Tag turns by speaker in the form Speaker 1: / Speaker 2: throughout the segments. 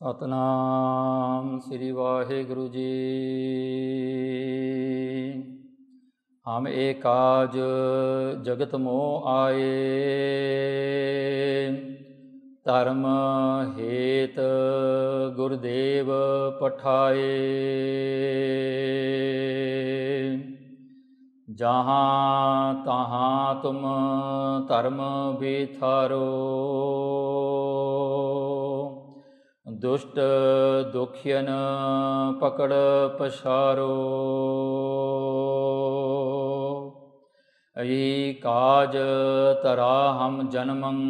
Speaker 1: सतनाम श्री वाहिगुरु जी। हम एक काज जगत मोह आए, धर्म हेत गुरुदेव पठाए। जहाँ तहाँ तुम धर्म बिथारो, दुष्ट दुखियन पकड़ पछारो। यही काज तरा हम जन्मं,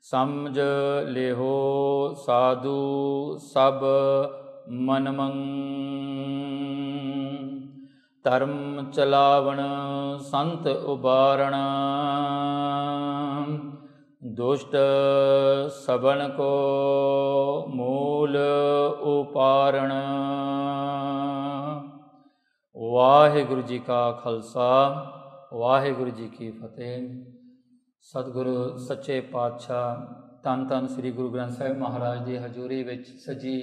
Speaker 1: समझ लेहो साधु सब मनमं। धर्म चलावण संत उबारण, दुष्ट सबन को मूल उपारण। वाहिगुरु जी का खालसा, वाहिगुरु जी की फतेह। सतगुरु सच्चे पातशाह धन धन श्री गुरु ग्रंथ साहिब महाराज की हजूरी विच सजी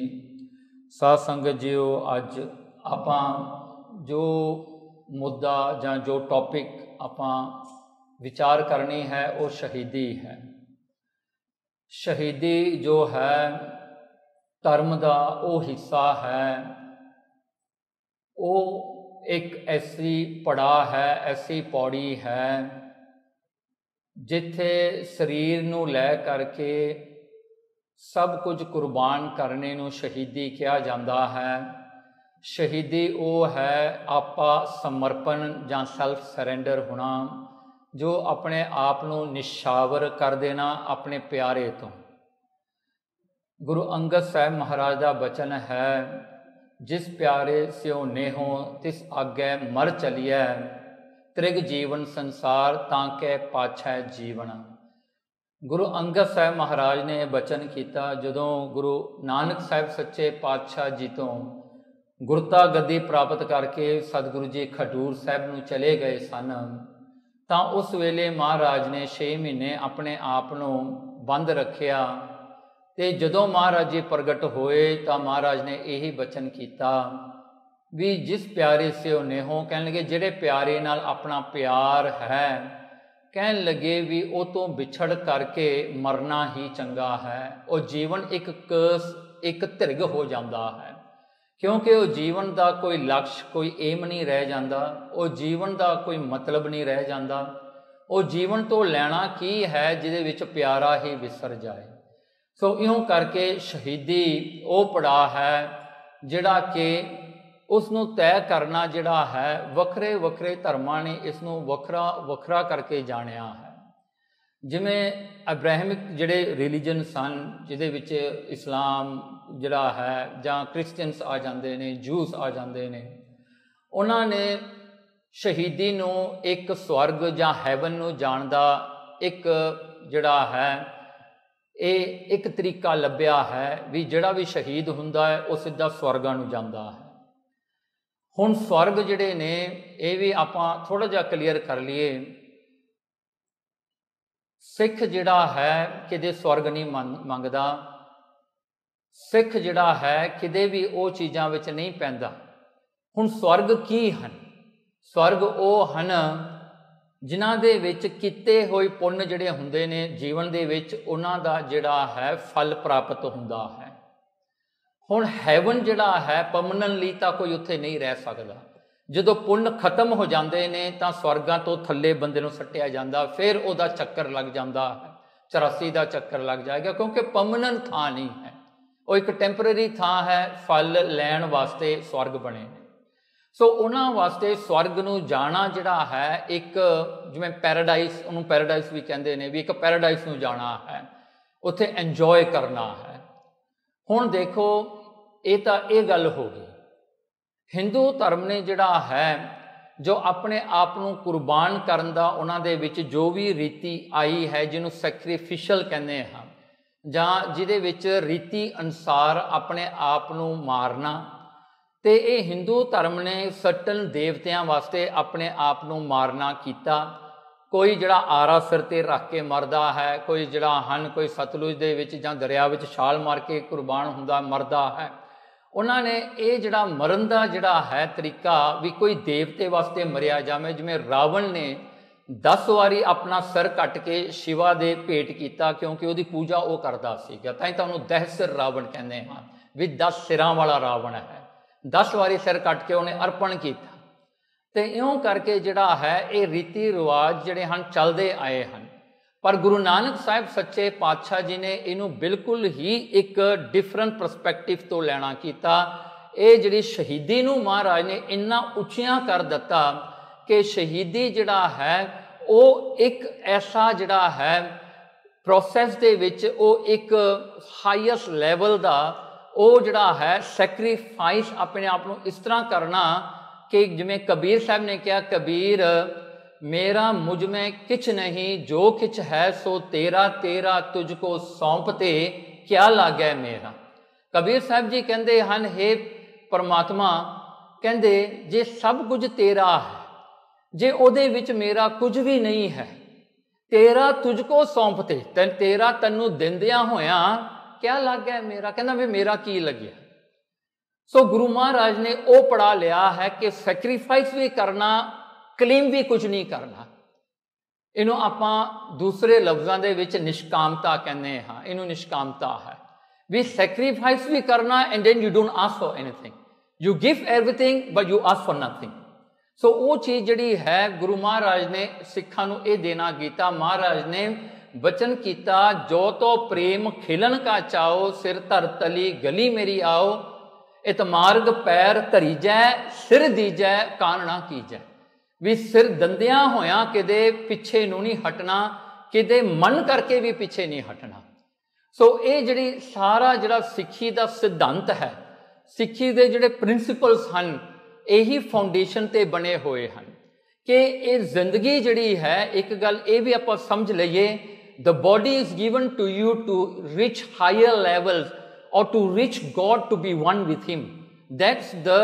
Speaker 1: साध संगत जीओ, अज आपां जो मुद्दा जां जो टॉपिक आपां विचार करनी है वो शहीदी है। शहीदी जो है धर्म का वो हिस्सा है, वो एक ऐसी पड़ाव है, ऐसी पौड़ी है जिथे शरीर नू लै करके सब कुछ कुर्बान करने नू शहीदी कहा जाता है। शहीदी वो है आपा समर्पण जां सैल्फ सरेंडर होना, जो अपने आप को निशावर कर देना अपने प्यारे तो। गुरु अंगद साहब महाराज का बचन है, जिस प्यारे स्यो नेहो तिस आगे मर चलिए, त्रिग जीवन संसार तांके पाछै जीवन। गुरु अंगद साहब महाराज ने बचन किया जदों गुरु नानक साहब सच्चे पातशाह जी तो गुरता गद्दी प्राप्त करके सतगुरु जी खडूर साहब नूं चले गए सन, तो उस वेले महाराज ने 6 महीने अपने आप को बंद रखिया। तो जदों महाराज जी प्रगट होए तो महाराज ने यही बचन किया भी जिस प्यारे से वो नेहो, कह लगे जिहड़े प्यारे नाल अपना प्यार है, कह लगे भी वो तो बिछड़ करके मरना ही चंगा है। वो जीवन एक कर्स एक धिरग हो जाता है, क्योंकि वो जीवन का कोई लक्ष्य कोई एम नहीं रह जाता, वो जीवन का कोई मतलब नहीं रह जाता। वो जीवन तो लेना की है जिहदे विच प्यारा ही विसर जाए। सो इउं करके शहीदी वो पड़ा है जिहड़ा कि उसनूं तय करना जिहड़ा है वखरे वखरे धर्मां ने इसनूं वखरा वखरा करके जानिया है। जिमें अब्राहमिक जिहड़े रिलीजन सन, जिहदे विच इस्लाम जिहड़ा है जां क्रिश्चियंस आ जाते हैं, जूस आ जाते हैं, उन्होंने शहीदी नूं एक स्वर्ग जां हैवन नूं जाण दा एक जिहड़ा है ये एक तरीका लभ्या है भी जिहड़ा भी शहीद हुंदा है वो सीधा स्वर्गां नूं जांदा है। हुण स्वर्ग जिहड़े ने ये भी आपां थोड़ा जिहा क्लीयर कर लीए। सिख जिहड़ा है किते स्वर्ग नहीं मंगदा, सिख जिहड़ा है किते भी वो चीज़ां विच नहीं पैंदा। हुण स्वर्ग की हन? स्वर्ग वो हन जिन्हां दे विच कीते होए पुण्य जिहड़े हुंदे ने जीवन दे विच उन्हां दा जिहड़ा है फल प्राप्त हुंदा है। हुण हैवन जिहड़ा है परमानेंटली तां कोई उत्थे नहीं रह सकदा। जदों पुण्य खत्म हो जाते हैं तो स्वर्गां तो थल्ले बंदे नूं सट्टिया जांदा, फिर उहदा चक्कर लग जाता है, 84 का चक्कर लग जाएगा, क्योंकि परमानेंट थां नहीं है, वो एक टैंपररी थां है। फल लैण वास्ते स्वर्ग बने ने। सो उन्हां वास्ते स्वर्ग नूं जाना जिहड़ा है एक जिवें पैराडाइस, उन्होंने पैराडाइस भी कहते हैं भी एक पैराडाइस नूं जाना है, उत्थे एंजॉय करना है। हुण देखो ये तो ये गल हो गई। हिंदू धर्म ने जिहड़ा है जो अपने आप को कुर्बान करन दा उन्हां दे विच जो भी रीति आई है, जिन्हों सैक्रीफिशल कहते हैं जां जिहदे विच रीति अनुसार अपने आप को मारना, तो ये हिंदू धर्म ने सर्टन देवतियां वास्ते अपने आप को मारना किया। ਕੋਈ ਜਿਹੜਾ ਆਰਾ ਸਿਰ ਤੇ ਰੱਖ ਕੇ ਮਰਦਾ ਹੈ, ਕੋਈ ਜਿਹੜਾ ਹਨ ਕੋਈ ਸਤਲੁਜ ਦੇ ਵਿੱਚ ਜਾਂ ਦਰਿਆ ਵਿੱਚ ਛਾਲ ਮਾਰ ਕੇ ਕੁਰਬਾਨ ਹੁੰਦਾ ਮਰਦਾ ਹੈ। ਉਹਨਾਂ ਨੇ ਇਹ ਜਿਹੜਾ ਮਰਨ ਦਾ ਜਿਹੜਾ ਹੈ ਤਰੀਕਾ ਵੀ ਕੋਈ ਦੇਵਤੇ ਵਾਸਤੇ ਮਰਿਆ ਜਾਵੇ, ਜਿਵੇਂ ਰਾਵਣ ਨੇ 10 ਵਾਰੀ ਆਪਣਾ ਸਿਰ ਕੱਟ ਕੇ ਸ਼ਿਵਾ ਦੇ ਭੇਟ ਕੀਤਾ, ਕਿਉਂਕਿ ਉਹਦੀ ਪੂਜਾ ਉਹ ਕਰਦਾ ਸੀਗਾ, ਤਾਂ ਹੀ ਤਾਂ ਉਹਨੂੰ ਦਹਿਸਿਰ ਰਾਵਣ ਕਹਿੰਦੇ ਹਾਂ, ਵੀ 10 ਸਿਰਾਂ ਵਾਲਾ ਰਾਵਣ ਹੈ। 10 ਵਾਰੀ ਸਿਰ ਕੱਟ ਕੇ ਉਹਨੇ ਅਰਪਣ ਕੀਤਾ। ਤੇ ਇਉਂ ਕਰਕੇ ਜਿਹੜਾ ਹੈ ਇਹ ਰੀਤੀ ਰਿਵਾਜ ਜਿਹੜੇ ਹਨ ਚੱਲਦੇ ਆਏ ਹਨ। ਪਰ ਗੁਰੂ ਨਾਨਕ ਸਾਹਿਬ ਸੱਚੇ ਪਾਤਸ਼ਾਹ ਜੀ ਨੇ ਇਹਨੂੰ ਬਿਲਕੁਲ ਹੀ ਇੱਕ ਡਿਫਰੈਂਟ ਪਰਸਪੈਕਟਿਵ ਤੋਂ ਲੈਣਾ ਕੀਤਾ। ਇਹ ਜਿਹੜੀ ਸ਼ਹੀਦੀ ਨੂੰ ਮਹਾਰਾਜ ਨੇ ਇੰਨਾ ਉੱਚੀਆਂ ਕਰ ਦਿੱਤਾ ਕਿ ਸ਼ਹੀਦੀ ਜਿਹੜਾ ਹੈ ਉਹ ਇੱਕ ਐਸਾ ਜਿਹੜਾ ਹੈ ਪ੍ਰੋਸੈਸ ਦੇ ਵਿੱਚ ਉਹ ਇੱਕ ਹਾਈਐਸਟ ਲੈਵਲ ਦਾ ਉਹ ਜਿਹੜਾ ਹੈ ਸੈਕਰੀਫਾਈਸ ਆਪਣੇ ਆਪ ਨੂੰ ਇਸ ਤਰ੍ਹਾਂ ਕਰਨਾ ਕਿ ਜਿਵੇਂ ਕਬੀਰ ਸਾਹਿਬ ਨੇ ਕਿਹਾ, ਕਬੀਰ ਮੇਰਾ ਮੁਝ ਮੈਂ ਕਿਛ ਨਹੀਂ, ਜੋ ਕਿਛ ਹੈ ਸੋ ਤੇਰਾ, ਤੇਰਾ ਤੁਝ ਕੋ ਸੌਂਪਤੇ ਕਿਆ ਲਾਗੈ ਮੇਰਾ। ਕਬੀਰ ਸਾਹਿਬ ਜੀ ਕਹਿੰਦੇ ਹਨ, ਹੇ ਪਰਮਾਤਮਾ, ਕਹਿੰਦੇ ਜੇ ਸਭ ਕੁਝ ਤੇਰਾ ਹੈ, ਜੇ ਉਹਦੇ ਵਿੱਚ ਮੇਰਾ ਕੁਝ ਵੀ ਨਹੀਂ ਹੈ, ਤੇਰਾ ਤੁਝ ਕੋ ਸੌਂਪਤੇ, ਤੇਰਾ ਤੈਨੂੰ ਦਿੰਦਿਆਂ ਹੋਇਆਂ ਕਿਆ ਲਾਗੈ ਮੇਰਾ, ਕਹਿੰਦਾ ਵੀ ਮੇਰਾ ਕੀ ਲੱਗਿਆ। ਸੋ ਗੁਰੂ ਮਹਾਰਾਜ ਨੇ ਉਹ ਪੜਾ ਲਿਆ ਹੈ ਕਿ ਸੈਕਰੀਫਾਈਸ ਵੀ ਕਰਨਾ, ਕਲੇਮ ਵੀ ਕੁਝ ਨਹੀਂ ਕਰਨਾ। ਇਹਨੂੰ ਆਪਾਂ ਦੂਸਰੇ ਲਫ਼ਜ਼ਾਂ ਦੇ ਵਿੱਚ ਨਿਸ਼ਕਾਮਤਾ ਕਹਿੰਦੇ ਹਾਂ, ਇਹਨੂੰ ਨਿਸ਼ਕਾਮਤਾ ਹੈ ਵੀ ਸੈਕਰੀਫਾਈਸ ਵੀ ਕਰਨਾ and then you don't ask for anything, you give everything but you ask for nothing. So ਉਹ ਚੀਜ਼ ਜਿਹੜੀ ਹੈ ਗੁਰੂ ਮਹਾਰਾਜ ਨੇ ਸਿੱਖਾਂ ਨੂੰ ਇਹ ਦੇਣਾ ਕੀਤਾ। ਮਹਾਰਾਜ ਨੇ ਬਚਨ ਕੀਤਾ, ਜੋ ਤੋ ਪ੍ਰੇਮ ਖਿਲਨ ਕਾ ਚਾਓ, ਸਿਰ ਧਰ ਤਲੀ ਗਲੀ ਮੇਰੀ ਆਓ, ਇਤ ਮਾਰਗ ਪੈਰ ਧਰੀਜੈ, ਸਿਰ ਦੀਜੈ ਕਾਨਣਾ ਕੀਜੈ। ਵੀ ਸਿਰ ਦੰਦਿਆਂ ਹੋਇਆਂ ਕਿਤੇ ਪਿੱਛੇ ਨੂੰ ਨਹੀਂ ਹਟਣਾ, ਕਿਤੇ ਮਨ ਕਰਕੇ ਵੀ ਪਿੱਛੇ ਨਹੀਂ ਹਟਣਾ। ਸੋ ਇਹ ਜਿਹੜੀ ਸਾਰਾ ਜਿਹੜਾ ਸਿੱਖੀ ਦਾ ਸਿਧਾਂਤ ਹੈ, ਸਿੱਖੀ ਦੇ ਜਿਹੜੇ ਪ੍ਰਿੰਸੀਪਲਸ ਹਨ, ਇਹੀ ਫਾਊਂਡੇਸ਼ਨ ਤੇ ਬਣੇ ਹੋਏ ਹਨ ਕਿ ਇਹ ਜ਼ਿੰਦਗੀ ਜਿਹੜੀ ਹੈ, ਇੱਕ ਗੱਲ ਇਹ ਵੀ ਆਪਾਂ ਸਮਝ ਲਈਏ, the body is given to you to reach higher levels or to reach God, to be one with him. That's the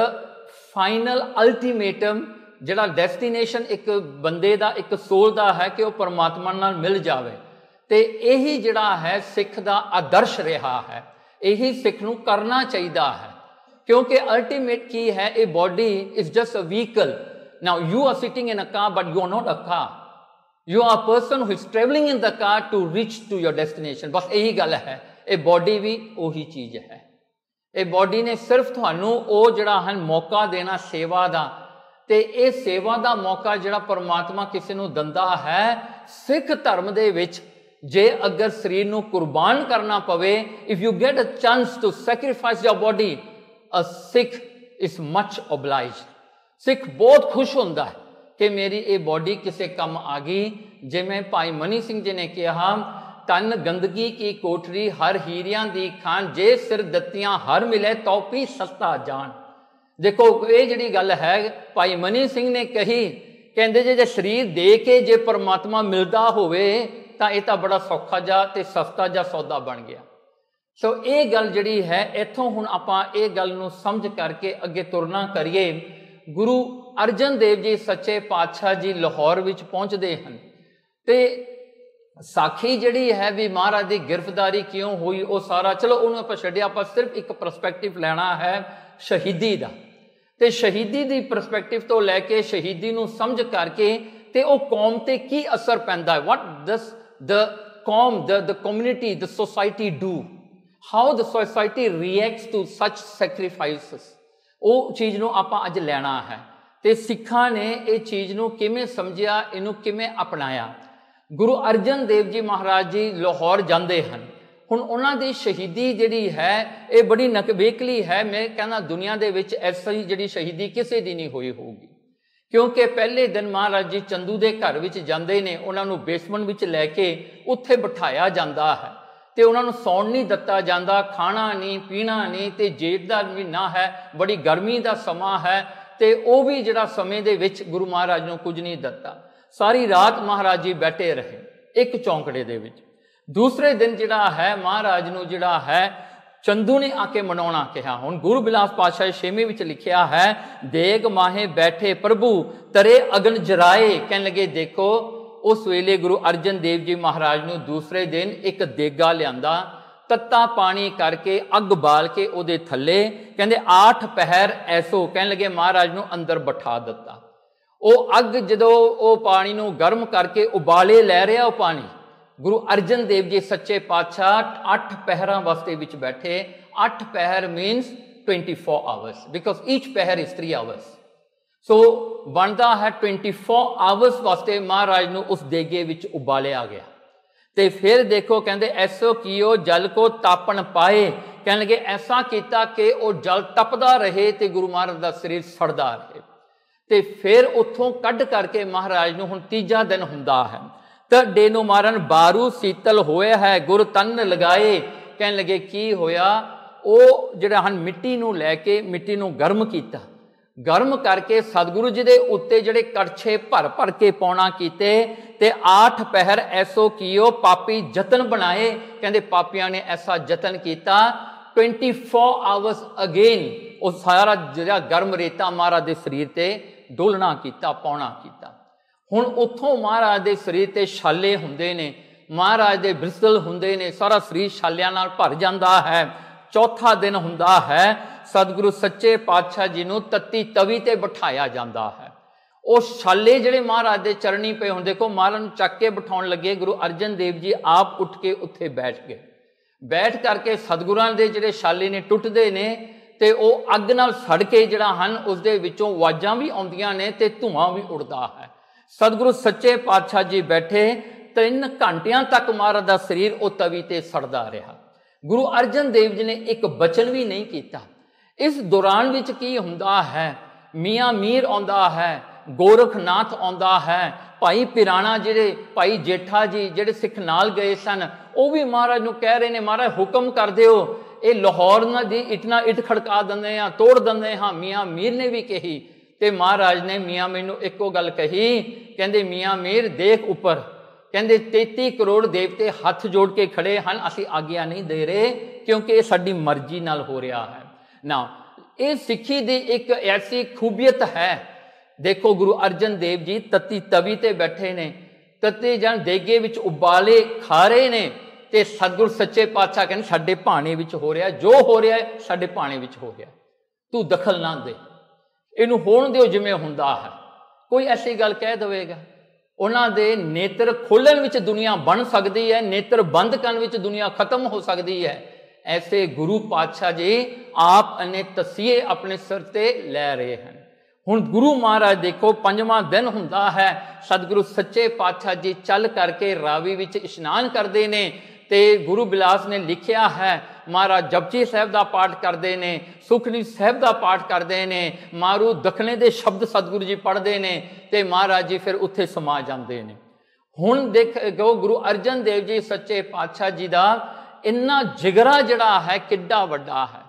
Speaker 1: final ultimatum, ਜਿਹੜਾ ਡੈਸਟੀਨੇਸ਼ਨ ਇੱਕ ਬੰਦੇ ਦਾ, ਇੱਕ ਸੋਲ ਦਾ ਹੈ ਕਿ ਉਹ ਪਰਮਾਤਮਾ ਨਾਲ ਮਿਲ ਜਾਵੇ। ਤੇ ਇਹੀ ਜਿਹੜਾ ਹੈ ਸਿੱਖ ਦਾ ਆਦਰਸ਼ ਰਿਹਾ ਹੈ, ਇਹੀ ਸਿੱਖ ਨੂੰ ਕਰਨਾ ਚਾਹੀਦਾ ਹੈ, ਕਿਉਂਕਿ ਅਲਟੀਮੇਟ ਕੀ ਹੈ, ਇਹ body is just a vehicle. Now you are sitting in a car but you are not a car, you are a person who is travelling in the car to reach to your destination. ਬਸ ਇਹੀ ਗੱਲ ਹੈ। ਇਹ body ਵੀ ਉਹੀ ਚੀਜ਼ ਹੈ। ਇਹ body ਨੇ ਸਿਰਫ ਤੁਹਾਨੂੰ ਉਹ ਜਿਹੜਾ ਹੈ ਮੌਕਾ ਦੇਣਾ ਸੇਵਾ ਦਾ, ਤੇ ਇਹ ਸੇਵਾ ਦਾ ਮੌਕਾ ਜਿਹੜਾ ਪਰਮਾਤਮਾ ਕਿਸੇ ਨੂੰ ਦਿੰਦਾ ਹੈ ਸਿੱਖ ਧਰਮ ਦੇ ਵਿੱਚ, ਜੇ ਅਗਰ ਸਰੀਰ ਨੂੰ ਕੁਰਬਾਨ ਕਰਨਾ ਪਵੇ, if you get a chance to sacrifice your body, a Sikh is much obliged. Sikh ਬਹੁਤ ਖੁਸ਼ ਹੁੰਦਾ ਹੈ ਕਿ ਮੇਰੀ ਇਹ ਬੋਡੀ ਕਿਸੇ ਕੰਮ ਆ ਗਈ। ਜਿਵੇਂ ਭਾਈ ਮਨੀ ਸਿੰਘ ਜੀ ਨੇ ਕਿਹਾ, ਤਨ ਗੰਦਗੀ ਕੀ ਕੋਠਰੀ ਹਰ ਹੀਰਿਆਂ ਦੀ ਖਾਨ, ਜੇ ਸਿਰ ਦਿੱਤੀਆਂ ਹਰ ਮਿਲੇ ਤੌਪੀ ਸਸਤਾ ਜਾਨ। ਦੇਖੋ ਇਹ ਜਿਹੜੀ ਗੱਲ ਹੈ ਭਾਈ ਮਨੀ ਸਿੰਘ ਨੇ ਕਹੀ, ਕਹਿੰਦੇ ਜੇ ਸਰੀਰ ਦੇ ਕੇ ਜੇ ਪਰਮਾਤਮਾ ਮਿਲਦਾ ਹੋਵੇ ਤਾਂ ਇਹ ਤਾਂ ਬੜਾ ਸੌਖਾ ਜਿਹਾ ਤੇ ਸਸਤਾ ਜਿਹਾ ਸੌਦਾ ਬਣ ਗਿਆ। ਸੋ ਇਹ ਗੱਲ ਜਿਹੜੀ ਹੈ, ਇੱਥੋਂ ਹੁਣ ਆਪਾਂ ਇਹ ਗੱਲ ਨੂੰ ਸਮਝ ਕਰਕੇ ਅੱਗੇ ਤੁਰਨਾ ਕਰੀਏ। ਗੁਰੂ ਅਰਜਨ ਦੇਵ ਜੀ ਸੱਚੇ ਪਾਤਸ਼ਾਹ ਜੀ ਲਾਹੌਰ ਵਿੱਚ ਪਹੁੰਚਦੇ ਹਨ ਤੇ ਸਾਖੀ ਜਿਹੜੀ ਹੈ ਵੀ ਮਹਾਰਾਜ ਦੀ ਗ੍ਰਿਫਤਾਰੀ ਕਿਉਂ ਹੋਈ, ਉਹ ਸਾਰਾ ਚਲੋ ਉਹਨੂੰ ਆਪਾਂ ਛੱਡਿਆ। ਆਪਾਂ ਸਿਰਫ ਇੱਕ ਪਰਸਪੈਕਟਿਵ ਲੈਣਾ ਹੈ ਸ਼ਹੀਦੀ ਦਾ, ਤੇ ਸ਼ਹੀਦੀ ਦੀ ਪਰਸਪੈਕਟਿਵ ਤੋਂ ਲੈ ਕੇ ਸ਼ਹੀਦੀ ਨੂੰ ਸਮਝ ਕਰਕੇ ਤੇ ਉਹ ਕੌਮ ਤੇ ਕੀ ਅਸਰ ਪੈਂਦਾ ਹੈ, what does the ਕੌਮ, the community, the society do, how the society reacts to such sacrifices, ਉਹ ਚੀਜ਼ ਨੂੰ ਆਪਾਂ ਅੱਜ ਲੈਣਾ ਹੈ। ਤੇ ਸਿੱਖਾਂ ਨੇ ਇਹ ਚੀਜ਼ ਨੂੰ ਕਿਵੇਂ ਸਮਝਿਆ, ਇਹਨੂੰ ਕਿਵੇਂ ਅਪਣਾਇਆ। ਗੁਰੂ ਅਰਜਨ ਦੇਵ ਜੀ ਮਹਾਰਾਜ ਜੀ ਲਾਹੌਰ ਜਾਂਦੇ ਹਨ। ਹੁਣ ਉਹਨਾਂ ਦੀ ਸ਼ਹੀਦੀ ਜਿਹੜੀ ਹੈ ਇਹ ਬੜੀ ਨਕਵੇਕਲੀ ਹੈ। ਮੈਂ ਕਹਿੰਦਾ ਦੁਨੀਆ ਦੇ ਵਿੱਚ ਐਸੀ ਜਿਹੜੀ ਸ਼ਹੀਦੀ ਕਿਸੇ ਦੀ ਨਹੀਂ ਹੋਈ ਹੋਊਗੀ, ਕਿਉਂਕਿ ਪਹਿਲੇ ਦਿਨ ਮਹਾਰਾਜ ਜੀ ਚੰਦੂ ਦੇ ਘਰ ਵਿੱਚ ਜਾਂਦੇ ਨੇ, ਉਹਨਾਂ ਨੂੰ ਬੇਸਮੈਂਟ ਵਿੱਚ ਲੈ ਕੇ ਉੱਥੇ ਬਿਠਾਇਆ ਜਾਂਦਾ ਹੈ ਤੇ ਉਹਨਾਂ ਨੂੰ ਸੌਣ ਨਹੀਂ ਦਿੱਤਾ ਜਾਂਦਾ, ਖਾਣਾ ਨਹੀਂ ਪੀਣਾ ਨਹੀਂ। ਤੇ ਜੇਠ ਦਾ ਮਹੀਨਾ ਹੈ, ਬੜੀ ਗਰਮੀ ਦਾ ਸਮਾਂ ਹੈ, ਤੇ ਉਹ ਵੀ ਜਿਹੜਾ ਸਮੇਂ ਦੇ ਵਿੱਚ ਗੁਰੂ ਮਹਾਰਾਜ ਨੂੰ ਕੁਝ ਨਹੀਂ ਦਿੱਤਾ। ਸਾਰੀ ਰਾਤ ਮਹਾਰਾਜ ਜੀ ਬੈਠੇ ਰਹੇ ਇੱਕ ਚੌਂਕੜੇ ਦੇ ਵਿੱਚ। ਦੂਸਰੇ ਦਿਨ ਜਿਹੜਾ ਹੈ ਮਹਾਰਾਜ ਨੂੰ ਜਿਹੜਾ ਹੈ ਚੰਦੂ ਨੇ ਆ ਕੇ ਮਨਾਉਣਾ ਕਿਹਾ। ਹੁਣ ਗੁਰੂ ਬਿਲਾਸ ਪਾਤਸ਼ਾਹ ਛੇਵੇਂ ਵਿੱਚ ਲਿਖਿਆ ਹੈ, ਦੇਗ ਮਾਹੇ ਬੈਠੇ ਪ੍ਰਭੂ ਤਰੇ ਅਗਨ ਜਰਾਏ, ਕਹਿਣ ਲੱਗੇ ਦੇਖੋ उस वेले गुरु अर्जन देव जी महाराज ने दूसरे दिन एक देगा लियांदा, तत्ता पानी करके अग बाल के उहदे थल्ले कहंदे 8 पहर ऐसो कहन लगे महाराज नूं अंदर बिठा दिता। वो अग जदों वो पानी नूं गर्म करके उबाले लै रहा, वो पानी गुरु अर्जन देव जी सच्चे पातशाह 8 पहरां वास्ते विच बैठे। 8 पहर मीनस 24 आवर्स, बिकॉज ईच पहर इज 3 आवर्स, सो बनता है 24 आवर्स वास्ते महाराज नूं उस देगे विच उबालिया गया। ते फिर देखो कहते ऐसो कियो जल को तापन पाए, कह लगे ऐसा किया कि वह जल तपदा रहे तो गुरु महाराज का शरीर सड़दा रहे। तो फिर उतों कढ़ करके महाराज नूं हुण तीजा दिन हुंदा है, तड़े नूं मारन बारू शीतल होया है गुर तन लगाए। कह लगे की होया, वो जिहड़ा हन मिट्टी नूं लैके मिट्टी नूं गर्म किया, गर्म करके सतगुरु जी के उत्ते जिहड़े कड़छे भर भर के पौना कीते ते 8 पहर ऐसो कियो पापी जतन बनाए। कहते पापियां ने ऐसा जतन किया 24 आवर्स अगेन वो सारा जिहड़ा गर्म रेता महाराज के शरीर ते डोलना किया, पौना किया। हुण उत्थों महाराज के शरीर ते छाले हुंदे ने, महाराज के ब्रिस्टल हुंदे ने, सारा शरीर छालियां नाल भर जाता है। चौथा दिन हुंदा है सतगुरु सच्चे पातशाह जी नूं तत्ती तवी ते बिठाया जाता है। वो छाले जिहड़े महाराज के चरणी पे हुंदे, देखो महाराज नूं चक के बिठाउण लगे, गुरु अर्जन देव जी आप उठ के उत्थे बैठ गए। बैठ करके सतगुरां दे जिहड़े छाले ने टुटदे ने ते वो अग नाल सड़ के जिहड़ा हन उस दे विचों आवाज़ां भी आउंदियां ने ते धुआं भी उड़दा है। सतगुरु सच्चे पातशाह जी बैठे 3 घंटियां तक महाराज का शरीर वो तवी ते सड़दा रहा। गुरु अर्जन देव जी ने एक बचन भी नहीं किया। इस दौरान विच की हुंदा है, मियाँ मीर आउंदा है, गोरखनाथ आउंदा है, भाई पिराणा जिहड़े भाई जेठा जी जिहड़े सिख नाल गए सन, वो भी महाराज नूं कह रहे ने महाराज हुक्म कर दिओ, ये लाहौर दी इटना इट खड़का दिंदे आ, तोड़ दिंदे हाँ। मियाँ मीर ने भी कही ते महाराज ने मियाँ मीर नूं इक्को गल कही, कहंदे मियाँ मीर देख उपर, कहंदे 33 करोड़ देवते हथ जोड़ के खड़े हैं, असीं आग्ञा नहीं दे रहे क्योंकि ये साडी मर्जी नाल हो रहा है ना। ये सिक्खी दी एक ऐसी खूबियत है। देखो गुरु अर्जन देव जी तत्ती तवी ते बैठे ने, तत्ते जन देगे विच उबाले खा रहे ने ते सतगुरु सच्चे पातशाह कहंदे साडे भाणे विच हो रहा, जो हो रहा है साडे भाणे विच हो रहा, तू दखल ना दे, इनू होण दिओ जिवें हुंदा है। कोई ऐसी गल कह देवेगा, उन्हां दे नेत्र खोलण विच दुनिया बन सकती है, नेत्र बंद करन विच दुनिया खत्म हो सकती है। ऐसे गुरु पातशाह जी आप अने तसीहे अपने सिर ते लै रहे हैं। हुण गुरु महाराज देखो 5वां दिन हुंदा है, सतगुरु सच्चे पातशाह जी चल करके रावी विच इशनान करते ने ते गुरु बिलास ने लिखिया है, महाराज जपजी साहब का पाठ करते हैं, सुखनी साहब का पाठ करते हैं, मारू दखने के शब्द सतगुरु जी पढ़ते हैं ते महाराज जी फिर उत्थे समा जाते हैं। हुण देखो गुरु अर्जन देव जी सच्चे पातशाह जी का इन्ना जिगरा जिहड़ा है किड्डा वड्डा है।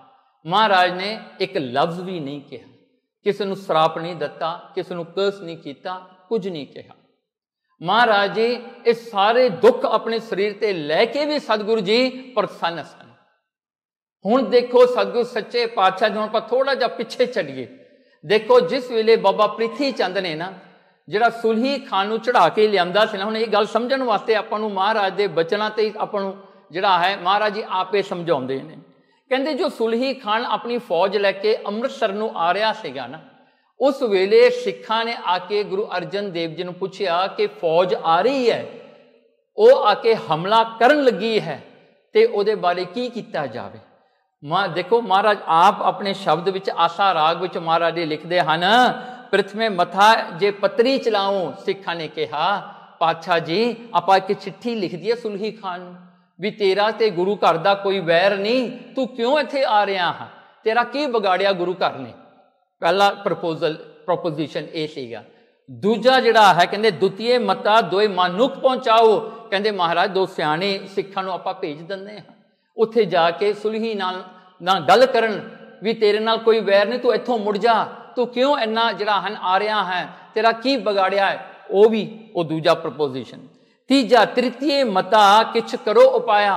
Speaker 1: महाराज ने एक लफ्ज भी नहीं कहा, किसी नूं श्राप नहीं दिता, किसी नूं कर्स नहीं किया, कुछ नहीं कहा। महाराज जी इस सारे दुख अपने शरीर ते लैके भी सतगुरु जी प्रसन्न सन। हुण देखो सतगुरु सच्चे पातशाह जी, आप थोड़ा जा पिछे चलिए, देखो जिस वेले बाबा प्रिथी चंद ने ना जिहड़ा सुलही खान नूं चढ़ा के लियांदा सी ना, हुण ये गल समझण वास्ते आपां नूं महाराज दे बचनां ते आपां नूं जिहड़ा है महाराज जी आपे समझाउंदे ने। कहंदे जो सुलही खान अपनी फौज लैके अमृतसर नूं आ रहा सीगा ना, उस वेले सिखा ने आके गुरु अर्जन देव जी ने पूछया कि फौज आ रही है, वो आके हमला करन लगी है, ते उहदे बारे की किया जावे। देखो महाराज आप अपने शब्द विच आसा राग विच महाराज जी लिखते हैं, प्रथमे मथा जे पतरी चलाऊं, सिखा ने कहा पातशाह जी आप एक चिट्ठी लिख दी है सुलही खान भी तेरा ते गुरु घर दा कोई वैर नहीं, तू क्यों इत्थे आ रहा है, तेरा की बिगाड़िया गुरु घर ने। पहला प्रोपोजिशन ये सीगा। दूजा जिहड़ा है कहंदे द्वितीय मता दोए मानुख पहुंचाओ, कहंदे महाराज 2 सियाणे सिखां नूं आपां भेज दिंदे हां, उत्थे जाके सुलही नाल गल करन भी तेरे नाल कोई वैर नहीं, तू इत्थों मुड़ जा, तू क्यों इन्ना जिहड़ा हन आ रहा है, तेरा की बिगाड़िया है, वो भी वो दूजा प्रपोजिशन। तीजा तृतीय मता किछ करो उपाया,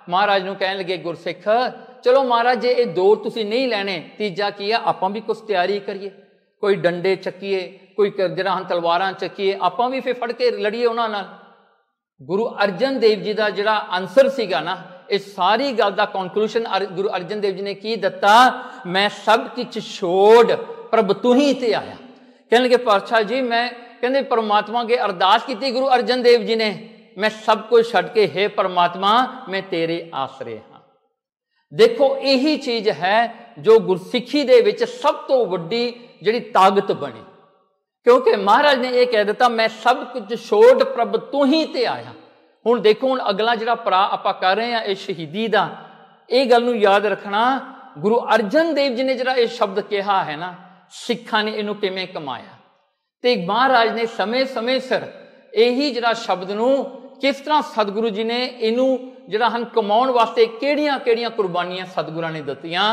Speaker 1: महाराज नूं कहण लगे गुरसिख चलो महाराज जे 2 तुसीं नहीं लैणे, तीजा की है आपां भी कुछ तैयारी करिए, कोई डंडे चक्कीए, ਕੋਈ ਜਿਹੜਾ ਹਨ ਤਲਵਾਰਾਂ ਚੱਕੀਏ, ਆਪਾਂ ਵੀ ਫਿਰ ਫੜ ਕੇ ਲੜੀਏ ਉਹਨਾਂ ਨਾਲ। ਗੁਰੂ ਅਰਜਨ ਦੇਵ ਜੀ ਦਾ ਜਿਹੜਾ ਆਨਸਰ ਸੀਗਾ ਨਾ, ਇਸ ਸਾਰੀ ਗੱਲ ਦਾ ਕਨਕਲੂਸ਼ਨ ਗੁਰੂ ਅਰਜਨ ਦੇਵ ਜੀ ਨੇ ਕੀ ਦਿੱਤਾ, ਮੈਂ ਸਭ ਕੁਛ ਛੋੜ ਪ੍ਰਭ ਤੂੰ ਹੀ ਤੇ ਆਇਆ। ਕਹਿਣ ਲੱਗੇ ਪਾਤਸ਼ਾਹ ਜੀ ਮੈਂ, ਕਹਿੰਦੇ परमात्मा के अरदास की गुरु अर्जन देव जी ने, मैं सब कुछ छड़ के हे परमात्मा मैं तेरे आसरे हाँ। देखो यही चीज है जो गुरसिੱਖੀ ਦੇ ਵਿੱਚ सब तो वड्डी जिहड़ी ताकत बनी, क्योंकि महाराज ने यह कह दिता मैं सब कुछ छोड़ प्रभ तू ही ते आया। हुण देखो हुण अगला जिहड़ा पड़ा आपां कर रहे हैं इस शहीदी दा, ਇਹ ਗੱਲ ਨੂੰ याद रखना गुरु अर्जन देव जी ने जिहड़ा ਇਹ शब्द कहा है ना, सिखां ने इहनूं किवें कमाया ते महाराज ने समय समय सिर यही जिहड़ा शब्द नूं किस तरह सतगुरु जी ने इनू जिहड़ा हन कमाउण वास्ते किहड़ियां किहड़ियां कुर्बानियां सतगुरां ने दित्तियां।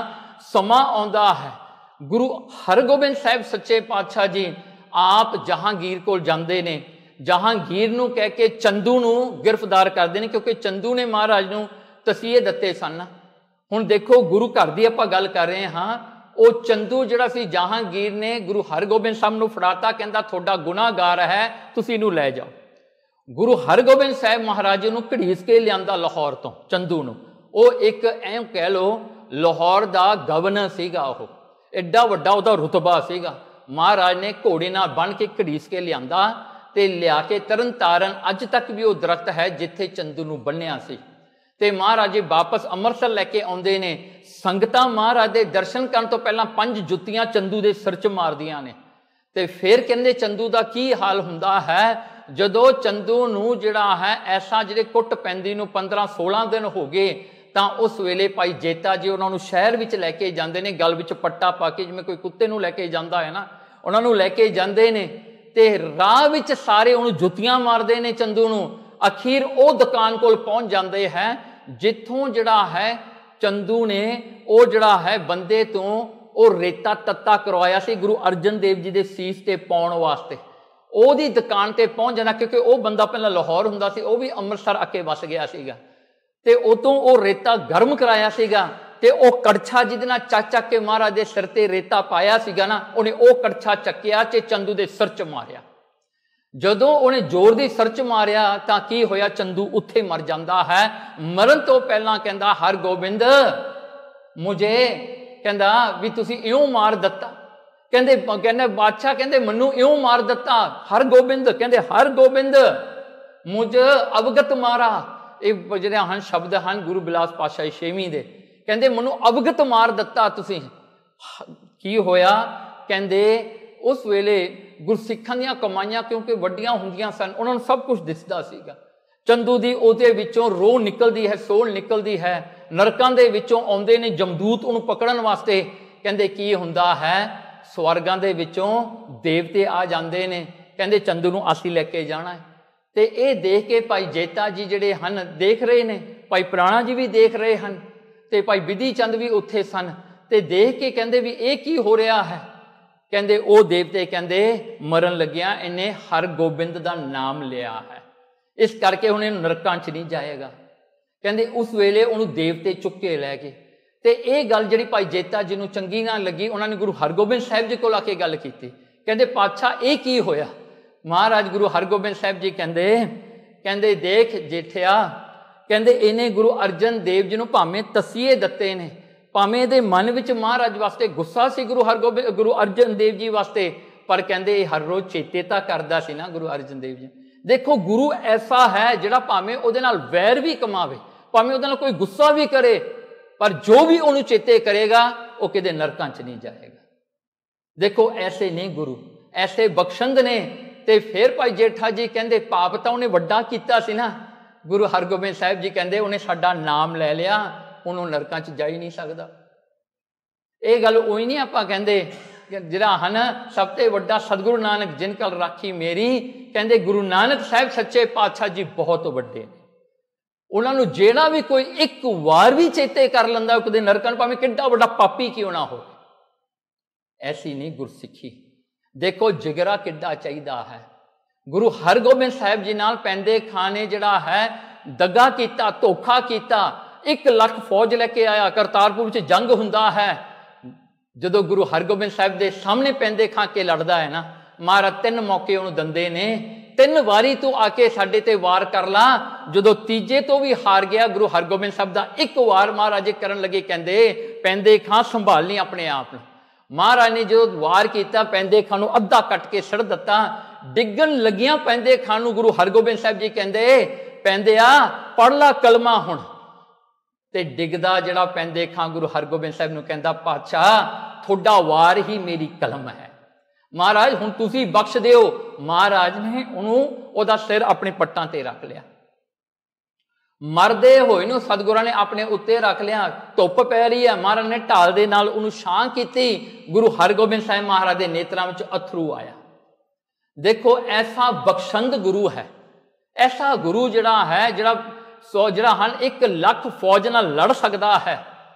Speaker 1: समा आउंदा है गुरु हरगोबिंद साहिब सच्चे पातशाह जी आप जहांगीर कोल जांदे ने, जहांगीर नूं कह के चंदू नूं गिरफ्तार करदे ने, क्योंकि चंदू ने महाराज नूं तसीहे दित्ते सन। हुण देखो गुरु घर दी आपां गल कर रहे हां, ਉਹ ਚੰਦੂ ਜਿਹੜਾ ਸੀ ਜਹਾਂਗੀਰ ਨੇ ਗੁਰੂ ਹਰਗੋਬਿੰਦ ਸਾਹਿਬ ਨੂੰ ਫੜਾਤਾ, ਕਹਿੰਦਾ ਤੁਹਾਡਾ ਗੁਨਾਹਗਾਰ ਹੈ ਤੁਸੀਂ ਇਹਨੂੰ ਲੈ ਜਾਓ। ਗੁਰੂ ਹਰਗੋਬਿੰਦ ਸਾਹਿਬ ਮਹਾਰਾਜ ਨੂੰ ਘੜੀਸ ਕੇ ਲਿਆਂਦਾ ਲਾਹੌਰ ਤੋਂ ਚੰਦੂ ਨੂੰ। ਉਹ ਇੱਕ ਐਂ ਕਹਿ ਲੋ ਲਾਹੌਰ ਦਾ ਗਵਰਨਰ ਸੀਗਾ, ਉਹ ਐਡਾ ਵੱਡਾ ਉਹਦਾ ਰੁਤਬਾ ਸੀਗਾ। ਮਹਾਰਾਜ ਨੇ ਘੋੜੇ ਨਾਲ ਬੰਨ ਕੇ ਘੜੀਸ ਕੇ ਲਿਆਂਦਾ ਤੇ ਲਿਆ ਕੇ ਤਰਨ ਤਾਰਨ ਅੱਜ ਤੱਕ ਵੀ ਉਹ ਦਰਖਤ ਹੈ ਜਿੱਥੇ ਚੰਦੂ ਨੂੰ ਬੰਨਿਆ ਸੀ। ਤੇ ਮਹਾਰਾਜ ਜੀ ਵਾਪਸ ਅੰਮ੍ਰਿਤਸਰ ਲੈ ਕੇ ਆਉਂਦੇ ਨੇ। ਸੰਗਤਾਂ ਮਹਾਰਾਜ ਦੇ ਦਰਸ਼ਨ ਕਰਨ ਤੋਂ ਪਹਿਲਾਂ 5 ਜੁੱਤੀਆਂ ਚੰਦੂ ਦੇ ਸਿਰ 'ਚ ਮਾਰਦੀਆਂ ਨੇ। ਤੇ ਫਿਰ ਕਹਿੰਦੇ ਚੰਦੂ ਦਾ ਕੀ ਹਾਲ ਹੁੰਦਾ ਹੈ ਜਦੋਂ ਚੰਦੂ ਨੂੰ ਜਿਹੜਾ ਹੈ ਐਸਾ ਜਿਹੜੇ ਕੁੱਟ ਪੈਂਦੀ ਨੂੰ 15-16 ਦਿਨ ਹੋ ਗਏ, ਤਾਂ ਉਸ ਵੇਲੇ ਭਾਈ ਜੇਤਾ ਜੀ ਉਹਨਾਂ ਨੂੰ ਸ਼ਹਿਰ ਵਿੱਚ ਲੈ ਕੇ ਜਾਂਦੇ ਨੇ, ਗਲ ਵਿੱਚ ਪੱਟਾ ਪਾ ਕੇ, ਜਿਵੇਂ ਕੋਈ ਕੁੱਤੇ ਨੂੰ ਲੈ ਕੇ ਜਾਂਦਾ ਹੈ ਨਾ, ਉਹਨਾਂ ਨੂੰ ਲੈ ਕੇ ਜਾਂਦੇ ਨੇ। ਤੇ ਰਾਹ ਵਿੱਚ ਸਾਰੇ ਉਹਨੂੰ ਜੁੱਤੀਆਂ ਮਾਰਦੇ ਨੇ ਚੰਦੂ ਨੂੰ। ਅਖੀਰ ਉਹ ਦੁਕਾਨ ਕੋਲ ਪਹੁੰਚ ਜਾਂਦੇ ਹੈ ਜਿੱਥੋਂ ਜਿਹੜਾ ਹੈ ਚੰਦੂ ਨੇ ਉਹ ਜਿਹੜਾ ਹੈ ਬੰਦੇ ਤੋਂ ਉਹ ਰੇਤਾ ਤੱਤਾ ਕਰਵਾਇਆ ਸੀ ਗੁਰੂ ਅਰਜਨ ਦੇਵ ਜੀ ਦੇ ਸੀਸ ਤੇ ਪਾਉਣ ਵਾਸਤੇ। ਉਹਦੀ ਦੁਕਾਨ ਤੇ ਪਹੁੰਚ ਜਾਣਾ, ਕਿਉਂਕਿ ਉਹ ਬੰਦਾ ਪਹਿਲਾਂ ਲਾਹੌਰ ਹੁੰਦਾ ਸੀ, ਉਹ ਵੀ ਅੰਮ੍ਰਿਤਸਰ ਆ ਕੇ ਵਸ ਗਿਆ ਸੀਗਾ। ਤੇ ਉਤੋਂ ਉਹ ਰੇਤਾ ਗਰਮ ਕਰਾਇਆ ਸੀਗਾ ਤੇ ਉਹ ਕੜਛਾ ਜਿਹਦੇ ਨਾਲ ਚੱਕ ਕੇ ਮਹਾਰਾਜ ਦੇ ਸਿਰ ਤੇ ਰੇਤਾ ਪਾਇਆ ਸੀਗਾ ਨਾ, ਉਹਨੇ ਉਹ ਕੜਛਾ ਚੱਕਿਆ ਤੇ ਚੰਦੂ ਦੇ ਸਿਰ 'ਚ ਮਾਰਿਆ। ਜਦੋਂ ਉਹਨੇ ਜ਼ੋਰ ਦੀ ਸਿਰ 'ਚ ਮਾਰਿਆ ਤਾਂ ਕੀ ਹੋਇਆ, ਚੰਦੂ ਉੱਥੇ ਮਰ ਜਾਂਦਾ ਹੈ। ਮਰਨ ਤੋਂ ਪਹਿਲਾਂ ਕਹਿੰਦਾ ਹਰਗੋਬਿੰਦ ਮੁਝੇ, ਕਹਿੰਦਾ ਵੀ ਤੁਸੀਂ ਇਉਂ ਮਾਰ ਦਿੱਤਾ। ਕਹਿੰਦੇ ਬਾਦਸ਼ਾਹ ਕਹਿੰਦੇ ਮੈਨੂੰ ਇਉਂ ਮਾਰ ਦਿੱਤਾ। ਹਰਗੋਬਿੰਦ ਕਹਿੰਦੇ ਹਰਗੋਬਿੰਦ ਮੁਝ ਅਵਗਤ ਮਾਰਾ। ਇਹ ਜਿਹੜੇ ਹਨ ਸ਼ਬਦ ਹਨ ਗੁਰੂ ਬਿਲਾਸ ਪਾਤਸ਼ਾਹੀ 6ਵੀਂ ਦੇ। ਕਹਿੰਦੇ ਮੈਨੂੰ ਅਵਗਤ ਮਾਰ ਦਿੱਤਾ ਤੁਸੀਂ। ਕੀ ਹੋਇਆ, ਕਹਿੰਦੇ ਉਸ ਵੇਲੇ ਗੁਰਸਿੱਖਾਂ ਦੀਆਂ ਕਮਾਈਆਂ ਕਿਉਂਕਿ ਵੱਡੀਆਂ ਹੁੰਦੀਆਂ ਸਨ, ਉਹਨਾਂ ਨੂੰ ਸਭ ਕੁਝ ਦਿਸਦਾ ਸੀਗਾ। ਚੰਦੂ ਦੀ ਉਹਦੇ ਵਿੱਚੋਂ ਰੋਹ ਨਿਕਲਦੀ ਹੈ, ਸੋਲ ਨਿਕਲਦੀ ਹੈ। ਨਰਕਾਂ ਦੇ ਵਿੱਚੋਂ ਆਉਂਦੇ ਨੇ ਜਮਦੂਤ ਉਹਨੂੰ ਪਕੜਨ ਵਾਸਤੇ। ਕਹਿੰਦੇ ਕੀ ਹੁੰਦਾ ਹੈ, ਸਵਰਗਾਂ ਦੇ ਵਿੱਚੋਂ ਦੇਵਤੇ ਆ ਜਾਂਦੇ ਨੇ, ਕਹਿੰਦੇ ਚੰਦੂ ਨੂੰ ਅਸੀਂ ਲੈ ਕੇ ਜਾਣਾ ਹੈ। ਤੇ ਇਹ ਦੇਖ ਕੇ ਭਾਈ ਜੇਤਾ ਜੀ ਜਿਹੜੇ ਹਨ ਦੇਖ ਰਹੇ ਨੇ, ਭਾਈ ਪ੍ਰਾਣਾ ਜੀ ਵੀ ਦੇਖ ਰਹੇ ਹਨ ਤੇ ਭਾਈ ਬਿਧੀ ਚੰਦ ਵੀ ਉੱਥੇ ਸਨ। ਤੇ ਦੇਖ ਕੇ ਕਹਿੰਦੇ ਵੀ ਇਹ ਕੀ ਹੋ ਰਿਹਾ ਹੈ। ਕਹਿੰਦੇ ਉਹ ਦੇਵਤੇ ਕਹਿੰਦੇ ਮਰਨ ਲੱਗਿਆ ਇਹਨੇ ਹਰਗੋਬਿੰਦ ਦਾ ਨਾਮ ਲਿਆ ਹੈ, ਇਸ ਕਰਕੇ ਹੁਣ ਇਹਨੂੰ ਨਰਕਾਂ 'ਚ ਨਹੀਂ ਜਾਏਗਾ। ਕਹਿੰਦੇ ਉਸ ਵੇਲੇ ਉਹਨੂੰ ਦੇਵਤੇ ਚੁੱਕ ਕੇ ਲੈ ਗਏ। ਤੇ ਇਹ ਗੱਲ ਜਿਹੜੀ ਭਾਈ ਜੇਤਾ ਜੀ ਨੂੰ ਚੰਗੀ ਨਾ ਲੱਗੀ, ਉਹਨਾਂ ਨੇ ਗੁਰੂ ਹਰਗੋਬਿੰਦ ਸਾਹਿਬ ਜੀ ਕੋਲ ਆ ਕੇ ਗੱਲ ਕੀਤੀ। ਕਹਿੰਦੇ ਪਾਤਸ਼ਾਹ ਇਹ ਕੀ ਹੋਇਆ। ਮਹਾਰਾਜ ਗੁਰੂ ਹਰਗੋਬਿੰਦ ਸਾਹਿਬ ਜੀ ਕਹਿੰਦੇ ਦੇਖ ਜੇਠਿਆ, ਕਹਿੰਦੇ ਇਹਨੇ ਗੁਰੂ ਅਰਜਨ ਦੇਵ ਜੀ ਨੂੰ ਭਾਵੇਂ ਤਸੀਹੇ ਦਿੱਤੇ ਨੇ, ਭਾਵੇਂ ਇਹਦੇ ਮਨ ਵਿੱਚ ਮਹਾਰਾਜ ਵਾਸਤੇ ਗੁੱਸਾ ਸੀ ਗੁਰੂ ਅਰਜਨ ਦੇਵ ਜੀ ਵਾਸਤੇ, ਪਰ ਕਹਿੰਦੇ ਇਹ ਹਰ ਰੋਜ਼ ਚੇਤੇ ਤਾਂ ਕਰਦਾ ਸੀ ਨਾ ਗੁਰੂ ਅਰਜਨ ਦੇਵ ਜੀ। ਦੇਖੋ ਗੁਰੂ ਐਸਾ ਹੈ ਜਿਹੜਾ ਭਾਵੇਂ ਉਹਦੇ ਨਾਲ ਵੈਰ ਵੀ ਕਮਾਵੇ, ਭਾਵੇਂ ਉਹਦੇ ਨਾਲ ਕੋਈ ਗੁੱਸਾ ਵੀ ਕਰੇ, ਪਰ ਜੋ ਵੀ ਉਹਨੂੰ ਚੇਤੇ ਕਰੇਗਾ ਉਹ ਕਿਤੇ ਨਰਕਾਂ 'ਚ ਨਹੀਂ ਜਾਏਗਾ। ਦੇਖੋ ਐਸੇ ਨੇ ਗੁਰੂ, ਐਸੇ ਬਖਸ਼ੰਦ ਨੇ। ਤੇ ਫਿਰ ਭਾਈ ਜੇਠਾ ਜੀ ਕਹਿੰਦੇ ਪਾਪ ਤਾਂ ਉਹਨੇ ਵੱਡਾ ਕੀਤਾ ਸੀ ਨਾ। ਗੁਰੂ ਹਰਗੋਬਿੰਦ ਸਾਹਿਬ ਜੀ ਕਹਿੰਦੇ ਉਹਨੇ ਸਾਡਾ ਨਾਮ ਲੈ ਲਿਆ, ਉਹਨੂੰ ਨਰਕਾਂ 'ਚ ਜਾ ਹੀ ਨਹੀਂ ਸਕਦਾ। ਇਹ ਗੱਲ ਉਹੀ ਨਹੀਂ ਆਪਾਂ ਕਹਿੰਦੇ ਜਿਹੜਾ ਹਨ ਸਭ ਤੋਂ ਵੱਡਾ ਸਤਿਗੁਰੂ ਨਾਨਕ ਜਿਨ ਕਲ ਰਾਖੀ ਮੇਰੀ। ਕਹਿੰਦੇ ਗੁਰੂ ਨਾਨਕ ਸਾਹਿਬ ਸੱਚੇ ਪਾਤਸ਼ਾਹ ਜੀ ਬਹੁਤ ਵੱਡੇ ਨੇ। ਉਹਨਾਂ ਨੂੰ ਜਿਹੜਾ ਵੀ ਕੋਈ ਇੱਕ ਵਾਰ ਵੀ ਚੇਤੇ ਕਰ ਲੈਂਦਾ ਉਹ ਕਦੇ ਨਰਕਾਂ, ਭਾਵੇਂ ਕਿੱਡਾ ਵੱਡਾ ਪਾਪੀ ਕਿਉਂ ਨਾ ਹੋਵੇ। ਐਸੀ ਨਹੀਂ ਗੁਰਸਿੱਖੀ। ਦੇਖੋ ਜਿਗਰਾ ਕਿੱਡਾ ਚਾਹੀਦਾ ਹੈ। ਗੁਰੂ ਹਰਗੋਬਿੰਦ ਸਾਹਿਬ ਜੀ ਨਾਲ ਪੈਂਦੇ ਖਾਂ ਨੇ ਜਿਹੜਾ ਹੈ ਦਗਾ ਕੀਤਾ, ਧੋਖਾ ਕੀਤਾ। 1 ਲੱਖ ਫੌਜ ਲੈ ਕੇ ਆਇਆ। ਕਰਤਾਰਪੁਰ ਵਿੱਚ ਜੰਗ ਹੁੰਦਾ ਹੈ, ਜਦੋਂ ਗੁਰੂ ਹਰਗੋਬਿੰਦ ਸਾਹਿਬ ਦੇ ਸਾਹਮਣੇ ਪੈਂਦੇ ਖਾਂ ਕੇ ਲੜਦਾ ਹੈ ਨਾ, महाराज 3 मौके उन्होंने दंदे ने, 3 वारी तू आके साडे ते वार कर ला। जो तीजे तो भी हार गया गुरु हरगोबिंद साहब का एक वार महाराज करन लगे, कहते पैंदे खां संभालनी अपने आप नूं। महाराज ने जो वार किया पैंदे खां नूं अद्धा कट के सड़ दिता। डिगन लगियां पैंदे खां नूं गुरु हरगोबिंद साहब जी कहते पैंदिया पढ़ ला कलमा हुण। ते डिगदा जिहड़ा पैंदे खां गुरु हरगोबिंद साहब नूं कहंदा पातशाह थोड़ा वार ही मेरी कलम है, महाराज हुण तुसी बख्श दिओ। महाराज ने उन्होंने ओहदा सिर अपने पट्टां ते रख लिया। मरदे होए नूं सतगुरां ने अपने उत्ते रख लिया। धुप पै रही है, महाराज ने ढाल दे नाल उन्होंने छां कीती। गुरु हरगोबिंद साहब महाराज के नेत्रां विच अथरू आया। देखो ऐसा बख्शंद गुरु है, ऐसा गुरु जिहड़ा है जिहड़ा हन 1 लाख फौज नाल लड़ सकता है।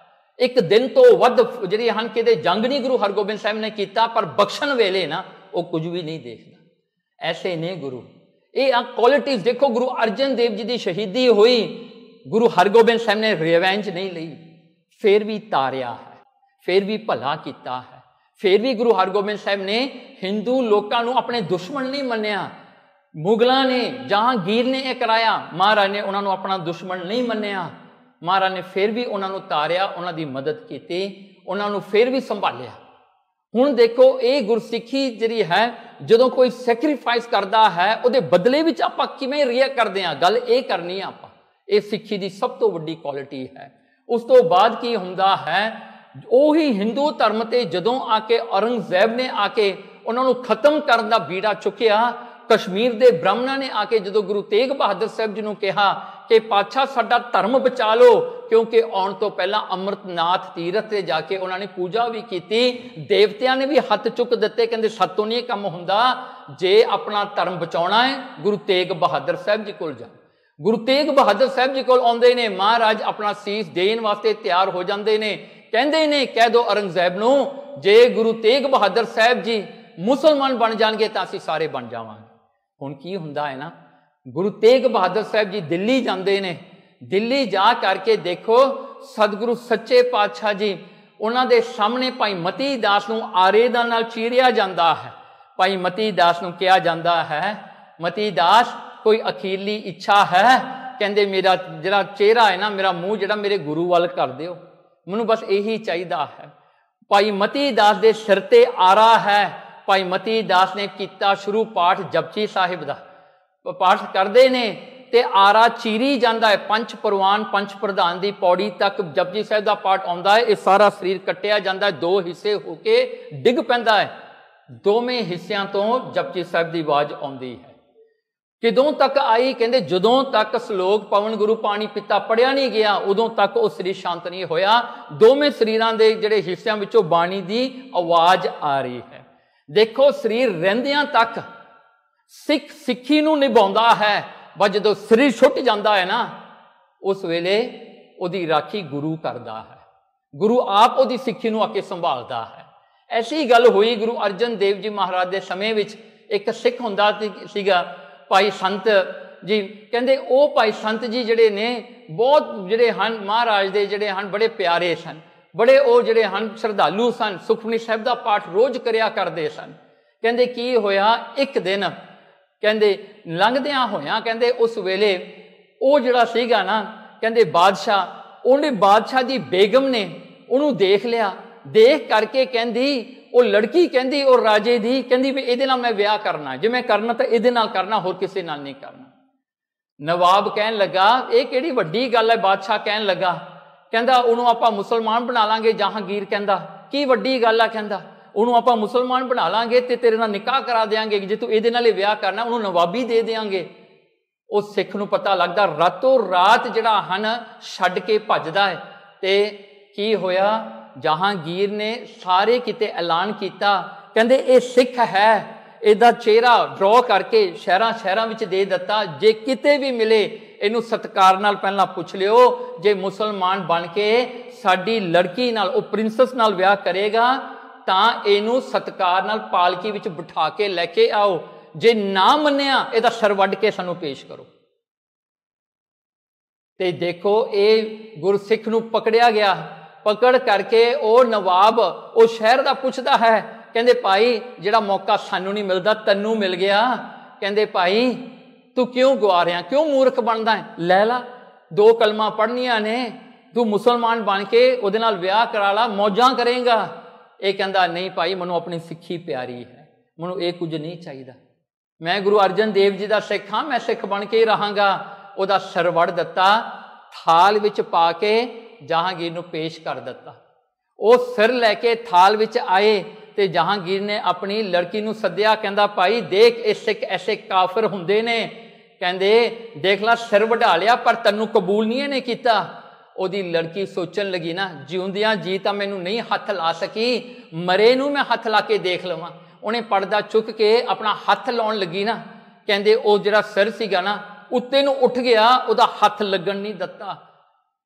Speaker 1: एक दिन तो वध जिहड़ी हन किते जंग नहीं गुरु हरगोबिंद साहब ने कीता, पर बख्शण वेले ना वो कुछ भी नहीं देखदा। ऐसे ने गुरु। ये क्वालिटीज देखो, गुरु अर्जन देव जी की शहीदी हुई, गुरु हरगोबिंद साहब ने रिवेंज नहीं ली, फिर भी तारिया है, फिर भी भला किया है। फिर भी गुरु हरगोबिंद साहब ने हिंदू लोगों को अपने दुश्मन नहीं मन्निया। मुगलों ने, जहांगीर ने यह कराया, महाराज ने उन्होंने अपना दुश्मन नहीं मन्निया। महाराज ने फिर भी उन्होंने तारिया, उन्होंने मदद की, उन्होंने फिर भी संभालिया। हुण देखो ये गुरसिੱਖੀ जिहड़ी है, जदों कोई सैक्रीफाइस करता है उहदे बदले विच आपां किवें रिएक्ट करदे हां, गल ये करनी है आपां। ये सिੱਖੀ दी सब तो वड्डी क्वालिटी है। उस तो बाद की हुंदा है, ਉਹੀ हिंदू धर्म ते जदों आके औरंगजेब ने आके उन्होंने खत्म करने का बीड़ा चुकिया, कश्मीर के ब्राह्मणों ने आके जो गुरु तेग बहादुर साहब जी ने कहा कि पातशाह साडा धर्म बचा लो, क्योंकि आने तो पहला अमृतनाथ तीरथ से जाके उन्होंने पूजा भी की, देवतिया ने भी हथ चुक दिते, कहते सातों नहीं काम हुंदा, जे अपना धर्म बचाना है गुरु तेग बहादुर साहब जी को जाओ। गुरु तेग बहादुर साहब जी को आउंदे ने, महाराज अपना सीस देने वास्ते तैयार हो जाते हैं। कहते ने कह दो औरंगजेब नूं, जे गुरु तेग बहादुर साहब जी मुसलमान बन जाएंगे तो असीं सारे बन जावांगे। हुण की हुंदा है ना, गुरु तेग बहादुर साहब जी दिल्ली जाते हैं। दिल्ली जा करके देखो सतगुरु सच्चे पातशाह जी उन्हां दे सामने भाई मती दास नूं आरे दा नाल चीरिया जाता है। भाई मती दास नूं कहा जाता है, मती दास कोई अखीरली इच्छा है? कहते मेरा जिहड़ा चेहरा है ना, मेरा मूँह जिहड़ा मेरे गुरु वाल कर दिओ, मैनूं बस यही चाहिदा है। भाई मती दास दे सिर ते आरा है। भाई मती दास ने किया शुरू पाठ जपजी साहिब दा, पाठ करते ने ते आरा चीरी जाता है। पंच परवान पंच प्रधान की पौड़ी तक जपजी साहिब का पाठ आता है। ये सारा शरीर कट्टिया जाता है, 2 हिस्से होके डिग पैंदा है। दोवें हिस्सों तो जपजी साहिब की आवाज़ आती है। किदों तक आई? कहते जदों तक श्लोक पवन गुरु पानी पिता पढ़िया नहीं गया, उदों तक वो शरीर शांत नहीं होया। दोवें शरीरों के जिहड़े हिस्सों विचों बाणी की आवाज़ आ रही है। देखो शरीर रहिंदियां तक सिख सिੱਖੀ नूं निभाउंदा है, बस जदों शरीर छुट जाता है ना, उस वेले उहदी राखी गुरु करता है। गुरु आप उहदी सिੱਖੀ नूं आके संभालता है। ऐसी गल हुई गुरु अर्जन देव जी महाराज के समय विच एक सिख हुंदा सीगा भाई संत जी। कहते वो भाई संत जी जिहड़े ने बहुत जिहड़े हन महाराज दे जिहड़े हन बड़े प्यारे सन, बड़े वो जिहड़े हन श्रद्धालु सन, सुखमनी साहिब का पाठ रोज़ करिया करते सन। कहते की होया, एक दिन कहते लंघदियां होया, कहते उस वेले वो जिहड़ा सीगा ना, कहते बादशाह उन्हें बादशाह की बेगम ने उन्होंने देख लिया। देख करके कहती वो लड़की कहती और राजे दी कहती भी ये मैं विआह करना, जे मैं करना तो ये करना, होर किसी नाल नहीं करना। नवाब कहन लगा ये किहड़ी वड्डी गल है। बादशाह कहन लगा, कहंदा उन्होंने आपां मुसलमान बना लांगे। जहांगीर कहंदा की वड्डी गल है, कहंदा उन्होंने आपां मुसलमान बना लांगे ते तेरे नाल निकाह करा देंगे, जे तू ये नाल विआह करना उन्होंने नवाबी दे देंगे। उस सिख नूं पता लगदा रातों रात जिहड़ा हन छड्ड के भजदा है। ते की होया, जहांगीर ने सारे किते ऐलान किया, कहंदे ये सिख है, इहदा चेहरा ड्रॉ करके शहरां शहरां विच दे दिता। जे किते भी मिले इनू सत्कार नाल पहला पुछ लियो, जे मुसलमान बन के साडी लड़की नाल ओ प्रिंसस नाल विआह करेगा तां इनू सत्कार नाल पालकी विच बिठा के लैके आओ, जे ना मन्निया इहदा सर वड्ड के सानू पेश करो। ते देखो ये गुरसिख नू पकड़िया गया। पकड़ करके वो नवाब वो शहर का पुछदा है, कहते भाई जिहड़ा मौका सानू नहीं मिलता तैनू मिल गया, कहते भाई तू क्यों गवा रहा, क्यों मूर्ख बनदा है, लै ला 2 कलमां पढ़नियां ने, तू मुसलमान बन के उहदे नाल विआह करा ला, मौजां करेगा। ये कहंदा नहीं भाई मैनू अपनी सिक्खी प्यारी है, मैनू ये कुछ नहीं चाहिए, मैं गुरु अर्जन देव जी का सिख हाँ, मैं सिख बन के ही रहांगा। उहदा सिर वड़ दिता, थाल विच पा के जहांगीर नूं पेश कर दिता। वो सिर लैके थाल विच आए ते जहांगीर ने अपनी लड़की नूं सद्दिया, कहंदा भाई देख ये सिख ऐसे काफिर हुंदे ने, कहंदे देख ला सिर वढा लिया पर तैनूं कबूल नहीं इहने कीता। ओदी लड़की सोचन लगी ना, जिउंदियां जी तां मैनूं नहीं हथ ला सकी, मरे नूं मैं हथ ला के देख लवां। उन्हें पर्दा चुक के अपना हथ लाउण लगी ना, कहंदे ओ जिहड़ा सिर सीगा ना उत्ते नूं उठ गया, उहदा हथ लगन नहीं दिता।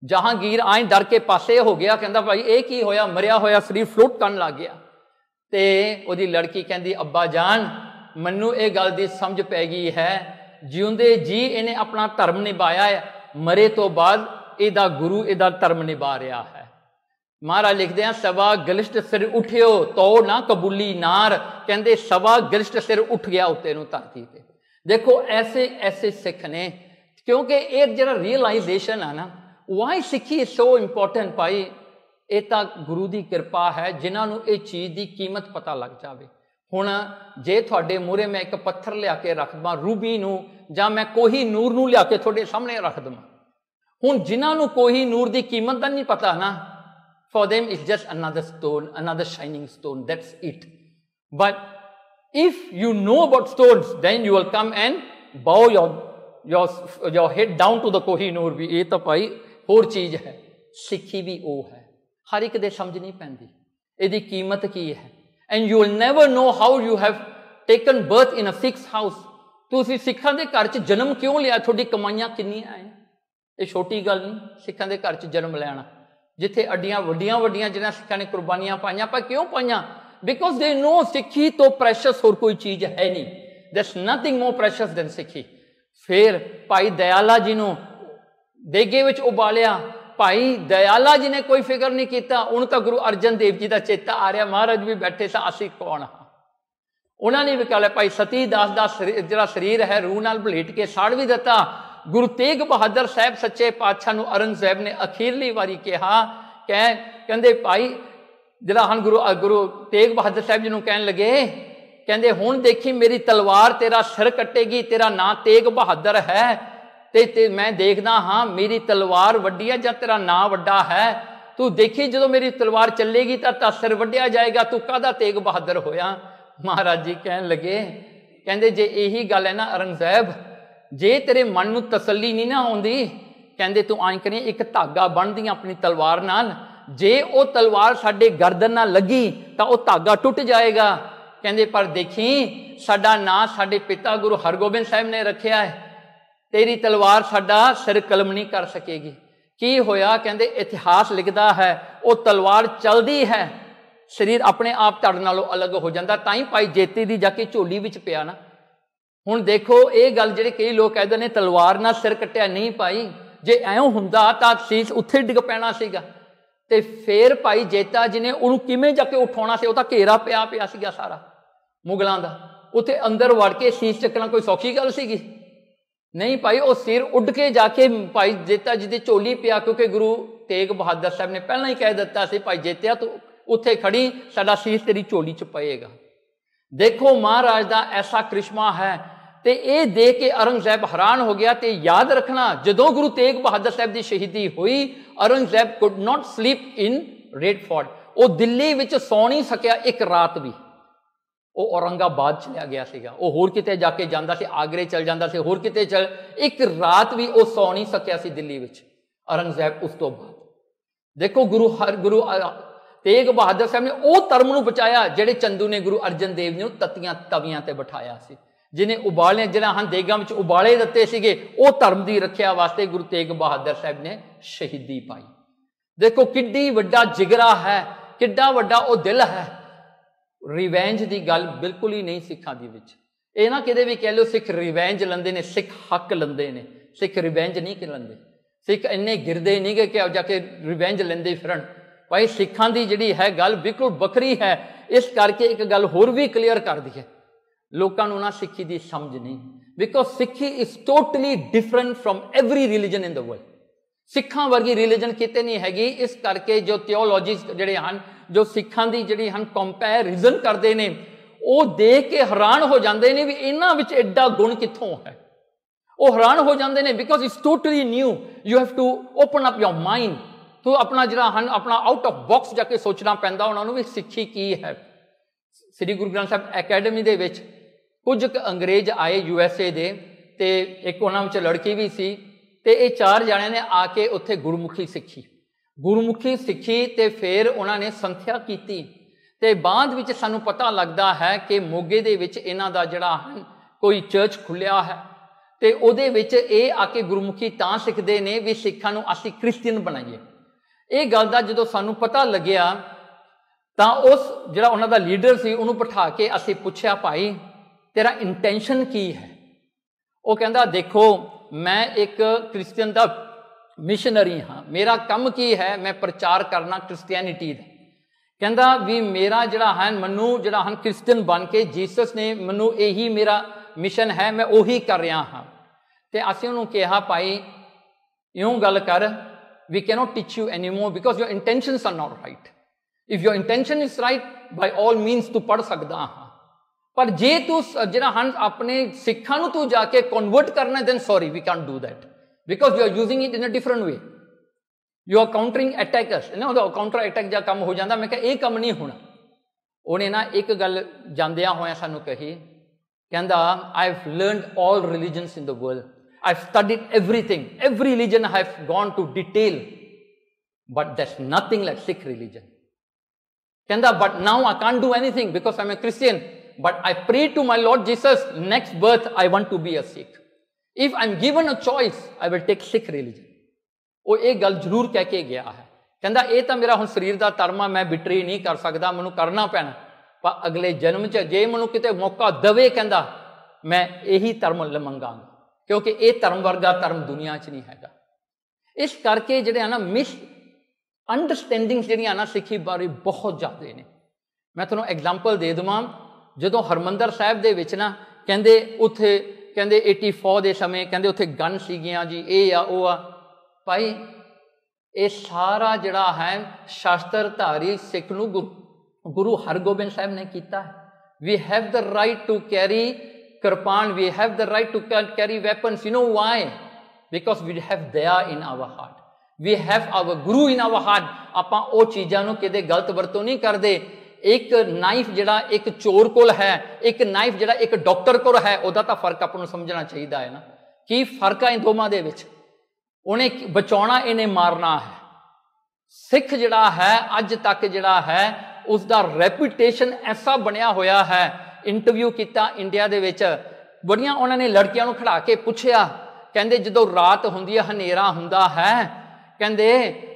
Speaker 1: जहांगीर आए डर के पासे हो गया, कहंदा भाई ये की होया, मरिया होया शरीर फ्लोट करन लग गया। ते ओदी लड़की कहंदी अब्बा जान मैनूं ये गल दी समझ पै गई है, जिउंदे जी इहने अपना धर्म निभाया है, मरे तो बाद इहदा गुरु इहदा धर्म निभा रहा है। महाराज लिखते हैं सवा गिलिष्ट सिर उठियो तो ना कबूली नार, कहते सवा गिलिष्ट सिर उठ गया उत्ते नूं धरती ते। देखो ऐसे ऐसे सिख ने, क्योंकि एक जरा रियलाइजेशन है ना, वाई सिक्खी सो इंपॉर्टेंट भाई, ये तो गुरु की कृपा है जिन्होंने ये चीज़ की कीमत पता लग जाए। हुण जे तुहाडे मूहरे मैं एक पत्थर लिया के रख देवां रूबी नूं, जां मैं कोही नूर नूं लिया के तुहाडे सामने रख देवां, हुण जिन्होंने कोही नूर की कीमत का नहीं पता ना, for them it's just another stone, another shining stone, that's it. But if you know about stones, then you will come and bow your head down to the Kohinoor भी, ये तो भाई होर चीज़ है। सिक्खी भी वो है, हर एक दे समझ नहीं पैंदी इहदी कीमत की है। And you will never know how you have taken birth in a Sikh's house। तुसीं सिखां दे घर च जन्म क्यों लिया, तुहाडी कमाइयां किन्नियां है, ये छोटी गल नहीं सिखां दे घर च जन्म लेना, जिथे अड्डियां वड्डियां वड्डियां जिन्हां सिखां ने कुर्बानियां पाईयां, पर क्यों पाईयां, बिकॉज दे नो सिक्खी तो प्रैशस होर कोई चीज़ है नहीं, दैट्स नथिंग मोर प्रैशस दैन सिक्खी। फिर भाई दयाला जी नूं देगे विच उबालिया, भाई दयाला जी ने कोई फिक्र नहीं किया, उन्होंने तो गुरु अर्जन देव जी का चेता आ रहा, महाराज भी बैठे सा असी कौन हाँ, उन्होंने भी कहा भाई सती दास का जिहड़ा शरीर है रूह नाल भलेट के साड़ भी दिता। गुरु तेग बहादुर साहब सच्चे पातशाह नूं औरंगज़ेब ने अखीरली वारी कहा, कहंदे भाई जिहड़ा हन गुरु तेग बहादुर साहब जी नूं कहण लगे, कहंदे हुण देखी मेरी तलवार तेरा सिर कटेगी, तेरा नां तेग बहादुर है ते मैं देखदा हाँ मेरी तलवार वड्डी है जां तेरा नां वड्डा है, तू देखी जो मेरी तलवार चलेगी तो सिर वड्डिया जाएगा, तू काहदा तेग बहादुर होया। महाराज जी कहण लगे, कहंदे जे यही गल है ना औरंगज़ेब, जे तेरे मन नूं तसल्ली नहीं ना आउंदी, कहंदे तू आए करी एक धागा बन दी अपनी तलवार नाल, जे वो तलवार साडे गर्दन नाल लगी तो वह धागा टुट जाएगा। कहंदे पर देखी साडा नां साडे पिता गुरु हरगोबिंद साहब ने रखिया है, तेरी तलवार साडा सिर कलम नहीं कर सकेगी। की होया, कहंदे इतिहास लिखदा है वो तलवार चलदी है, शरीर अपने आप धड़ नालों अलग हो जाता, ताई भाई जेते दी जाके झोली विच पिया ना। हुण देखो ये गल जिहड़े कई लोग कहते हैं तलवार नाल सिर कट्टिया, नहीं भाई जे ऐं हुंदा तां शीश उत्थे डिग पैना सीगा, ते फिर भाई जेता जी ने उहनूं किवें जाके उठाउणा सी, उहदा घेरा पिया पिया सीगा सारा मुगलां दा, उत्थे अंदर वड़ के शीश चकना कोई सौखी गल सीगी, नहीं भाई वो सिर उड़ के जाके भाई जेता जी दी झोली पिया, क्योंकि गुरु तेग बहादुर साहब ने पहलां ही कह दिता सी भाई जेतिया तू उत्थे खड़ी साडा शीश तेरी झोली च पएगा। देखो महाराज दा ऐसा करिश्मा है, ते ये देख के औरंगज़ेब हैरान हो गया। ते याद रखना जदों गुरु तेग बहादुर साहब की शहीदी हुई, Aurangzeb could not sleep in red fort, वो दिल्ली विच सौ नहीं सकिया एक रात भी, वो औरंगाबाद चलिया गया सीगा, वो होर किते जाके जांदा सी, आगरे चल जांदा सी, होर किते चल, एक रात भी वो सौ नहीं सकिया सी दिल्ली विच औरंगज़ेब। उस तो बाद देखो गुरु तेग बहादुर साहब ने वो धर्म नूं बचाया जिहड़े चंदू ने गुरु अर्जन देव ने तत्तियां तवियां ते बिठाया सी, जिन्हें उबाले जिहड़ा हन देगां विच उबाले दिते सीगे, वो धर्म की रखिया वास्ते गुरु तेग बहादुर साहब ने शहीदी पाई। देखो किड्डी वड्डा जिगरा है, किड्डा वड्डा वो दिल है। रिवेंज की गल बिल्कुल ही नहीं सिखां दी विच, ये ना किते भी कह लो सिख रिवेंज लंदे ने, सिख हक लंदे ने, सिख रिवेंज नहीं लंदे। सिख इन्ने गिरदे नहीं कि जाके रिवेंज लेंदे फिरन, भाई सिखां दी जिहड़ी है गल बिल्कुल बखरी है। इस करके एक गल होर भी क्लीयर कर दी है, लोगों को ना सिक्खी दी समझ नहीं, बिकॉज सिक्खी is totally different from every religion in the world. सिखां वर्गी रिलीजन किते नहीं हैगी। इस करके जो थियोलॉजीज जिहड़े हन, जो सिखां दी जिहड़ी हन कंपैरिजन करते हैं, वो देख के हैरान हो जाते हैं भी इन्हां विच एडा गुण कित्थों है। वो हैरान हो जाते हैं because it's totally new. You have to open up your mind, तो अपना जिहड़ा हन अपना आउट ऑफ बॉक्स जाके सोचना पैंदा उन्होंने भी सिक्खी की है। श्री गुरु ग्रंथ साहब अकैडमी दे विच कुछ अंग्रेज आए USA दे, ते एक उन्हां विच लड़की भी सी, ते ये 4 जणिਆਂ ने आके उत्थे गुरमुखी सिੱਖੀ ते फिर उन्होंने संथ्या की। ते बाद विच सानू पता लगता है कि मोगे दे विच इन्हां दा जिहड़ा कोई चर्च खुलिया है, ते उहदे विच ये आके गुरमुखी तां सिੱਖਦੇ ने भी सिखां नूं असीं क्रिश्चियन बनाईए। ये गल दा जदों सानू पता लग्या तां उस जिहड़ा उन्हां दा लीडर सी उहनूं बिठा के असीं पुछया, भाई तेरा इंटेंशन की है? वो कहंदा देखो मैं एक क्रिश्चियन दा मिशनरी हाँ, मेरा काम की है, मैं प्रचार करना क्रिश्चियनिटी दा। कहंदा भी मेरा जिहड़ा है मनु जिहड़ा हन क्रिश्चियन बन के जीसस ने मनु यही मेरा मिशन है, मैं उही कर रहा हाँ। ते असीं उहनूं कहा भाई इउं गल कर, we cannot teach you any more because your intentions are not right. If your intention is right by all means तू पढ़ सकदा हाँ, पर जे तू जिहड़ा हन अपने सिखां नूं तू जाके कन्वर्ट करना, then sorry we can do that because you are using it in a different way. You are countering attackers ना, काउंटर अटैक जा काम हो जाता। मैं कहा यह काम नहीं होना। उन्हें ना एक गल जांदियां होया सानू कही, कहंदा I have learned all religions in the world, I have studied everything, every religion I have gone to detail, but that's nothing like Sikh religion. कहंदा but now I can't do anything because I am a Christian, but I pray to my Lord Jesus, next birth I want to be a Sikh. If I'm given a choice, I will take Sikh religion. वो एक गल जरूर कह के गया है। कहंदा ये तो मेरा हुण शरीर दा धर्म है, मैं बिटरी नहीं कर सकदा, मैनूं करना पैना, पर अगले जन्म च जे मैनूं किते मौका दवे, कहंदा मैं यही धर्म लमंगांगा, क्योंकि ये धर्म वर्गा धर्म दुनिया च नहीं हैगा। इस करके जिहड़े है ना मिस अंडरस्टैंडिंग जिहड़ियां ना सिक्खी बारे बहुत ज़्यादा ने। मैं तुहानूं एग्जाम्पल दे देवां, जदों हरमंदर साहिब दे विच ना कहंदे उत्थे कहंदे 84 दे समय कहंदे उत्थे गन सीगियां जी, ये आ वो आ। भाई ये सारा जिहड़ा है शास्त्रधारी सिख नूं गुरु हरगोबिंद साहिब ने कीता है। We have the right to carry kirpan, we have the right to carry weapons. You know why? Because we have daya in our heart, we have our guru in our heart. आपां वो चीज़ां नूं किते गलत वरतों नहीं करदे। एक नाइफ जिहड़ा एक चोर कोल है, एक नाइफ जिहड़ा एक डॉक्टर कोल है, उहदा तां फर्क आपां नूं समझना चाहिए है ना। की फर्क है इन दोवां दे विच? उन्हें बचाउणा, इन्हें मारना है। सिख जिहड़ा है अज तक जिहड़ा है उसका रेपूटेशन ऐसा बनिया होया है। इंटरव्यू किया इंडिया दे विच, बड़ियां उन्होंने लड़कियां नूं खड़ा के पुछया, कहंदे जदों रात हुंदी है, हनेरा हुंदा है, कहंदे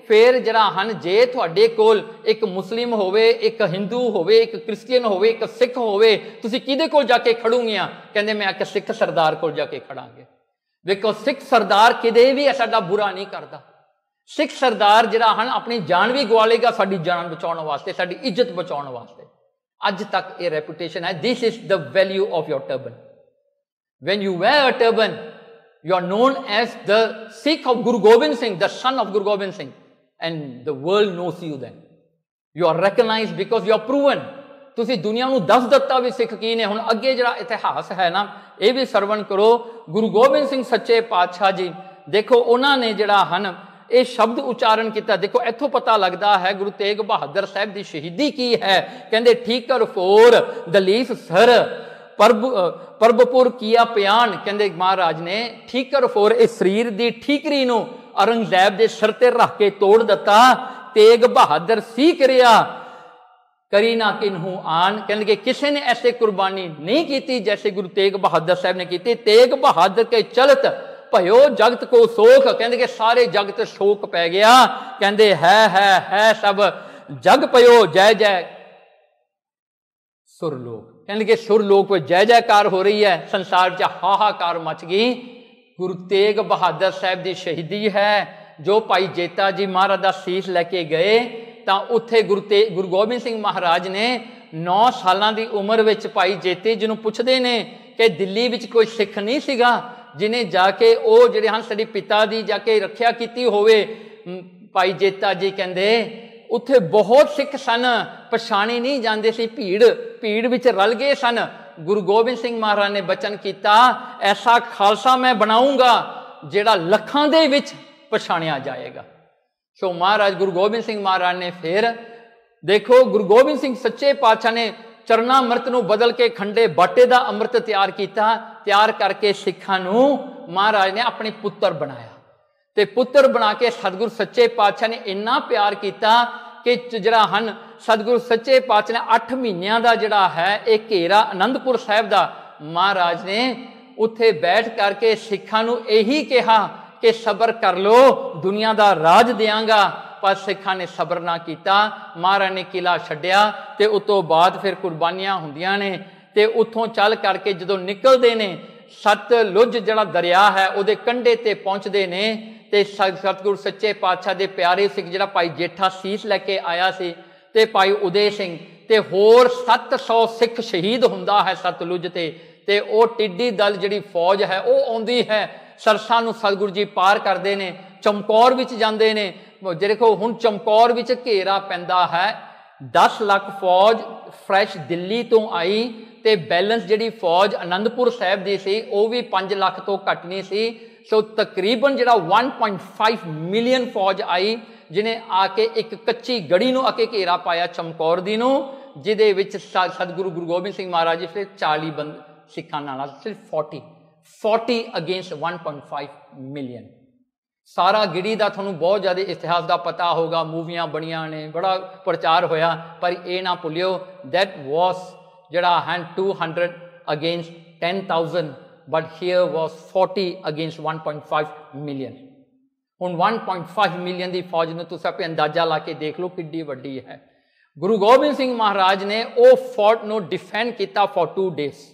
Speaker 1: फिर जिहड़ा हन जे तुहाडे कोल एक मुस्लिम होवे, एक हिंदू होवे, एक क्रिश्चियन होवे, एक सिख होवे, तुसीं किहदे कोल जाके खड़ोगियां? कहंदे मैं एक सिख सरदार कोल जाके खड़ांगे, बिकॉज सिख सरदार किदे भी साडा बुरा नहीं करता। सिख सरदार जिहड़ा हन अपनी जान भी गवा लेगा साडी जान बचाउण वास्ते, साडी इज्जत बचाउण वास्ते। अज तक ये रेपूटेशन है। This is the value of your turban. When you wear a turban, you are known as the Sikh of Guru Gobind Singh, the son of Guru Gobind Singh, and the world knows you then. You are recognized because you are proven. तुसी दुनिया नूं दस दत्ता भी सिख की ने। हुण अगे जिहड़ा इतिहास है ना, ये भी सरवण करो। गुरु गोबिंद सिंह सच्चे पातशाह जी, देखो उन्होंने जिहड़ा हन ये शब्द उच्चारण किया। देखो इत्थों पता लगता है गुरु तेग बहादुर साहब की शहीदी की है। कहते ठीकर फोर दलीस सर परबपुर किया प्यान। कहते महाराज ने ठीकर फोर इस शरीर की ठीकरी नूं औरंगजेब के सिर ते रख के तोड़ दिता। तेग बहादुर सी करिया करी ना किन्हू आन। कहने कि किसी ने ऐसे कुर्बानी नहीं की जैसे गुरु तेग बहादुर साहब ने की। तेग बहादुर के चलत भयो जगत को शोक। कहते कि सारे जगत शोक पै गया। कहते है सब जग पयो जय जय सुरलोक। कहने के सुरलोक पर जय जयकार हो रही है, संसार च हाहाकार मच गई। गुरु तेग बहादुर साहब की शहीदी है। जो भाई जेता जी महाराज का शीश लैके गए, ਤਾਂ ਉੱਥੇ ਗੁਰੂ ਗੋਬਿੰਦ ਸਿੰਘ ਮਹਾਰਾਜ ਨੇ 9 ਸਾਲਾਂ ਦੀ ਉਮਰ ਵਿੱਚ ਭਾਈ ਜੇਤੇ ਜੀ ਨੂੰ ਪੁੱਛਦੇ ਨੇ ਕਿ ਦਿੱਲੀ ਵਿੱਚ ਕੋਈ ਸਿੱਖ ਨਹੀਂ ਸੀਗਾ ਜਿਹਨੇ ਜਾ ਕੇ ਉਹ ਜਿਹੜੇ ਹਨ ਸਾਡੇ ਪਿਤਾ ਦੀ ਜਾ ਕੇ ਰੱਖਿਆ ਕੀਤੀ ਹੋਵੇ। ਭਾਈ ਜੇਤਾ ਜੀ ਕਹਿੰਦੇ ਉੱਥੇ ਬਹੁਤ ਸਿੱਖ ਸਨ, ਪਛਾਣੇ ਨਹੀਂ ਜਾਂਦੇ ਸੀ, ਭੀੜ ਵਿੱਚ ਰਲ ਗਏ ਸਨ। ਗੁਰੂ ਗੋਬਿੰਦ ਸਿੰਘ ਮਹਾਰਾਜ ਨੇ ਬਚਨ ਕੀਤਾ, ਐਸਾ ਖਾਲਸਾ ਮੈਂ ਬਣਾਉਂਗਾ ਜਿਹੜਾ ਲੱਖਾਂ ਦੇ ਵਿੱਚ ਪਛਾਣਿਆ ਜਾਏਗਾ। ਸੋ ਮਹਾਰਾਜ ਗੁਰੂ ਗੋਬਿੰਦ ਸਿੰਘ ਮਹਾਰਾਜ ਨੇ ਫਿਰ ਦੇਖੋ, ਗੁਰੂ ਗੋਬਿੰਦ ਸਿੰਘ ਸੱਚੇ ਪਾਤਸ਼ਾਹ ਨੇ ਚਰਨਾਮ੍ਰਿਤ ਨੂੰ ਬਦਲ ਕੇ ਖੰਡੇ ਬਾਟੇ ਦਾ ਅੰਮ੍ਰਿਤ ਤਿਆਰ ਕੀਤਾ। ਤਿਆਰ ਕਰਕੇ ਸਿੱਖਾਂ ਨੂੰ ਮਹਾਰਾਜ ਨੇ ਆਪਣੇ ਪੁੱਤਰ ਬਣਾਇਆ ਤੇ ਪੁੱਤਰ ਬਣਾ ਕੇ ਸਤਿਗੁਰੂ ਸੱਚੇ ਪਾਤਸ਼ਾਹ ਨੇ ਇੰਨਾ ਪਿਆਰ ਕੀਤਾ ਕਿ ਜਿਹੜਾ ਹਨ ਸਤਿਗੁਰੂ ਸੱਚੇ ਪਾਤਸ਼ਾਹ ਨੇ 8 ਮਹੀਨਿਆਂ ਦਾ ਜਿਹੜਾ ਹੈ ਇਹ ਘੇਰਾ ਅਨੰਦਪੁਰ ਸਾਹਿਬ ਦਾ ਮਹਾਰਾਜ ਨੇ ਉੱਥੇ ਬੈਠ ਕਰਕੇ ਸਿੱਖਾਂ ਨੂੰ ਇਹੀ ਕਿਹਾ ਕਿ ਸਬਰ ਕਰ ਲੋ, ਦੁਨੀਆ ਦਾ ਰਾਜ ਦਿਆਂਗਾ। ਪਰ ਸਿੱਖਾਂ ਨੇ ਸਬਰ ਨਾ ਕੀਤਾ। ਮਹਾਰਾਜ ਨੇ ਕਿਲਾ ਛੱਡਿਆ ਤੇ ਉਸ ਤੋਂ ਬਾਅਦ ਫਿਰ ਕੁਰਬਾਨੀਆਂ ਹੁੰਦੀਆਂ ਨੇ ਤੇ ਉੱਥੋਂ ਚੱਲ ਕਰਕੇ ਜਦੋਂ ਨਿਕਲਦੇ ਨੇ ਸਤਲੁਜ ਜਿਹੜਾ ਦਰਿਆ ਹੈ ਉਹਦੇ ਕੰਢੇ ਤੇ ਪਹੁੰਚਦੇ ਨੇ ਤੇ ਸਤਿਗੁਰੂ ਸੱਚੇ ਪਾਤਸ਼ਾਹ ਦੇ ਪਿਆਰੇ ਸਿੱਖ ਜਿਹੜਾ ਭਾਈ ਜੇਠਾ ਸੀਸ ਲੈ ਕੇ ਆਇਆ ਸੀ ਤੇ ਭਾਈ ਉਦੇ ਸਿੰਘ ਤੇ ਹੋਰ 700 ਸਿੱਖ ਸ਼ਹੀਦ ਹੁੰਦਾ ਹੈ ਸਤਲੁਜ ਤੇ ਉਹ ਟਿੱਡੀ ਦਲ ਜਿਹੜੀ ਫੌਜ ਹੈ ਉਹ ਆਉਂਦੀ ਹੈ। ਸਰਸਾ ਨੂੰ ਸਤਿਗੁਰੂ ਜੀ ਪਾਰ ਕਰਦੇ ਨੇ, ਚਮਕੌਰ ਵਿੱਚ ਜਾਂਦੇ ਨੇ। ਦੇਖੋ ਹੁਣ ਚਮਕੌਰ ਵਿੱਚ ਘੇਰਾ ਪੈਂਦਾ ਹੈ, 10 ਲੱਖ ਫੌਜ ਫਰੈਸ਼ ਦਿੱਲੀ ਤੋਂ ਆਈ ਤੇ ਬੈਲੈਂਸ ਜਿਹੜੀ ਫੌਜ ਅਨੰਦਪੁਰ ਸਾਹਿਬ ਦੀ ਸੀ ਉਹ ਵੀ 5 ਲੱਖ ਤੋਂ ਘੱਟ ਨਹੀਂ ਸੀ। ਸੋ ਤਕਰੀਬਨ ਜਿਹੜਾ 1.5 ਮਿਲੀਅਨ ਫੌਜ ਆਈ ਜਿਹਨੇ ਆ ਕੇ ਇੱਕ ਕੱਚੀ ਗੜੀ ਨੂੰ ਆ ਕੇ ਘੇਰਾ ਪਾਇਆ ਚਮਕੌਰ ਦੀ ਨੂੰ, ਜਿਹਦੇ ਵਿੱਚ ਸਤਿਗੁਰੂ ਗੁਰੂ ਗੋਬਿੰਦ ਸਿੰਘ ਮਹਾਰਾਜ ਜੀ ਫਿਰ 40 ਸਿੱਖਾਂ ਨਾਲ ਸਿਰਫ 40 ਅਗੇਂਸਟ 1.5 ਮਿਲੀਅਨ। ਸਾਰਾ ਗਿੜੀ ਦਾ ਤੁਹਾਨੂੰ ਬਹੁਤ ਜ਼ਿਆਦਾ ਇਤਿਹਾਸ ਦਾ ਪਤਾ ਹੋਗਾ, ਮੂਵੀਆਂ ਬਣੀਆਂ ਨੇ, ਬੜਾ ਪ੍ਰਚਾਰ ਹੋਇਆ, ਪਰ ਇਹ ਨਾ ਭੁੱਲਿਓ ਦੈਟ ਵਾਸ ਜਿਹੜਾ ਹੈ 200 against 10,000 but here was 40 against 1.5 million. ਹੁਣ 1.5 ਮਿਲੀਅਨ ਦੀ ਫੌਜ ਨੂੰ ਤੁਸੀਂ ਆਪੇ ਅੰਦਾਜ਼ਾ ਲਾ ਕੇ ਦੇਖ ਲਓ ਕਿੱਡੀ ਵੱਡੀ ਹੈ। ਗੁਰੂ ਗੋਬਿੰਦ ਸਿੰਘ ਮਹਾਰਾਜ ਨੇ ਉਹ ਫੋਰਟ ਨੂੰ ਡਿਫੈਂਡ ਕੀਤਾ for 2 days।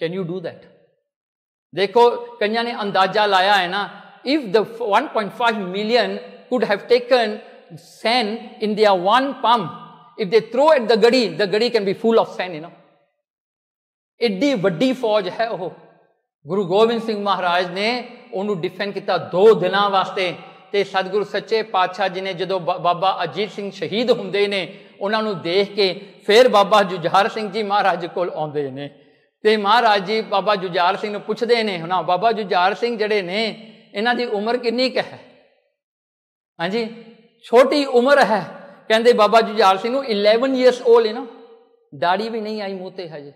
Speaker 1: Can you do that? ਦੇਖੋ ਕਈਆਂ ਨੇ ਅੰਦਾਜ਼ਾ ਲਾਇਆ ਹੈ ਨਾ, if the 1.5 million could have taken sand in their one palm, if they throw at the gadi can be full of sand, you know। ਏਡੀ ਵੱਡੀ ਫੌਜ ਹੈ ਉਹ। ਗੁਰੂ ਗੋਬਿੰਦ ਸਿੰਘ ਮਹਾਰਾਜ ਨੇ ਉਹਨੂੰ ਡਿਫੈਂਡ ਕੀਤਾ 2 ਦਿਨਾਂ ਵਾਸਤੇ। ਤੇ ਸਤਿਗੁਰੂ ਸੱਚੇ ਪਾਤਸ਼ਾਹ ਜੀ ਨੇ ਜਦੋਂ ਬਾਬਾ ਅਜੀਤ ਸਿੰਘ ਸ਼ਹੀਦ ਹੁੰਦੇ ਨੇ ਉਹਨਾਂ ਨੂੰ ਦੇਖ ਕੇ ਫਿਰ ਬਾਬਾ ਜੁਝਾਰ ਸਿੰਘ ਜੀ ਮਹਾਰਾਜ ਕੋਲ ਆਉਂਦੇ ਨੇ ਤੇ ਮਹਾਰਾਜ ਜੀ ਬਾਬਾ ਜੁਝਾਰ ਸਿੰਘ ਨੂੰ ਪੁੱਛਦੇ ਨੇ, ਨਾ ਬਾਬਾ ਜੁਝਾਰ ਸਿੰਘ ਜਿਹੜੇ ਨੇ ਇਹਨਾਂ ਦੀ ਉਮਰ ਕਿੰਨੀ ਕੁ ਹੈ? ਹਾਂਜੀ, ਛੋਟੀ ਉਮਰ ਹੈ। ਕਹਿੰਦੇ ਬਾਬਾ ਜੁਝਾਰ ਸਿੰਘ ਨੂੰ 11 years old ਹੈ ਨਾ, ਦਾੜੀ ਵੀ ਨਹੀਂ ਆਈ ਮੂੰਹ ਤੇ ਹਜੇ।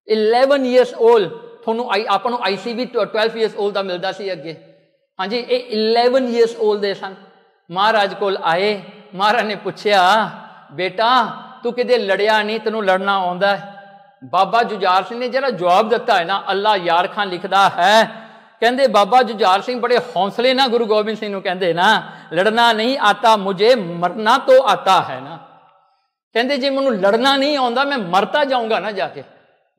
Speaker 1: 11 years old ਤੁਹਾਨੂੰ ਆਪਾਂ ਨੂੰ IC ਵੀ 12 years old ਦਾ ਮਿਲਦਾ ਸੀ ਅੱਗੇ। ਹਾਂਜੀ, ਇਹ 11 years old ਦੇ ਸਨ। ਮਹਾਰਾਜ ਕੋਲ ਆਏ, ਮਹਾਰਾਜ ਨੇ ਪੁੱਛਿਆ ਬੇਟਾ ਤੂੰ ਕਿਤੇ ਲੜਿਆ ਨਹੀਂ, ਤੈਨੂੰ ਲੜਨਾ ਆਉਂਦਾ ਹੈ? ਬਾਬਾ ਜੁਝਾਰ ਸਿੰਘ ਨੇ ਜਿਹੜਾ ਜਵਾਬ ਦਿੱਤਾ ਹੈ ਨਾ, ਅੱਲਾ ਯਾਰ ਖਾਨ ਲਿਖਦਾ ਹੈ, ਕਹਿੰਦੇ ਬਾਬਾ ਜੁਝਾਰ ਸਿੰਘ ਬੜੇ ਹੌਸਲੇ ਨਾਲ ਗੁਰੂ ਗੋਬਿੰਦ ਸਿੰਘ ਨੂੰ ਕਹਿੰਦੇ ਨਾ, ਲੜਨਾ ਨਹੀਂ ਆਤਾ ਮੁਝੇ ਮਰਨਾ ਤੋਂ ਆਤਾ ਹੈ ਨਾ। ਕਹਿੰਦੇ ਜੇ ਮੈਨੂੰ ਲੜਨਾ ਨਹੀਂ ਆਉਂਦਾ ਮੈਂ ਮਰਤਾ ਜਾਊਂਗਾ ਨਾ ਜਾ ਕੇ,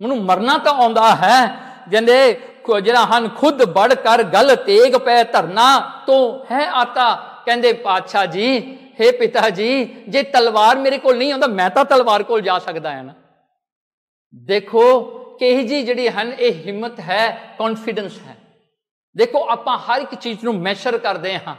Speaker 1: ਮੈਨੂੰ ਮਰਨਾ ਤਾਂ ਆਉਂਦਾ ਹੈ। ਕਹਿੰਦੇ ਜਿਹੜਾ ਹਨ ਖੁਦ ਬੜ ਕਰ ਗਲ ਤੇਗ ਪੈ ਧਰਨਾ ਤੋਂ ਹੈ ਆਤਾ। ਕਹਿੰਦੇ ਪਾਤਸ਼ਾਹ ਜੀ, ਹੇ ਪਿਤਾ ਜੀ, ਜੇ ਤਲਵਾਰ ਮੇਰੇ ਕੋਲ ਨਹੀਂ ਆਉਂਦਾ ਮੈਂ ਤਾਂ ਤਲਵਾਰ ਕੋਲ ਜਾ ਸਕਦਾ ਹੈ ਨਾ। ਦੇਖੋ ਕਿਹੀ ਜੀ ਜਿਹੜੀ ਹਨ ਇਹ ਹਿੰਮਤ ਹੈ, ਕੌਨਫੀਡੈਂਸ ਹੈ। ਦੇਖੋ ਆਪਾਂ ਹਰ ਇੱਕ ਚੀਜ਼ ਨੂੰ ਮੈਸ਼ਰ ਕਰਦੇ ਹਾਂ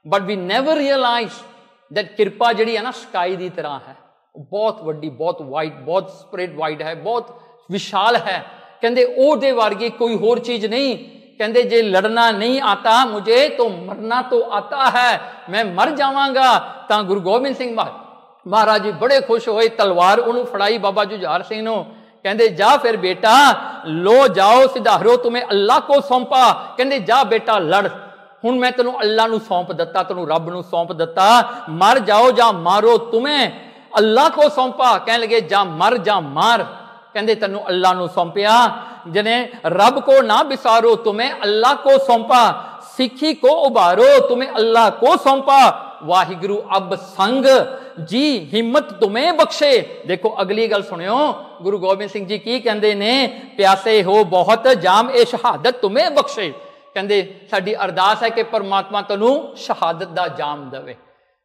Speaker 1: but we never realise that ਕਿਰਪਾ ਜਿਹੜੀ ਹੈ ਨਾ ਸਕਾਈ ਦੀ ਤਰ੍ਹਾਂ ਹੈ, ਬਹੁਤ ਵੱਡੀ, ਬਹੁਤ ਵਾਈਡ, ਬਹੁਤ ਸਪਰੇਡ ਵਾਈਡ ਹੈ, ਬਹੁਤ ਵਿਸ਼ਾਲ ਹੈ। ਕਹਿੰਦੇ ਉਹਦੇ ਵਰਗੀ ਕੋਈ ਹੋਰ ਚੀਜ਼ ਨਹੀਂ। ਕਹਿੰਦੇ ਜੇ ਲੜਨਾ ਨਹੀਂ ਆਤਾ ਮੁਝੇ ਤਾਂ ਮਰਨਾ ਤਾਂ ਆਤਾ ਹੈ, ਮੈਂ ਮਰ ਜਾਵਾਂਗਾ। ਤਾਂ ਗੁਰੂ ਗੋਬਿੰਦ ਸਿੰਘ ਮਹਾਰਾਜ ਜੀ ਬੜੇ ਖੁਸ਼ ਹੋਏ, ਤਲਵਾਰ ਉਹਨੂੰ ਫੜਾਈ ਬਾਬਾ ਜੁਝਾਰ ਸਿੰਘ ਨੂੰ। ਕਹਿੰਦੇ ਜਾ ਫਿਰ ਬੇਟਾ, ਲੋ ਜਾਓ ਸਿਧਾਰੋ ਤੁਮੇ ਅੱਲਾ ਕੋ ਸੌਂਪਾ। ਕਹਿੰਦੇ ਜਾ ਬੇਟਾ ਲੜ, ਹੁਣ ਮੈਂ ਤੈਨੂੰ ਅੱਲਾ ਨੂੰ ਸੌਂਪ ਦਿੱਤਾ, ਤੈਨੂੰ ਰੱਬ ਨੂੰ ਸੌਂਪ ਦਿੱਤਾ, ਮਰ ਜਾਓ ਜਾਂ ਮਾਰੋ ਤੁਮੇ ਅੱਲਾ ਕੋ ਸੌਂਪਾ। ਕਹਿਣ ਲਗੇ ਜਾਂ ਮਰ ਜਾਂ ਮਾਰ। ਕਹਿੰਦੇ ਤੈਨੂੰ ਅੱਲਾ ਨੂੰ ਸੌਂਪਿਆ, ਜਿਹਨੇ ਰੱਬ ਕੋ ਨਾ ਵਿਸਾਰੋ ਤੁਮੇ ਅੱਲਾ ਕੋ ਸੌਂਪਾ, ਸਿੱਖੀ ਕੋ ਉਭਾਰੋ ਤੁਮੇ ਅੱਲਾ ਕੋ ਸੌਂਪਾ, ਵਾਹਿਗੁਰੂ ਅਬ ਸੰਗ ਜੀ ਹਿੰਮਤ ਤੁਮੇ ਬਖਸ਼ੇ। ਦੇਖੋ ਅਗਲੀ ਗੱਲ ਸੁਣਿਓ, ਗੁਰੂ ਗੋਬਿੰਦ ਸਿੰਘ ਜੀ ਕੀ ਕਹਿੰਦੇ ਨੇ, ਪਿਆਸੇ ਹੋ ਬਹੁਤ ਜਾਮ ਇਹ ਸ਼ਹਾਦਤ ਤੁਮੇ ਬਖਸ਼ੇ। ਕਹਿੰਦੇ ਸਾਡੀ ਅਰਦਾਸ ਹੈ ਕਿ ਪਰਮਾਤਮਾ ਤੈਨੂੰ ਸ਼ਹਾਦਤ ਦਾ ਜਾਮ ਦੇਵੇ।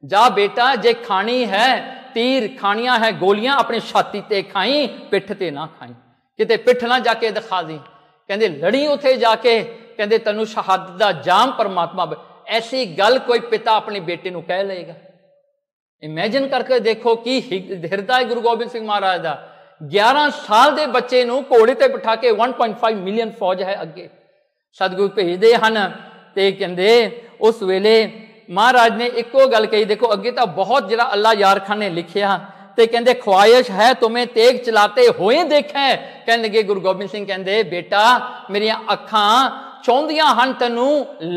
Speaker 1: जा बेटा जे खानी है तीर खानियां है गोलियां अपनी छाती ते खाई पिठ ते ना खाई, किते पिठ ना जाके दिखा दी, कहते लड़ी उथे जाके, कहते तैनू शहादत दा जाम परमात्मा। ऐसी गल कोई पिता अपने बेटे नू कह लेगा? इमेजिन करके देखो कि हिरदा गुरु गोबिंद सिंह महाराज का 11 साल के बच्चे नू घोड़े ते बिठा के 1.5 मिलियन फौज है अगे सतगुरु भेजते हैं। तो कहते उस वेले महाराज ने एको गल कही, देखो अगे तो बहुत जरा अल्लाह यार खान ने लिखिया, तो कहते ख्वाहिश है तुम्हें तेग चलाते हुए देखा। कह लगे गुरु गोबिंद सिंह कहते बेटा मेरिया अखां चाहदियां हन तेनू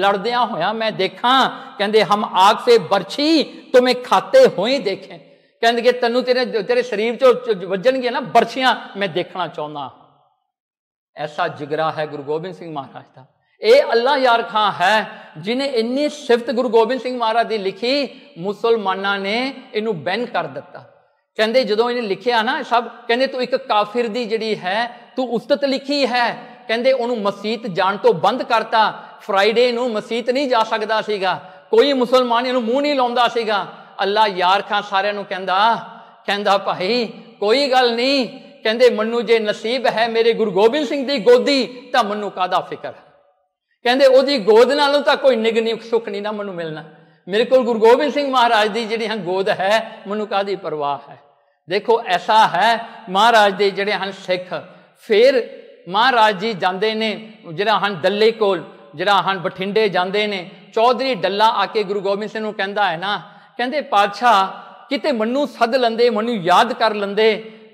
Speaker 1: लड़दिया होया मैं देखा। कहते हम आग से बरछी तुम्हें खाते हुए देखें, कहते तेनू तेरे शरीर चो वजनगियां ना बरछियां मैं देखना चाहना। ऐसा जिगरा है गुरु गोबिंद सिंह महाराज का। ये अल्लाह यार खां है जिन्हें इन्नी सिफत गुरु गोबिंद सिंह महाराज की लिखी, मुसलमाना ने इनू बैन कर दिता। कहते जो इन्हें लिखिया ना सब, कहते तू एक काफिर दी जिहड़ी है तू उस्तत लिखी है, कहते उन्होंने मसीत जान तो बंद करता। फ्राइडे नू मसीत नहीं जा सकता सीगा, कोई मुसलमान इनू मुंह नहीं लाउंदा सीगा। अल्लाह यार खां सारिਆਂ ਨੂੰ ਕਹਿੰਦਾ भाई कोई गल नहीं, कहते मनु जे नसीब है मेरे गुरु गोबिंद सिंह की गोदी तो मनु कादा फिक्र है, कहते ओदी गोद नालों तो कोई निग नहीं सुख नहीं ना मनु मिलना, मेरे को गुरु गोबिंद सिंह महाराज की जी गोद है मनु कादी परवाह है। देखो ऐसा है महाराज के जड़े हैं सिख। फिर महाराज जी जाते ने जरा हैं दल्ले कोल, जरा हैं बठिंडे जाते ने, चौधरी डल्ला आके गुरु गोबिंद सिंह कहता है ना, कहते पातशाह किते मनु सद लेंदे, मनु याद कर लेंदे,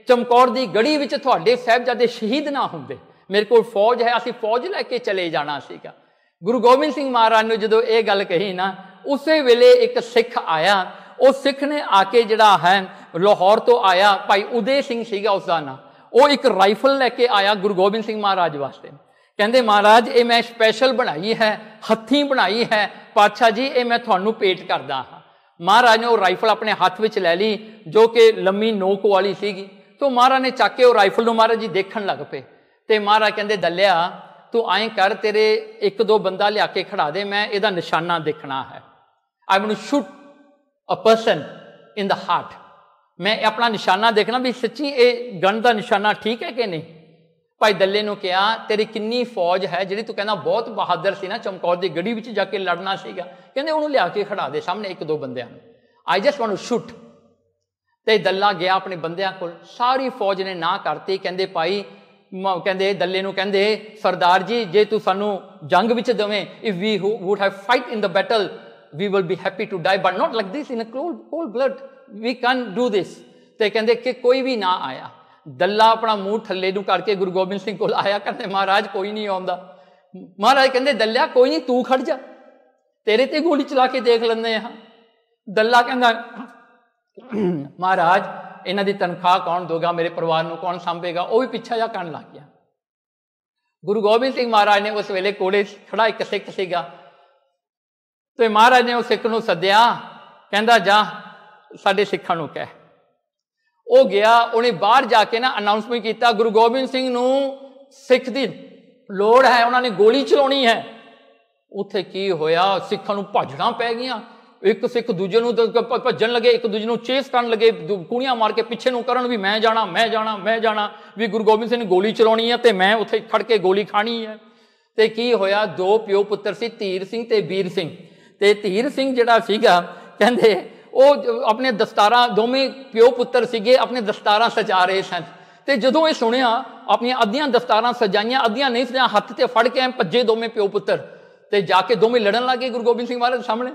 Speaker 1: चमकौर की गढ़ी विच तुहाडे साहिबजादे शहीद ना होंदे, मेरे को फौज है असीं फौज लैके चले जाना सीगा। गुरु गोबिंद सिंह महाराज ने जो ये गल कही ना, उस वेले एक सिख आया, उस सिख ने आके जड़ा है लाहौर तो आया, भाई उदय सिंह सीगा उसका नाम, वो एक राइफल लैके आया गुरु गोबिंद सिंह महाराज वास्ते। कहते महाराज ये मैं स्पैशल बनाई है, हथी बनाई है पातशाह जी, ये मैं थानू भेंट करदा हाँ। महाराज ने वो राइफल अपने हाथ में लै ली जो कि लम्मी नोक वाली सीगी, तो महाराज ने चक के वो राइफल महाराज जी देखण लग पे। तो महाराज कहते दलिया तू आए कर, तेरे एक दो बंदा लिया के खड़ा दे, मैं ਇਹਦਾ निशाना देखना है, I want to shoot a person in the heart, मैं अपना निशाना देखना भी सच्ची ये गन का निशाना ठीक है कि नहीं। भाई दल्ले ने कहा तेरी किन्नी फौज है जी तू कहना बहुत बहादुर सी ना, चमकौर की गढ़ी में जाके लड़ना सीगा, कहते उन्होंने लिया के खड़ा दे सामने एक दो बंदियां, I just want to shoot. तो दल्ला गया अपने बंदियां को, सारी फौज ने ना करती, कहते भाई कहते दल्ले नूं कहते सरदार जी जे तू सानू जंग विच देवें, if we would have fight in the battle we will be happy to die but not like this in a cold blood, we can do this. तो कहते कि कोई भी ना आया। दल्ला अपना मुंह थल्ले नूं करके गुरु गोबिंद सिंह को आया, कहते महाराज कोई नहीं आउंदा। महाराज कहते दल्लिया कोई नहीं तू खड़ जा, तेरे ते गोली चला के देख लेंदे हां। दल्ला कहंदा महाराज इन्हां दी तनख्वाह कौन दोगा, मेरे परिवार नूं कौन सांभेगा, वो भी पिछा जा करन लग गया। गुरु गोबिंद सिंह महाराज ने उस वेले कोले खड़ा एक सिख सीगा, तो महाराज ने उस सिख नूं सद्दिया, कहंदा जा साडे सिखां नूं कह। वो गया, उन्हें बाहर जाके ना अनाउंसमेंट किया गुरु गोबिंद सिंह नूं सिख दी लोड़ है, उन्होंने गोली चलानी है। उत्थे की होया, सिखां नूं भजड़ा पै गईयां, एक सिख दूजे नूं भजन लगे, एक दूजे नूं चेस करन लगे, कुड़ियां मार के पिछे नूं करन भी मैं जाना मैं जाना मैं जाना, भी गुरु गोबिंद सिंह ने गोली चलानी है तो मैं उत्थे खड़ के गोली खानी है। तो की होया, दो प्यो पुत्र सी धीर सिंह ते वीर सिंह। ते धीर सिंह जिहड़ा सीगा कहंदे वो अपने दस्तारा, दोवें प्यो पुत्र सीगे अपने दस्तारा सजा रहे सन। तो जदों ये सुनिया अपनी अद्धियां दस्तारा सजाइयां, अद्धियां नहीं सजाइयां, हत्थ ते फड़ के भज्जे दोवें प्यो पुत्र, ते जाके दोवें लड़न लग गए गुरु गोबिंद सिंह महाराज सामने।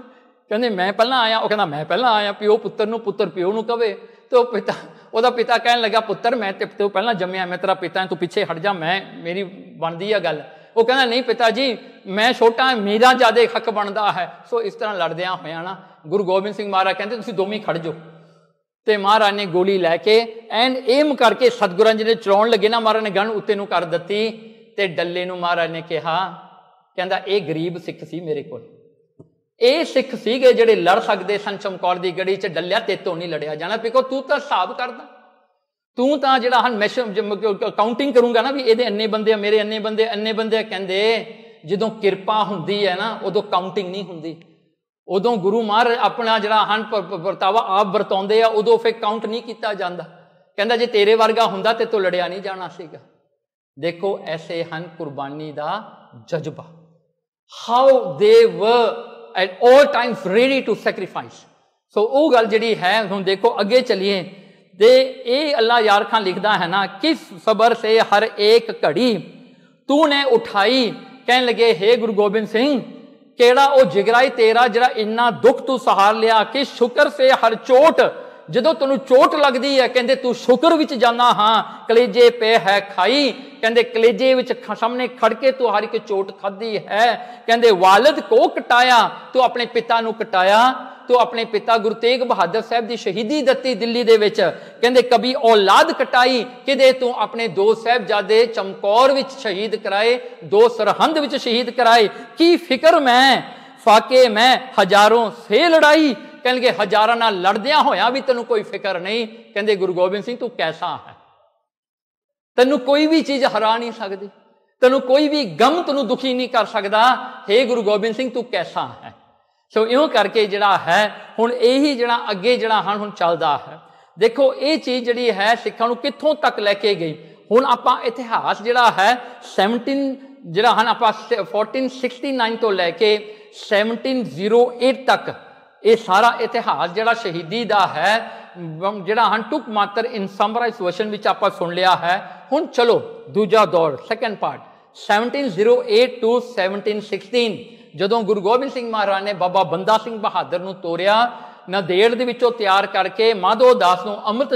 Speaker 1: कहते मैं पहला आया, वो कहना मैं पहला आया, प्यो पुत्र नूं पुत्र प्यो नूं कवे। तो पिता ਉਹਦਾ पिता कहन लगा पुत्र मैं तो पहला जम्मिया, मैं तेरा पिता तू पिछे हट जा, मैं मेरी बनती है गल। वो कहना नहीं पिता जी मैं छोटा मेरा ज्यादा हक बनता है। सो इस तरह लड़दिया होया ना गुरु गोबिंद सिंह महाराज कहते तुसीं दोवें खड़ जाओ। तो महाराज ने गोली लैके एन एम करके सतगुरां जी ने चलाउण लगे ना, महाराज ने गन उत्ते नूं कर दित्ती। ते डल्ले नूं महाराज ने कहा, कहंदा ये गरीब सिख सी मेरे कोल, ये सिख सीगे जिहड़े लड़ सकते सन चमकौर की गढ़ी च, डलिया ते तो नहीं लड़िया जाना, बिको तू तो हिसाब करदा, तू तो जिहड़ा काउंटिंग करूंगा ना भी ये अन्ने बंदे मेरे अन्ने बंदे कहंदे जदों किरपा हुंदी है ना उदों काउंटिंग नहीं हुंदी। ਉਦੋਂ ਗੁਰੂ ਮਹਾਰਾਜ ਆਪਣਾ ਜਿਹੜਾ ਹਨ ਵਰਤਾਵਾ ਆਪ ਵਰਤਾਉਂਦੇ ਆ, ਉਦੋਂ ਫਿਰ ਕਾਊਂਟ ਨਹੀਂ ਕੀਤਾ ਜਾਂਦਾ। ਕਹਿੰਦਾ ਜੇ ਤੇਰੇ ਵਰਗਾ ਹੁੰਦਾ ਤੇ ਤੂੰ ਲੜਿਆ ਨਹੀਂ ਜਾਣਾ ਸੀਗਾ। ਦੇਖੋ ਐਸੇ ਹਨ ਕੁਰਬਾਨੀ ਦਾ ਜਜ਼ਬਾ, how they were at all times ready to sacrifice. So ਉਹ ਗੱਲ ਜਿਹੜੀ ਹੈ, ਹੁਣ ਦੇਖੋ ਅੱਗੇ ਚਲੀਏ ਤੇ ਇਹ ਅੱਲਾ ਯਾਰ ਖਾਨ ਲਿਖਦਾ ਹੈ ਨਾ, ਕਿਸ ਸਬਰ ਸੇ ਹਰ ਏਕ ਘੜੀ ਤੂੰ ਨੇ ਉਠਾਈ। ਕਹਿਣ ਲੱਗੇ ਹੇ ਗੁਰੂ ਗੋਬਿੰਦ ਸਿੰਘ, ਕਿਹੜਾ ਉਹ ਜਿਗਰਾਈ ਤੇਰਾ ਜਿਹੜਾ ਇੰਨਾ ਦੁੱਖ ਤੂੰ ਸਹਾਰ ਲਿਆ। ਕਿ ਸ਼ੁਕਰ ਸੇ ਹਰ ਚੋਟ, ਜਦੋਂ ਤੈਨੂੰ ਚੋਟ ਲੱਗਦੀ ਹੈ ਕਹਿੰਦੇ ਤੂੰ ਸ਼ੁਕਰ ਵਿੱਚ ਜਾਂਦਾ ਹਾਂ। ਕਲੇਜੇ ਪੇ ਹੈ ਖਾਈ, ਕਹਿੰਦੇ ਕਲੇਜੇ ਵਿੱਚ ਸਾਹਮਣੇ ਖੜ ਕੇ ਤੂੰ ਹਰ ਇੱਕ ਚੋਟ ਖਾਧੀ ਹੈ। ਕਹਿੰਦੇ ਵਾਲਦ ਕੋ ਕਟਾਇਆ, ਤੂੰ ਆਪਣੇ ਪਿਤਾ ਨੂੰ ਕਟਾਇਆ। ਤੂੰ ਆਪਣੇ ਪਿਤਾ ਗੁਰੂ ਤੇਗ ਬਹਾਦਰ ਸਾਹਿਬ ਦੀ ਸ਼ਹੀਦੀ ਦਿੱਤੀ ਦਿੱਲੀ ਦੇ ਵਿੱਚ। ਕਹਿੰਦੇ ਕਭੀ ਔਲਾਦ ਕਟਾਈ, ਕਿਤੇ ਤੂੰ ਆਪਣੇ 2 ਸਾਹਿਬਜ਼ਾਦੇ ਚਮਕੌਰ ਵਿੱਚ ਸ਼ਹੀਦ ਕਰਾਏ, 2 ਸਰਹੰਦ ਵਿੱਚ ਸ਼ਹੀਦ ਕਰਾਏ। ਕੀ ਫਿਕਰ ਮੈਂ ਫਾਕੇ ਮੈਂ ਹਜ਼ਾरों ਸੇ ਲੜਾਈ, ਕਹਿਣਗੇ ਹਜ਼ਾਰਾਂ ਨਾਲ ਲੜਦਿਆਂ ਹੋਇਆਂ ਵੀ ਤੈਨੂੰ ਕੋਈ ਫਿਕਰ ਨਹੀਂ। ਕਹਿੰਦੇ ਗੁਰੂ ਗੋਬਿੰਦ ਸਿੰਘ ਤੂੰ ਕੈਸਾ ਹੈ, ਤੈਨੂੰ ਕੋਈ ਵੀ ਚੀਜ਼ ਹਰਾ ਨਹੀਂ ਸਕਦੀ, ਤੈਨੂੰ ਕੋਈ ਵੀ ਗਮ ਤੈਨੂੰ ਦੁਖੀ ਨਹੀਂ ਕਰ ਸਕਦਾ। ਹੇ ਗੁਰੂ ਗੋਬਿੰਦ ਸਿੰਘ ਤੂੰ ਕੈਸਾ ਹੈ। ਸੋ ਇਉਂ ਕਰਕੇ ਜਿਹੜਾ ਹੈ ਹੁਣ ਇਹੀ ਜਿਹੜਾ ਅੱਗੇ ਜਿਹੜਾ ਹੁਣ ਚੱਲਦਾ ਹੈ। ਦੇਖੋ ਇਹ ਚੀਜ਼ ਜਿਹੜੀ ਹੈ ਸਿੱਖਾਂ ਨੂੰ ਕਿੱਥੋਂ ਤੱਕ ਲੈ ਕੇ ਗਈ। ਹੁਣ ਆਪਾਂ ਇਤਿਹਾਸ ਜਿਹੜਾ ਹੈ 17 ਜਿਹੜਾ ਆਪਾਂ 1469 ਤੋਂ ਲੈ ਕੇ 1708 ਤੱਕ ਇਹ ਸਾਰਾ ਇਤਿਹਾਸ ਜਿਹੜਾ ਸ਼ਹੀਦੀ ਦਾ ਹੈ ਜਿਹੜਾ ਟੁਕ ਮਾਤਰ ਇਨ ਸਮਰਾਈਜ਼ ਵਰਸ਼ਨ ਵਿੱਚ ਆਪਾਂ ਸੁਣ ਲਿਆ ਹੈ। ਹੁਣ ਚਲੋ ਦੂਜਾ ਦੌਰ, ਸੈਕੰਡ ਪਾਰਟ 1708 to 1716, ਜਦੋਂ ਗੁਰੂ ਗੋਬਿੰਦ ਸਿੰਘ ਮਹਾਰਾਜ ਨੇ ਬਾਬਾ ਬੰਦਾ ਸਿੰਘ ਬਹਾਦਰ ਨੂੰ ਤੋਰਿਆ, ਨੰਦੇੜ ਦੇ ਵਿੱਚੋਂ ਤਿਆਰ ਕਰਕੇ ਮਾਧੋ ਦਾਸ ਨੂੰ ਅੰਮ੍ਰਿਤ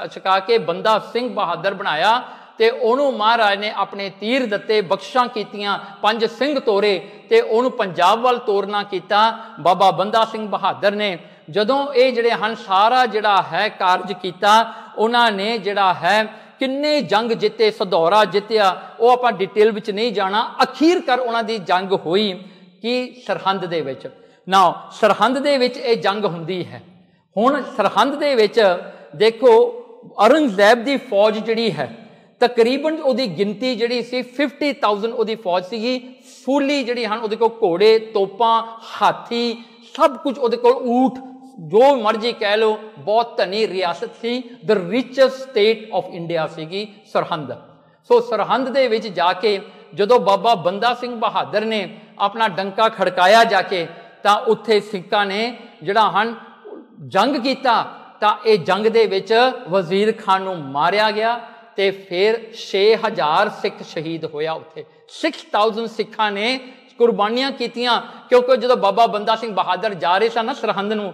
Speaker 1: ਛਕਾ ਕੇ ਬੰਦਾ ਸਿੰਘ ਬਹਾਦਰ ਬਣਾਇਆ ਤੇ ਉਹਨੂੰ ਮਹਾਰਾਜ ਨੇ ਆਪਣੇ ਤੀਰ ਦਿੱਤੇ, ਬਖਸ਼ਾਂ ਕੀਤੀਆਂ, 5 ਸਿੰਘ ਤੋਰੇ ਤੇ ਉਹਨੂੰ ਪੰਜਾਬ ਵੱਲ ਤੋਰਨਾ ਕੀਤਾ ਬਾਬਾ ਬੰਦਾ ਸਿੰਘ ਬਹਾਦਰ ਨੇ। ਜਦੋਂ ਇਹ ਜਿਹੜੇ ਹਨ ਸਾਰਾ ਜਿਹੜਾ ਹੈ ਕਾਰਜ ਕੀਤਾ, ਉਹਨਾਂ ਨੇ ਜਿਹੜਾ ਹੈ ਕਿੰਨੇ ਜੰਗ ਜਿੱਤੇ, ਸਧੌਰਾ ਜਿੱਤਿਆ, ਉਹ ਆਪਾਂ ਡਿਟੇਲ ਵਿੱਚ ਨਹੀਂ ਜਾਣਾ। ਅਖੀਰ ਕਰ ਉਹਨਾਂ ਦੀ ਜੰਗ ਹੋਈ ਕਿ ਸਰਹੰਦ ਦੇ ਵਿੱਚ। ਨਾ ਸਰਹੰਦ ਦੇ ਵਿੱਚ ਇਹ ਜੰਗ ਹੁੰਦੀ ਹੈ। ਹੁਣ ਸਰਹੰਦ ਦੇ ਵਿੱਚ ਦੇਖੋ ਔਰੰਗਜ਼ੇਬ ਦੀ ਫੌਜ ਜਿਹੜੀ ਹੈ ਤਕਰੀਬਨ ਉਹਦੀ ਗਿਣਤੀ ਜਿਹੜੀ ਸੀ 50,000 ਉਹਦੀ ਫੌਜ ਸੀਗੀ। ਫੁੱਲੀ ਜਿਹੜੀ ਹਨ ਉਹਦੇ ਕੋਲ ਘੋੜੇ, ਤੋਪਾਂ, ਹਾਥੀ, ਸਭ ਕੁਝ ਉਹਦੇ ਕੋਲ, ਊਠ, ਜੋ ਮਰਜੀ ਕਹਿ ਲਓ। ਬਹੁਤ ਧਨੀ ਰਿਆਸਤ ਸੀ, ਦ ਰਿਚੈਸਟ ਸਟੇਟ ਆਫ ਇੰਡੀਆ ਸੀਗੀ ਸਰਹੰਦ। ਸੋ ਸਰਹੰਦ ਦੇ ਵਿੱਚ ਜਾ ਕੇ ਜਦੋਂ ਬਾਬਾ ਬੰਦਾ ਸਿੰਘ ਬਹਾਦਰ ਨੇ ਆਪਣਾ ਡੰਕਾ ਖੜਕਾਇਆ ਜਾ ਕੇ, ਤਾਂ ਉੱਥੇ ਸਿੱਖਾਂ ਨੇ ਜਿਹੜਾ ਜੰਗ ਕੀਤਾ। ਤਾਂ ਇਹ ਜੰਗ ਦੇ ਵਿੱਚ ਵਜ਼ੀਰ ਖਾਨ ਨੂੰ ਮਾਰਿਆ ਗਿਆ ਤੇ ਫਿਰ 6000 ਸਿੱਖ ਸ਼ਹੀਦ ਹੋਇਆ ਉੱਥੇ। 6000 ਸਿੱਖਾਂ ਨੇ ਕੁਰਬਾਨੀਆਂ ਕੀਤੀਆਂ, ਕਿਉਂਕਿ ਜਦੋਂ ਬਾਬਾ ਬੰਦਾ ਸਿੰਘ ਬਹਾਦਰ ਜਾ ਰਹੇ ਸਨ ਨਾ ਸਰਹੰਦ ਨੂੰ,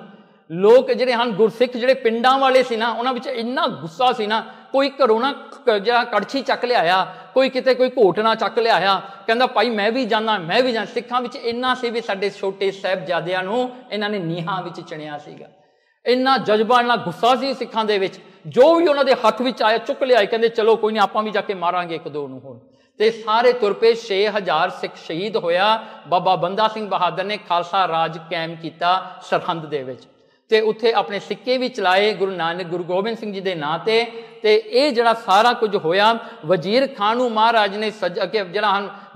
Speaker 1: ਲੋਕ ਜਿਹੜੇ ਗੁਰਸਿੱਖ ਜਿਹੜੇ ਪਿੰਡਾਂ ਵਾਲੇ ਸੀ ਨਾ, ਉਹਨਾਂ ਵਿੱਚ ਇੰਨਾ ਗੁੱਸਾ ਸੀ ਨਾ, ਕੋਈ ਘਰੋਂ ਨਾ ਜਿਹੜਾ ਕੜਛੀ ਚੱਕ ਲਿਆਇਆ, ਕੋਈ ਕਿਤੇ ਕੋਈ ਘੋਟਣਾ ਚੱਕ ਲਿਆਇਆ, ਕਹਿੰਦਾ ਭਾਈ ਮੈਂ ਵੀ ਜਾਣਾ, ਮੈਂ ਵੀ ਜਾਣਾ। ਸਿੱਖਾਂ ਵਿੱਚ ਇੰਨਾ ਸੀ ਵੀ ਸਾਡੇ ਛੋਟੇ ਸਾਹਿਬਜ਼ਾਦਿਆਂ ਨੂੰ ਇਹਨਾਂ ਨੇ ਨੀਹਾਂ ਵਿੱਚ ਚਿਣਿਆ ਸੀਗਾ। ਇੰਨਾ ਜਜ਼ਬਾ, ਇੰਨਾ ਗੁੱਸਾ ਸੀ ਸਿੱਖਾਂ ਦੇ ਵਿੱਚ। ਜੋ ਵੀ ਉਹਨਾਂ ਦੇ ਹੱਥ ਵਿੱਚ ਆਇਆ ਚੁੱਕ ਲਿਆਏ, ਕਹਿੰਦੇ ਚਲੋ ਕੋਈ ਨਹੀਂ, ਆਪਾਂ ਵੀ ਜਾ ਕੇ ਮਾਰਾਂਗੇ 1-2 ਨੂੰ। ਹੁਣ ਤੇ ਸਾਰੇ ਤੁਰ ਪਏ। 6000 ਸਿੱਖ ਸ਼ਹੀਦ ਹੋਇਆ। ਬਾਬਾ ਬੰਦਾ ਸਿੰਘ ਬਹਾਦਰ ਨੇ ਖਾਲਸਾ ਰਾਜ ਕਾਇਮ ਕੀਤਾ ਸਰਹੰਦ ਦੇ ਵਿੱਚ ਤੇ ਉੱਥੇ ਆਪਣੇ ਸਿੱਕੇ ਵੀ ਚਲਾਏ ਗੁਰੂ ਨਾਨਕ, ਗੁਰੂ ਗੋਬਿੰਦ ਸਿੰਘ ਜੀ ਦੇ ਨਾਂ ਤੇ। ਤੇ ਇਹ ਜਿਹੜਾ ਸਾਰਾ ਕੁਝ ਹੋਇਆ, ਵਜ਼ੀਰ ਖਾਨ ਨੂੰ ਮਹਾਰਾਜ ਨੇ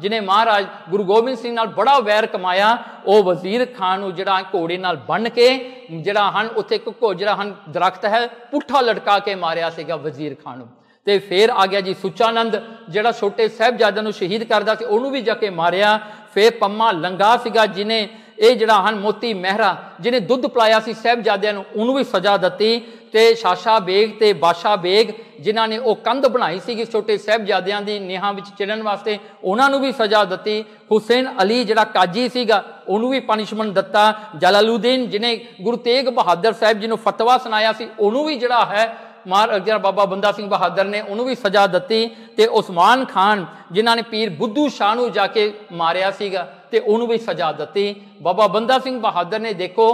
Speaker 1: ਜਿਹਨੇ ਮਹਾਰਾਜ ਗੁਰੂ ਗੋਬਿੰਦ ਸਿੰਘ ਨਾਲ ਬੜਾ ਵੈਰ ਕਮਾਇਆ, ਉਹ ਵਜ਼ੀਰ ਖਾਨ ਨੂੰ ਜਿਹੜਾ ਘੋੜੇ ਨਾਲ ਬੰਨ ਕੇ ਜਿਹੜਾ ਉੱਥੇ ਜਿਹੜਾ ਦਰਖਤ ਹੈ ਪੁੱਠਾ ਲਟਕਾ ਕੇ ਮਾਰਿਆ ਸੀਗਾ ਵਜ਼ੀਰ ਖਾਨ ਨੂੰ। ਤੇ ਫਿਰ ਆ ਗਿਆ ਜੀ ਸੁਚਾਨੰਦ, ਜਿਹੜਾ ਛੋਟੇ ਸਾਹਿਬਜ਼ਾਦਿਆਂ ਨੂੰ ਸ਼ਹੀਦ ਕਰਦਾ ਸੀ, ਉਹਨੂੰ ਵੀ ਜਾ ਕੇ ਮਾਰਿਆ। ਫਿਰ ਪੰਮਾ ਲੰਗਾ ਸੀਗਾ ਜਿਹਨੇ ਇਹ ਜਿਹੜਾ ਮੋਤੀ ਮਹਿਰਾ ਜਿਹਨੇ ਦੁੱਧ ਪਿਲਾਇਆ ਸੀ ਸਾਹਿਬਜ਼ਾਦਿਆਂ ਨੂੰ, ਉਹਨੂੰ ਵੀ ਸਜ਼ਾ ਦਿੱਤੀ। ਤੇ ਸ਼ਾਸ਼ਾ ਬੇਗ ਤੇ ਬਾਸ਼ਾ ਬੇਗ ਜਿਨ੍ਹਾਂ ਨੇ ਉਹ ਕੰਧ ਬਣਾਈ ਸੀਗੀ ਛੋਟੇ ਸਾਹਿਬਜ਼ਾਦਿਆਂ ਦੀ ਨੀਹਾਂ ਵਿੱਚ ਚਿਣਨ ਵਾਸਤੇ, ਉਹਨਾਂ ਨੂੰ ਵੀ ਸਜ਼ਾ ਦਿੱਤੀ। ਹੁਸੈਨ ਅਲੀ ਜਿਹੜਾ ਕਾਜੀ ਸੀਗਾ, ਉਹਨੂੰ ਵੀ ਪਨਿਸ਼ਮੈਂਟ ਦਿੱਤਾ। ਜਲਾਲੂਦੀਨ ਜਿਹਨੇ ਗੁਰੂ ਤੇਗ ਬਹਾਦਰ ਸਾਹਿਬ ਜੀ ਨੂੰ ਫਤਵਾ ਸੁਣਾਇਆ ਸੀ, ਉਹਨੂੰ ਵੀ ਜਿਹੜਾ ਬਾਬਾ ਬੰਦਾ ਸਿੰਘ ਬਹਾਦਰ ਨੇ ਉਹਨੂੰ ਵੀ ਸਜ਼ਾ ਦਿੱਤੀ। ਤੇ ਉਸਮਾਨ ਖਾਨ ਜਿਨ੍ਹਾਂ ਨੇ ਪੀਰ ਬੁੱਧੂ ਸ਼ਾਹ ਨੂੰ ਜਾ ਕੇ ਮਾਰਿਆ ਸੀਗਾ, ਤੇ ਉਹਨੂੰ ਵੀ ਸਜ਼ਾ ਦਿੱਤੀ। ਬਾਬਾ ਬੰਦਾ ਸਿੰਘ ਬਹਾਦਰ ਨੇ ਦੇਖੋ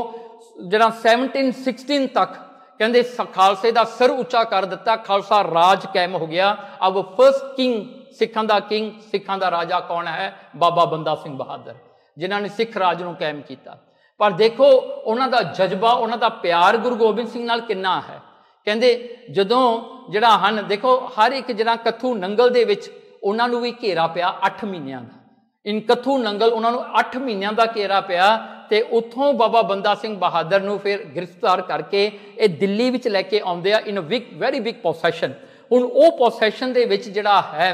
Speaker 1: ਜਿਹੜਾ 1716 ਤੱਕ ਕਹਿੰਦੇ ਖਾਲਸੇ ਦਾ ਸਿਰ ਉੱਚਾ ਕਰ ਦਿੱਤਾ, ਖਾਲਸਾ ਰਾਜ ਕਾਇਮ ਹੋ ਗਿਆ। ਅਬ ਫਸਟ ਕਿੰਗ, ਸਿੱਖਾਂ ਦਾ ਕਿੰਗ, ਸਿੱਖਾਂ ਦਾ ਰਾਜਾ ਕੌਣ ਹੈ? ਬਾਬਾ ਬੰਦਾ ਸਿੰਘ ਬਹਾਦਰ, ਜਿਨ੍ਹਾਂ ਨੇ ਸਿੱਖ ਰਾਜ ਨੂੰ ਕਾਇਮ ਕੀਤਾ। ਪਰ ਦੇਖੋ ਉਹਨਾਂ ਦਾ ਜਜ਼ਬਾ, ਉਹਨਾਂ ਦਾ ਪਿਆਰ ਗੁਰੂ ਗੋਬਿੰਦ ਸਿੰਘ ਨਾਲ ਕਿੰਨਾ ਹੈ। ਕਹਿੰਦੇ ਜਦੋਂ ਜਿਹੜਾ ਦੇਖੋ ਹਰ ਇੱਕ ਜਿਹੜਾ ਕੱਥੂ ਨੰਗਲ ਦੇ ਵਿੱਚ ਉਹਨਾਂ ਨੂੰ ਵੀ ਘੇਰਾ ਪਿਆ 8 ਮਹੀਨਿਆਂ ਦਾ। ਇਨ ਕੱਥੂ ਨੰਗਲ ਉਹਨਾਂ ਨੂੰ 8 ਮਹੀਨਿਆਂ ਦਾ ਘੇਰਾ ਪਿਆ। ਤੇ ਉੱਥੋਂ ਬਾਬਾ ਬੰਦਾ ਸਿੰਘ ਬਹਾਦਰ ਨੂੰ ਫਿਰ ਗ੍ਰਿਫਤਾਰ ਕਰਕੇ ਇਹ ਦਿੱਲੀ ਵਿੱਚ ਲੈ ਕੇ ਆਉਂਦੇ ਆ ਇਨ ਵੈਰੀ ਬਿਗ ਪੋਸੈਸ਼ਨ। ਹੁਣ ਉਹ ਪੋਸੈਸ਼ਨ ਦੇ ਵਿੱਚ ਜਿਹੜਾ ਹੈ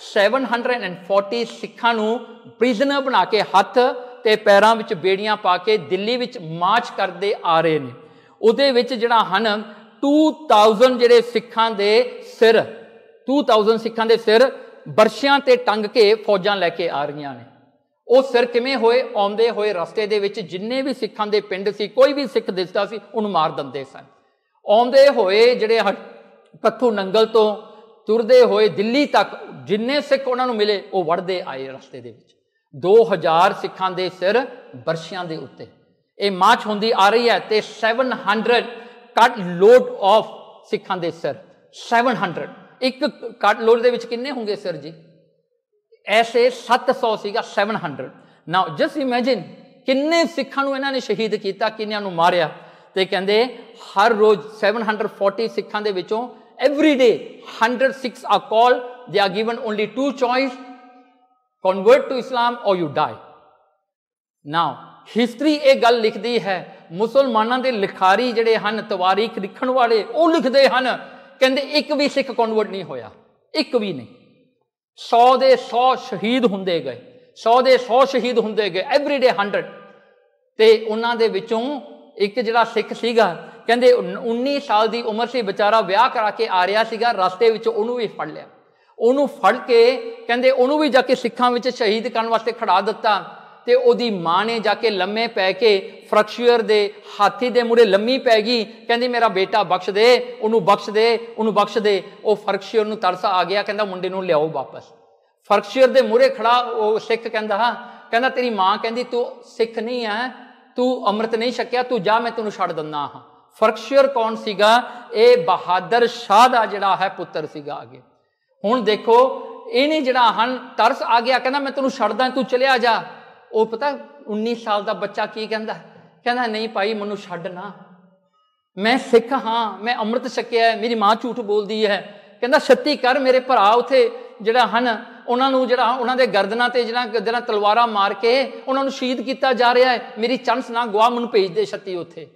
Speaker 1: 740 ਸਿੱਖਾਂ ਨੂੰ ਪ੍ਰਿਜ਼ਨਰ ਬਣਾ ਕੇ ਹੱਥ ਤੇ ਪੈਰਾਂ ਵਿੱਚ ਬੇੜੀਆਂ ਪਾ ਕੇ ਦਿੱਲੀ ਵਿੱਚ ਮਾਰਚ ਕਰਦੇ ਆ ਰਹੇ ਨੇ। ਉਹਦੇ ਵਿੱਚ ਜਿਹੜਾ ਹਨ 2000 ਜਿਹੜੇ ਸਿੱਖਾਂ ਦੇ ਸਿਰ 2000 ਸਿੱਖਾਂ ਦੇ ਸਿਰ ਬਰਸ਼ਿਆਂ ਤੇ ਟੰਗ ਕੇ ਫੌਜਾਂ ਲੈ ਕੇ ਆ ਰਹੀਆਂ ਨੇ। ਉਹ ਸਿਰ ਕਿਵੇਂ ਹੋਏ? ਆਉਂਦੇ ਹੋਏ ਰਸਤੇ ਦੇ ਵਿੱਚ ਜਿੰਨੇ ਵੀ ਸਿੱਖਾਂ ਦੇ ਪਿੰਡ ਸੀ, ਕੋਈ ਵੀ ਸਿੱਖ ਦਿਸਦਾ ਸੀ ਉਹਨੂੰ ਮਾਰ ਦਿੰਦੇ ਸਨ। ਆਉਂਦੇ ਹੋਏ ਜਿਹੜੇ ਪੱਥੂ ਨੰਗਲ ਤੋਂ ਤੁਰਦੇ ਹੋਏ ਦਿੱਲੀ ਤੱਕ ਜਿੰਨੇ ਸਿੱਖ ਉਹਨਾਂ ਨੂੰ ਮਿਲੇ ਉਹ ਵੜਦੇ ਆਏ ਰਸਤੇ ਦੇ ਵਿੱਚ। 2000 ਸਿੱਖਾਂ ਦੇ ਸਿਰ ਬਰਸ਼ਿਆਂ ਦੇ ਉੱਤੇ ਇਹ ਮਾਰਚ ਹੁੰਦੀ ਆ ਰਹੀ ਹੈ ਤੇ 700 ਕੱਟ ਲੋਡ ਆਫ ਸਿੱਖਾਂ ਦੇ ਸਿਰ 700 ਇੱਕ ਕੱਟ ਲੋਡ ਦੇ ਵਿੱਚ ਕਿੰਨੇ ਹੋਣਗੇ ਸਿਰ ਜੀ? ਐਸੇ 700 ਸੀਗਾ 700। ਨਾਓ ਜਸਟ ਇਮੇਜਿਨ ਕਿੰਨੇ ਸਿੱਖਾਂ ਨੂੰ ਇਹਨਾਂ ਨੇ ਸ਼ਹੀਦ ਕੀਤਾ, ਕਿੰਨਿਆਂ ਨੂੰ ਮਾਰਿਆ। ਤੇ ਕਹਿੰਦੇ ਹਰ ਰੋਜ਼ 740 ਸਿੱਖਾਂ ਦੇ ਵਿੱਚੋਂ every day 100 Sikhs are called, they are given only two choice, convert to Islam or you die. Now history ਇਹ ਗੱਲ ਲਿਖਦੀ ਹੈ, ਮੁਸਲਮਾਨਾਂ ਦੇ ਲਿਖਾਰੀ ਜਿਹੜੇ ਹਨ, ਤਵਾਰੀਖ ਲਿਖਣ ਵਾਲੇ, ਉਹ ਲਿਖਦੇ ਹਨ ਕਹਿੰਦੇ ਇੱਕ ਵੀ ਸਿੱਖ ਕਨਵਰਟ ਨਹੀਂ ਹੋਇਆ, ਇੱਕ ਵੀ ਨਹੀਂ। 100 ਦੇ 100 ਸ਼ਹੀਦ ਹੁੰਦੇ ਗਏ, 100 ਦੇ 100 ਸ਼ਹੀਦ ਹੁੰਦੇ ਗਏ, ਐਵਰੀ ਡੇ 100। ਤੇ ਉਹਨਾਂ ਦੇ ਵਿੱਚੋਂ ਇੱਕ ਜਿਹੜਾ ਸਿੱਖ ਸੀਗਾ ਕਹਿੰਦੇ 19 ਸਾਲ ਦੀ ਉਮਰ ਸੀ, ਵਿਚਾਰਾ ਵਿਆਹ ਕਰਾ ਕੇ ਆ ਰਿਹਾ ਸੀਗਾ, ਰਸਤੇ ਵਿੱਚ ਉਹਨੂੰ ਵੀ ਫੜ ਲਿਆ। ਉਹਨੂੰ ਫੜ ਕੇ ਕਹਿੰਦੇ ਉਹਨੂੰ ਵੀ ਜਾ ਕੇ ਸਿੱਖਾਂ ਵਿੱਚ ਸ਼ਹੀਦ ਕਰਨ ਵਾਸਤੇ ਖੜਾ ਦਿੱਤਾ। ਤੇ ਉਹਦੀ ਮਾਂ ਨੇ ਜਾ ਕੇ ਲੰਮੇ ਪੈ ਕੇ ਫਰਕਸ਼ੀਅਰ ਦੇ ਹਾਥੀ ਦੇ ਮੂਹਰੇ ਲੰਮੀ ਪੈ ਗਈ, ਕਹਿੰਦੀ ਮੇਰਾ ਬੇਟਾ ਬਖਸ਼ ਦੇ, ਉਹਨੂੰ ਬਖਸ਼ ਦੇ, ਉਹਨੂੰ ਬਖਸ਼ ਦੇ। ਉਹ ਫਰਕਸ਼ੀਅਰ ਨੂੰ ਤਰਸ ਆ ਗਿਆ, ਕਹਿੰਦਾ ਮੁੰਡੇ ਨੂੰ ਲਿਆਓ ਵਾਪਸ। ਫਰਕਸ਼ੀਅਰ ਦੇ ਮੂਹਰੇ ਖੜਾ ਉਹ ਸਿੱਖ ਕਹਿੰਦਾ ਤੇਰੀ ਮਾਂ ਕਹਿੰਦੀ ਤੂੰ ਸਿੱਖ ਨਹੀਂ ਹੈ, ਤੂੰ ਅੰਮ੍ਰਿਤ ਨਹੀਂ ਛਕਿਆ, ਤੂੰ ਜਾ, ਮੈਂ ਤੈਨੂੰ ਛੱਡ ਦਿੰਦਾ ਹਾਂ। ਫਰਕਸ਼ੀਅਰ ਕੌਣ ਸੀਗਾ? ਇਹ ਬਹਾਦਰ ਸ਼ਾਹ ਦਾ ਜਿਹੜਾ ਹੈ ਪੁੱਤਰ ਸੀਗਾ ਅੱਗੇ। ਹੁਣ ਦੇਖੋ ਇਹਨੇ ਜਿਹੜਾ ਹਨ ਤਰਸ ਆ ਗਿਆ, ਕਹਿੰਦਾ ਮੈਂ ਤੈਨੂੰ ਛੱਡਦਾ, ਤੂੰ ਚਲਿਆ ਜਾ। ਉਹ ਪਤਾ 19 ਸਾਲ ਦਾ ਬੱਚਾ ਕੀ ਕਹਿੰਦਾ? ਕਹਿੰਦਾ ਨਹੀਂ ਭਾਈ ਮੈਨੂੰ ਛੱਡ ਨਾ, ਮੈਂ ਸਿੱਖ ਹਾਂ, ਮੈਂ ਅੰਮ੍ਰਿਤ ਛਕਿਆ, ਮੇਰੀ ਮਾਂ ਝੂਠ ਬੋਲਦੀ ਹੈ। ਕਹਿੰਦਾ ਛੱਤੀ ਕਰ, ਮੇਰੇ ਭਰਾ ਉੱਥੇ ਜਿਹੜਾ ਹਨ ਉਹਨਾਂ ਨੂੰ ਜਿਹੜਾ ਉਹਨਾਂ ਦੇ ਗਰਦਨਾਂ ਤੇ ਜਿਹੜਾ ਤਲਵਾਰਾਂ ਮਾਰ ਕੇ ਉਹਨਾਂ ਨੂੰ ਸ਼ਹੀਦ ਕੀਤਾ ਜਾ ਰਿਹਾ ਹੈ, ਮੇਰੀ ਚਾਂਸ ਨਾ ਗਵਾ, ਮੈਨੂੰ ਭੇਜ ਦੇ ਛੱਤੀ ਉੱਥੇ।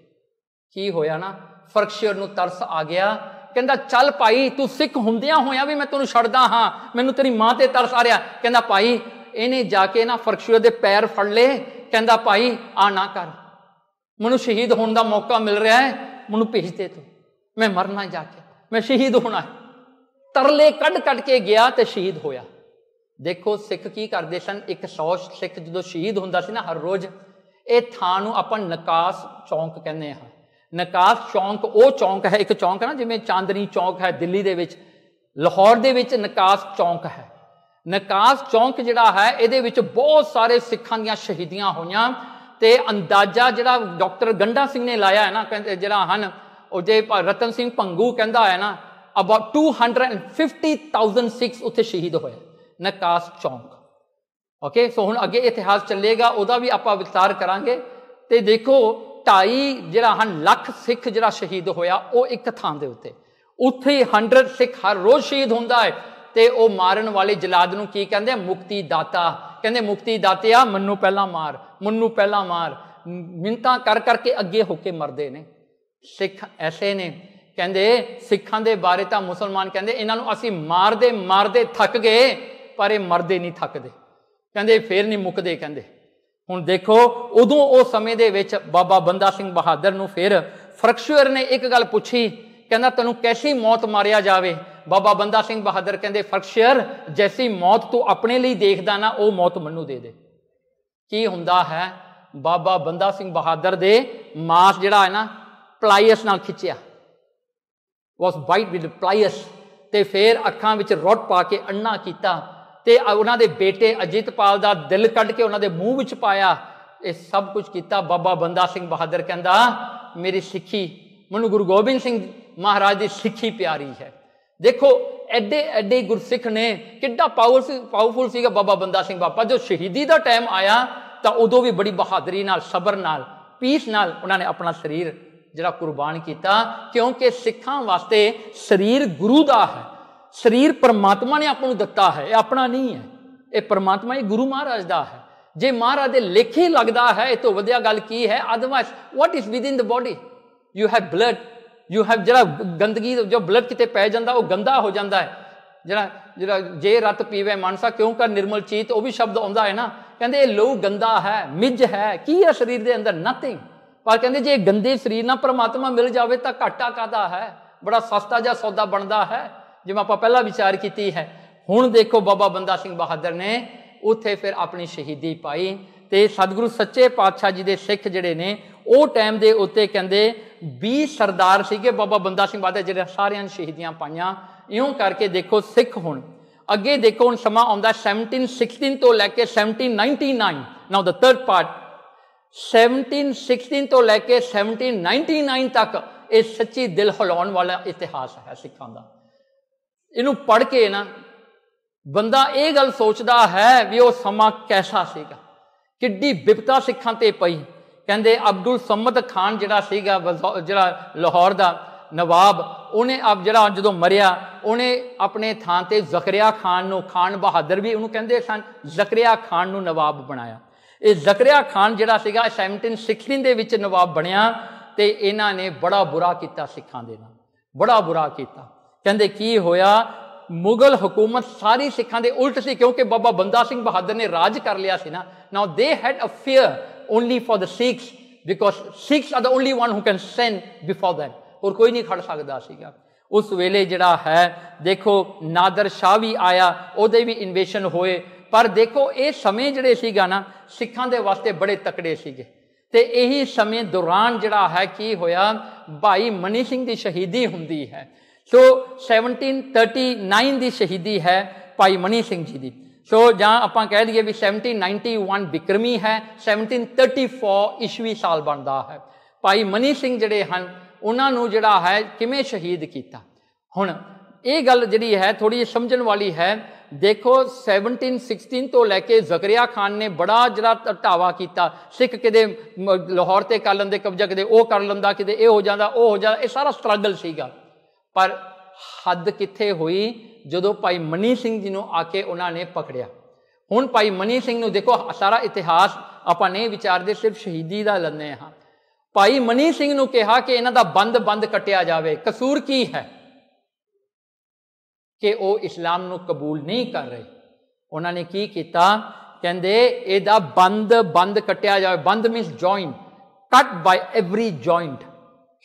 Speaker 1: ਕੀ ਹੋਇਆ ਨਾ, ਫਰਕਸ਼ੀਅਰ ਨੂੰ ਤਰਸ ਆ ਗਿਆ, ਕਹਿੰਦਾ ਚੱਲ ਭਾਈ ਤੂੰ ਸਿੱਖ ਹੁੰਦਿਆਂ ਹੋਇਆਂ ਵੀ ਮੈਂ ਤੈਨੂੰ ਛੱਡਦਾ ਹਾਂ, ਮੈਨੂੰ ਤੇਰੀ ਮਾਂ ਤੇ ਤਰਸ ਆ ਰਿਹਾ। ਕਹਿੰਦਾ ਭਾਈ ਇਹਨੇ ਜਾ ਕੇ ਨਾ ਫਰਕਸ਼ੀਅਰ ਦੇ ਪੈਰ ਫੜ ਲਏ, ਕਹਿੰਦਾ ਭਾਈ ਆ ਨਾ ਕਰ, ਮੈਨੂੰ ਸ਼ਹੀਦ ਹੋਣ ਦਾ ਮੌਕਾ ਮਿਲ ਰਿਹਾ ਹੈ, ਮੈਨੂੰ ਭੇਜ ਦੇ ਤੂੰ, ਮੈਂ ਮਰਨਾ ਜਾ ਕੇ, ਮੈਂ ਸ਼ਹੀਦ ਹੋਣਾ। ਤਰਲੇ ਕੱਢ ਕੇ ਗਿਆ ਤੇ ਸ਼ਹੀਦ ਹੋਇਆ। ਦੇਖੋ ਸਿੱਖ ਕੀ ਕਰਦੇ ਸਨ, 100 ਸਿੱਖ ਜਦੋਂ ਸ਼ਹੀਦ ਹੁੰਦਾ ਸੀ ਨਾ ਹਰ ਰੋਜ਼, ਇਹ ਥਾਂ ਨੂੰ ਆਪਾਂ ਨਕਾਸ ਚੌਂਕ ਕਹਿੰਦੇ ਹਾਂ। ਨਕਾਸ ਚੌਂਕ ਉਹ ਚੌਂਕ ਹੈ, ਇੱਕ ਚੌਂਕ ਹੈ ਨਾ ਜਿਵੇਂ ਚਾਂਦਨੀ ਚੌਂਕ ਹੈ ਦਿੱਲੀ ਦੇ ਵਿੱਚ, ਲਾਹੌਰ ਦੇ ਵਿੱਚ ਨਕਾਸ ਚੌਂਕ ਹੈ। ਨਕਾਸ ਚੌਂਕ ਜਿਹੜਾ ਹੈ ਇਹਦੇ ਵਿੱਚ ਬਹੁਤ ਸਾਰੇ ਸਿੱਖਾਂ ਦੀਆਂ ਸ਼ਹੀਦੀਆਂ ਹੋਈਆਂ। ਤੇ ਅੰਦਾਜ਼ਾ ਜਿਹੜਾ ਡਾਕਟਰ ਗੰਡਾ ਸਿੰਘ ਨੇ ਲਾਇਆ ਹੈ ਨਾ, ਕਹਿੰਦੇ ਜਿਹੜਾ ਹਨ ਉਹ ਜੇ ਰਤਨ ਸਿੰਘ ਭੰਗੂ ਕਹਿੰਦਾ ਹੈ ਨਾ, ਅਬਾਊਟ 250,000 ਸਿੱਖ ਉੱਥੇ ਸ਼ਹੀਦ ਹੋਏ ਨਕਾਸ ਚੌਂਕ। ਓਕੇ, ਸੋ ਹੁਣ ਅੱਗੇ ਇਤਿਹਾਸ ਚੱਲੇਗਾ, ਉਹਦਾ ਵੀ ਆਪਾਂ ਵਿਸਤਾਰ ਕਰਾਂਗੇ। ਤੇ ਦੇਖੋ 2.5 ਲੱਖ ਸਿੱਖ ਜਿਹੜਾ ਸ਼ਹੀਦ ਹੋਇਆ ਉਹ ਇੱਕ ਥਾਂ ਦੇ ਉੱਤੇ, ਉੱਥੇ 100 ਸਿੱਖ ਹਰ ਰੋਜ਼ ਸ਼ਹੀਦ ਹੁੰਦਾ ਹੈ। ਤੇ ਉਹ ਮਾਰਨ ਵਾਲੇ ਜਲਾਦ ਨੂੰ ਕੀ ਕਹਿੰਦੇ? ਮੁਕਤੀ ਦਾਤਾ। ਕਹਿੰਦੇ ਮੁਕਤੀ ਦਾਤਿਆ ਮੈਨੂੰ ਪਹਿਲਾਂ ਮਾਰ, ਮੈਨੂੰ ਪਹਿਲਾਂ ਮਾਰ। ਮਿੰਨਤਾਂ ਕਰ ਕਰਕੇ ਅੱਗੇ ਹੋ ਕੇ ਮਰਦੇ ਨੇ ਸਿੱਖ। ਐਸੇ ਨੇ ਕਹਿੰਦੇ ਸਿੱਖਾਂ ਦੇ ਬਾਰੇ ਤਾਂ ਮੁਸਲਮਾਨ ਕਹਿੰਦੇ ਇਹਨਾਂ ਨੂੰ ਅਸੀਂ ਮਾਰਦੇ ਮਾਰਦੇ ਥੱਕ ਗਏ, ਪਰ ਇਹ ਮਰਦੇ ਨਹੀਂ ਥੱਕਦੇ, ਕਹਿੰਦੇ ਫੇਰ ਨਹੀਂ ਮੁੱਕਦੇ। ਕਹਿੰਦੇ ਹੁਣ ਦੇਖੋ ਉਦੋਂ ਉਹ ਸਮੇਂ ਦੇ ਵਿੱਚ ਬਾਬਾ ਬੰਦਾ ਸਿੰਘ ਬਹਾਦਰ ਨੂੰ ਫਿਰ ਫਰਕਸ਼ੀਅਰ ਨੇ ਇੱਕ ਗੱਲ ਪੁੱਛੀ, ਕਹਿੰਦਾ ਤੈਨੂੰ ਕੈਸੀ ਮੌਤ ਮਾਰਿਆ ਜਾਵੇ? ਬਾਬਾ ਬੰਦਾ ਸਿੰਘ ਬਹਾਦਰ ਕਹਿੰਦੇ ਫਰਕਸ਼ੀਅਰ ਜੈਸੀ ਮੌਤ ਤੂੰ ਆਪਣੇ ਲਈ ਦੇਖਦਾ ਨਾ, ਉਹ ਮੌਤ ਮੈਨੂੰ ਦੇ ਦੇ। ਕੀ ਹੁੰਦਾ ਹੈ, ਬਾਬਾ ਬੰਦਾ ਸਿੰਘ ਬਹਾਦਰ ਦੇ ਮਾਸ ਜਿਹੜਾ ਹੈ ਨਾ ਪਲਾਈਅਸ ਨਾਲ ਖਿੱਚਿਆ, ਵਾਸ ਬਾਈਟ ਵਿਦ ਪਲਾਈਅਸ, ਤੇ ਫਿਰ ਅੱਖਾਂ ਵਿੱਚ ਰੋਟ ਪਾ ਕੇ ਅੰਨਾ ਕੀਤਾ, ਤੇ ਉਹਨਾਂ ਦੇ ਬੇਟੇ ਅਜਿਤਪਾਲ ਦਾ ਦਿਲ ਕੱਢ ਕੇ ਉਹਨਾਂ ਦੇ ਮੂੰਹ ਵਿੱਚ ਪਾਇਆ। ਇਹ ਸਭ ਕੁਝ ਕੀਤਾ। ਬਾਬਾ ਬੰਦਾ ਸਿੰਘ ਬਹਾਦਰ ਕਹਿੰਦਾ ਮੇਰੀ ਸਿੱਖੀ, ਮੈਨੂੰ ਗੁਰੂ ਗੋਬਿੰਦ ਸਿੰਘ ਮਹਾਰਾਜ ਦੀ ਸਿੱਖੀ ਪਿਆਰੀ ਹੈ। ਦੇਖੋ ਐਡੇ ਗੁਰਸਿੱਖ ਨੇ, ਕਿੱਡਾ ਪਾਵਰਫੁਲ ਸੀਗਾ ਬਾਬਾ ਬੰਦਾ ਸਿੰਘ ਬਾਬਾ। ਜੋ ਸ਼ਹੀਦੀ ਦਾ ਟਾਈਮ ਆਇਆ ਤਾਂ ਉਦੋਂ ਵੀ ਬੜੀ ਬਹਾਦਰੀ ਨਾਲ, ਸਬਰ ਨਾਲ, ਪੀਸ ਨਾਲ ਉਹਨਾਂ ਨੇ ਆਪਣਾ ਸਰੀਰ ਜਿਹੜਾ ਕੁਰਬਾਨ ਕੀਤਾ, ਕਿਉਂਕਿ ਸਿੱਖਾਂ ਵਾਸਤੇ ਸਰੀਰ ਗੁਰੂ ਦਾ ਹੈ, ਸਰੀਰ ਪਰਮਾਤਮਾ ਨੇ ਆਪਾਂ ਨੂੰ ਦਿੱਤਾ ਹੈ, ਇਹ ਆਪਣਾ ਨਹੀਂ ਹੈ, ਇਹ ਪਰਮਾਤਮਾ, ਇਹ ਗੁਰੂ ਮਹਾਰਾਜ ਦਾ ਹੈ। जे महाराज दे लेखे लगता है इस तो वधिया गल की है। Otherwise what is with in the body, you have blood, you have जरा गंदगी जो ब्लड किते पै जाता वो गंदा हो जाता है। जरा जरा जे रत पीवे मानसा क्यों कर निर्मल चीत, वो भी शब्द आता है ना, कहते लहू गंदा है, मिज है, की है शरीर के अंदर, नथिंग। पर कहते जे गंदे शरीर ना परमात्मा मिल जाए तो घाटा कादा है, बड़ा सस्ता जिहा सौदा बनता है, जिवें आपां पहला विचार की है। हुण देखो बाबा बंदा सिंह बहादुर ने उत्थे फिर अपनी शहीदी पाई ते सतगुरु सच्चे पातशाह जी के सिख जिहड़े ने वो टाइम के उत्ते कहते 20 सरदार सीगे बाबा बंदा सिंह बहादुर जिहड़े सारियां शहीदियां पाइयां। इउं करके देखो सिख हुण अगे देखो हुण समा आउंदा 1716 तो लैके 1799। नाउ द थर्ड पार्ट 1716 तो लैके 1799 तक ये सच्ची दिल हिलाउण वाला इतिहास है सिखां दा। इनू पढ़ के ना बंदा ये गल सोचता है भी वो समा कैसा सीगा, किड्डी विपता सिखां ते पई। कहते अब्दुल समद खान जिहड़ा सीगा जिहड़ा लाहौर दा नवाब, उन्हें अब जिहड़ा जदों मरिया उन्हें अपने थां ते जकरिया खान नूं, खान बहादुर भी उन्होंने कहते सन, जकरिया खान नूं नवाब बनाया। ये जकरिया खान जिहड़ा सीगा 1716 दे विच नवाब बनिया ते इन्हां ने बड़ा बुरा किया सिखां दे नाल, बड़ा बुरा किया। कहते की होया, मुगल हुकूमत सारी सिखां दे उल्ट सी, क्योंकि बाबा बंदा सिंह बहादुर ने राज कर लिया सी ना। Now they had a fear only for the Sikhs, because Sikhs are the only one who can stand before them, और कोई नहीं खड़ सकता सीगा। उस वेले जिहड़ा है देखो नादर शाह भी आया, उहदे भी इन्वेशन होए, पर देखो ये समय जिहड़े सीगा ना सिखां दे वास्ते बड़े तकड़े सीगे। ते यही समय दौरान जिहड़ा है की होया, भाई मनी सिंह की शहीदी हुंदी है। सो 1739 की शहीदी है भाई मनी सिंह जी की। सो जहाँ आप कह दीए भी 1791 बिक्रमी है, 1734 ईस्वी साल बनता है। भाई मनी सिंह जिहड़े हन उन्होंने जिहड़ा है किवें शहीद किया। हुण ये गल जिहड़ी है थोड़ी समझण वाली है। देखो 1716 तो लैके जकरिया खान ने बड़ा जिहड़ा ढावा किया, सिख किते लाहौर ते कर लैंदे कब्जा, किते वो कर लैंदा, किते ये हो जाता वो हो जाता, ये सारा स्ट्रगल सीगा। पर हद कित्थे हुई जदों भाई मनी सिंह जी नूं आके उन्होंने पकड़िया। हुण भाई मनी सिंह नूं देखो सारा इतिहास आपां नहीं विचारदे, सिर्फ शहीदी दा लैंदे हां। भाई मनी सिंह नूं कहा कि इन्हां दा बंद बंद कटिया जाए। कसूर की है कि वो इस्लाम नूं कबूल नहीं कर रहे। उन्होंने की किया, कहंदे इहदा बंद बंद कटिया जाए। बंद means joint, cut by every joint.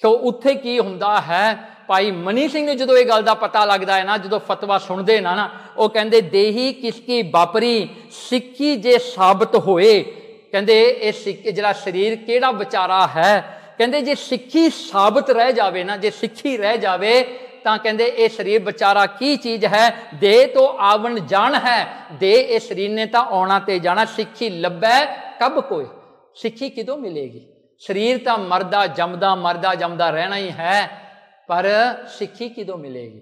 Speaker 1: So उत्थे की हुंदा है, भाई मनी सिंह ने जो ये गल का पता लगता है ना, जो फतवा सुनते ना वो कहते देही किसकी बापरी सिक्की जे साबित होए। कहते ये सिक्की जरा शरीर केड़ा बेचारा है, कहते जे सिक्खी साबित रह जाए ना, जे सिक्खी रह जाए तो कहते ये शरीर बेचारा की चीज़ है। दे तो आवन जान है, दे इस शरीर ने तो आना ते जाना, सिक्खी लभै कब कोई, सिक्खी किदों मिलेगी। शरीर तो मरदा जमदा रहना ही है, पर सिक्खी किदों मिलेगी।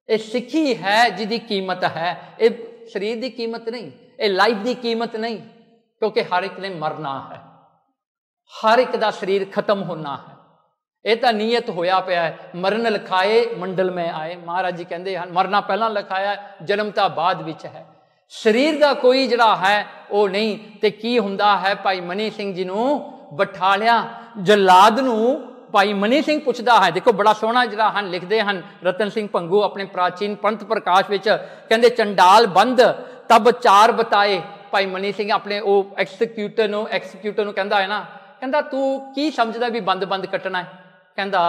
Speaker 1: ये सिक्खी है जिसकी कीमत है, ये शरीर की कीमत नहीं, ये लाइफ की कीमत नहीं, क्योंकि हर एक ने मरना है, हर एक का शरीर खत्म होना है। ये तो नीयत होया पिया है, मरण लिखाए मंडल में आए। महाराज जी कहते हैं मरना पहला लिखाया, जन्म तो बाद विच है। शरीर का कोई जिहड़ा है वो नहीं। तो की हुंदा है, भाई मनी सिंह जी नूं बिठा लिया। जलाद नूं भाई मनी सिंह पुछदा है, देखो बड़ा सोहना जिहड़ा हन लिखते हैं रतन सिंह भंगू अपने प्राचीन पंथ प्रकाश विच, कहंदे चंडाल बंद तब चार बताए। भाई मनी सिंह अपने वो एक्सीक्यूटर नूं कहंदा है ना, कहंदा तू की समझदा भी बंद बंद कटना है। कहंदा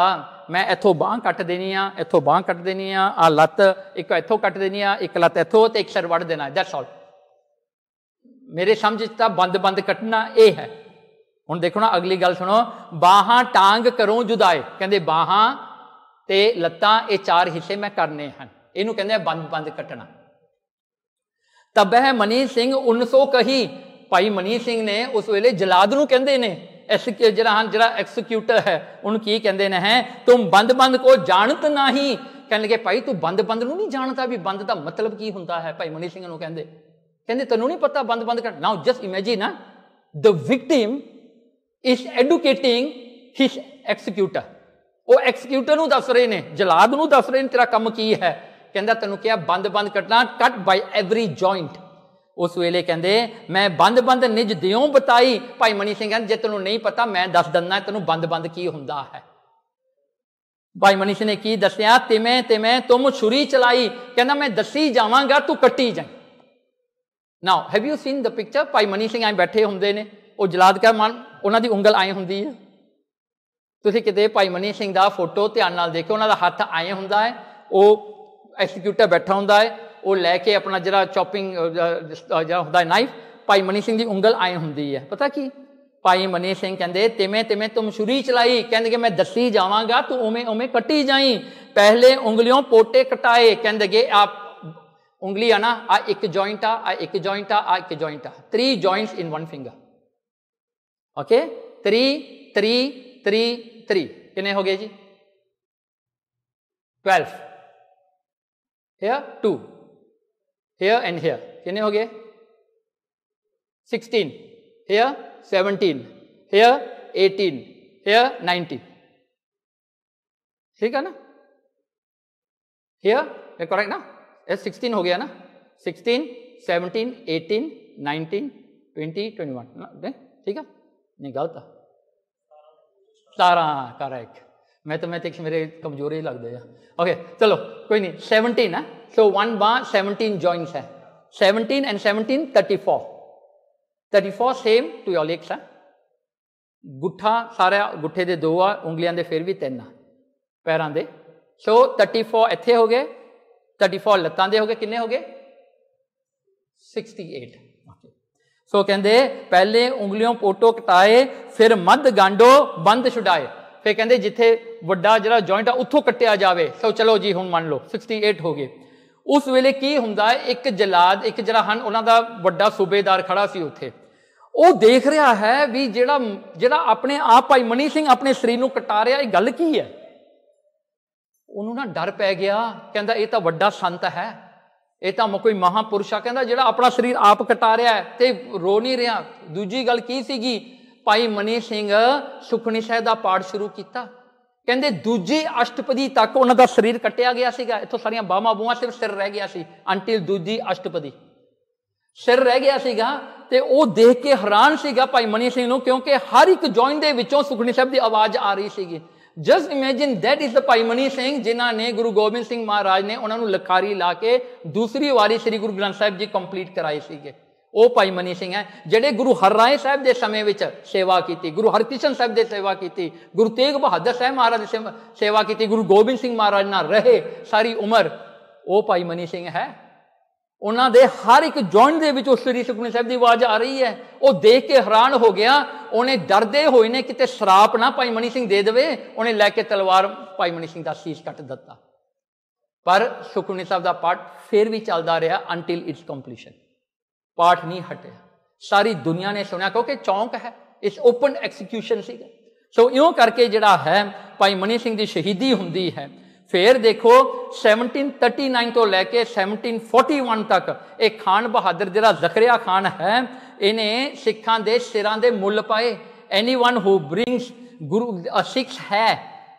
Speaker 1: मैं इत्थों बांह कट देनी आ, इत्थों बांह कट देनी आ लत्त एक इत्थों कट देनी आ, एक लत्त इत्थों ते एक सिर वड़ देना, दैट्स ऑल। मेरे समझ च बंद बंद कटना ये है। हुण देखो ना अगली गल सुनो, बाहां टांग करों जुदाए। कहंदे बाहां ते लत्तां ये चार हिस्से मैं करने हैं, इनू कहंदे बंद बंद कटना। तब मनी सिंह 1900 कही। भाई मनी सिंह ने उस वेले जलाद नूं कहंदे ने, जरा एक्सीक्यूटर है उन्होंने की कहते हैं, तुम बंद बंद को जानत नहीं। कहने लगे भाई तू बंद बंद नूं नहीं जानता भी बंद का मतलब की हुंदा है। भाई मनी सिंह नूं कहंदे तैनूं नहीं पता बंद बंद कर। Now just imagine the victim is educating his executor. वो एक्सीक्यूटर नूं दस रहे ने, जलाद नूं दस रहे ने तेरा काम की है। कहंदा तैनूं क्या बंद बंद कटना, कट बाय एवरी जॉइंट। उस वेले कहते मैं बंद बंद निज दियों बताई। भाई मनी सिंह कहते जे तेनों नहीं पता मैं दस दिना तेनों बंद बंद की हुंदा है। भाई मनी सिंह ने की दसिया तिमें तिमें तुम छुरी चलाई, कहना मैं दसी जावांगा तू कट्टी जाए। Now have you seen the picture? भाई मनी सिंह आए बैठे हुंदे ने, वो जलाद का मन उन्हां दी उंगल आए हुंदी है। तुसीं किते भाई मनी सिंह दा फोटो ध्यान नाल देखो, उन्हां दा हत्थ आए हुंदा है, वो एक्सीक्यूटर बैठा हुंदा है, वो लैके अपना जरा चॉपिंग जरा होंदा है नाइफ, भाई मनी सिंह की उंगल आए हुंदी है। पता की भाई मनी सिंह कहते तिमें तिमें तुम छुरी चलाई, कहते कि मैं दसी जावांगा तू उमें उमें कट्टी जाई। पहले उंगलियों पोटे कटाए, कहते आप उंगली आ ना आ एक जॉइंट आ एक जॉइंट आ एक जॉइंट आ, 3 जॉइंट्स इन 1 फिंगर। ओके 3 3 3 3 कितने हो गए जी? 12। here 2 here and here कितने हो गए? 16 here 17 here 18 here 19। ठीक है ना? here करेक्ट ना? 16 हो गया ना? 16 17 18 19 20 21 ठीक है? नहीं गलत है 17 करेक्ट। मैथमेटिक्स मेरे कमजोरी लगते हैं। ओके चलो कोई नहीं 17 है। सो 1 बार 17 जॉइंट्स है। 17 and 17 34 34 same to your legs है। गुठा सारे गुठे दे 2 आ, उंगलियां दे फिर भी 3 आ पैरां दे। सो 34 इत्थे हो गए, 34 लत्तां दे हो गए, किन्ने हो गए? 68। सो कहते पहले उंगलियों पोटो कटाए फिर मध गांडो बंद छुड़ाए। फिर कहते जिथे वड्डा जरा जॉइंट आ उथों कट्टिया जाए। सो चलो जी हुण मान लो 68 हो गए। उस वेले की हुंदा है एक जलाद एक जरा हन उन्हां दा वड्डा सूबेदार खड़ा सी उत्थे, वो देख रहा है भी जेड़ा जेड़ा अपने आप भाई मनी सिंह अपने शरीर नूं कटा रहा, ये गल की है? उन्होंने ना डर पै गया, कहता ये तो वड्डा संत है, ये तो कोई महापुरुष आ, कहता जेड़ा अपना शरीर आप कटा रहा है ते रो नहीं रहा। दूजी गल की सीगी, भाई मनी सिंह सुखमनी साहिब दा पाठ शुरू किया, कहते दूजी अष्टपदी तक उन्हां दा शरीर कटिया गया सीगा, इत्थों सारियां बाहां बूहां सिर्फ सिर रह गया सी, अंटिल दूजी अष्टपदी सिर रह गया सीगा। ते वो देख के हैरान सीगा भाई मनी सिंह नूं, क्योंकि हर एक जॉइंट दे विचों सुखमनी साहिब दी आवाज आ रही सीगी। Just imagine that is the Bhai Mani Singh जिन्हां ने गुरु गोबिंद सिंह महाराज ने उन्होंने लखारी ला के दूसरी वारी श्री गुरु ग्रंथ साहिब जी कंप्लीट कराए सीगे। वो भाई मनी सिंह है जेडे गुरु हरराय साहब के समय विच सेवा की, गुरु हरकृष्ण साहब की सेवा की, गुरु तेग बहादुर साहब महाराज की सेवा की, गुरु गोबिंद सिंह महाराज ना रहे सारी उम्र। वो भाई मनी सिंह है, उन्होंने हर एक जॉइंट दे विच श्री सुखमनी साहिब की आवाज आ रही है। वो देख के हैरान हो गया, उन्हें डरदे होए ने किते श्राप ना भाई मनी सिंह दे देवे, उन्हें लैके तलवार भाई मनी सिंह का शीश कट दिता। पर सुखमनी साहिब का पाठ फिर भी चलता रहा अंटिल इट्स कंप्लीशन, पाठ नहीं हटिया। सारी दुनिया ने सुनिया क्योंकि चौंक है, इस ओपन एक्सीक्यूशन सीगा। सो इउं करके जिहड़ा है भाई मनी सिंह की शहीदी हुंदी है। फिर देखो 1739 तो लैके 1741 तक एक खान बहादुर जिहड़ा जकरिया खान है, इन्हें सिखां दे सिरां दे मुल पाए। एनीवन हू ब्रिंग्स गुरु सिक्स है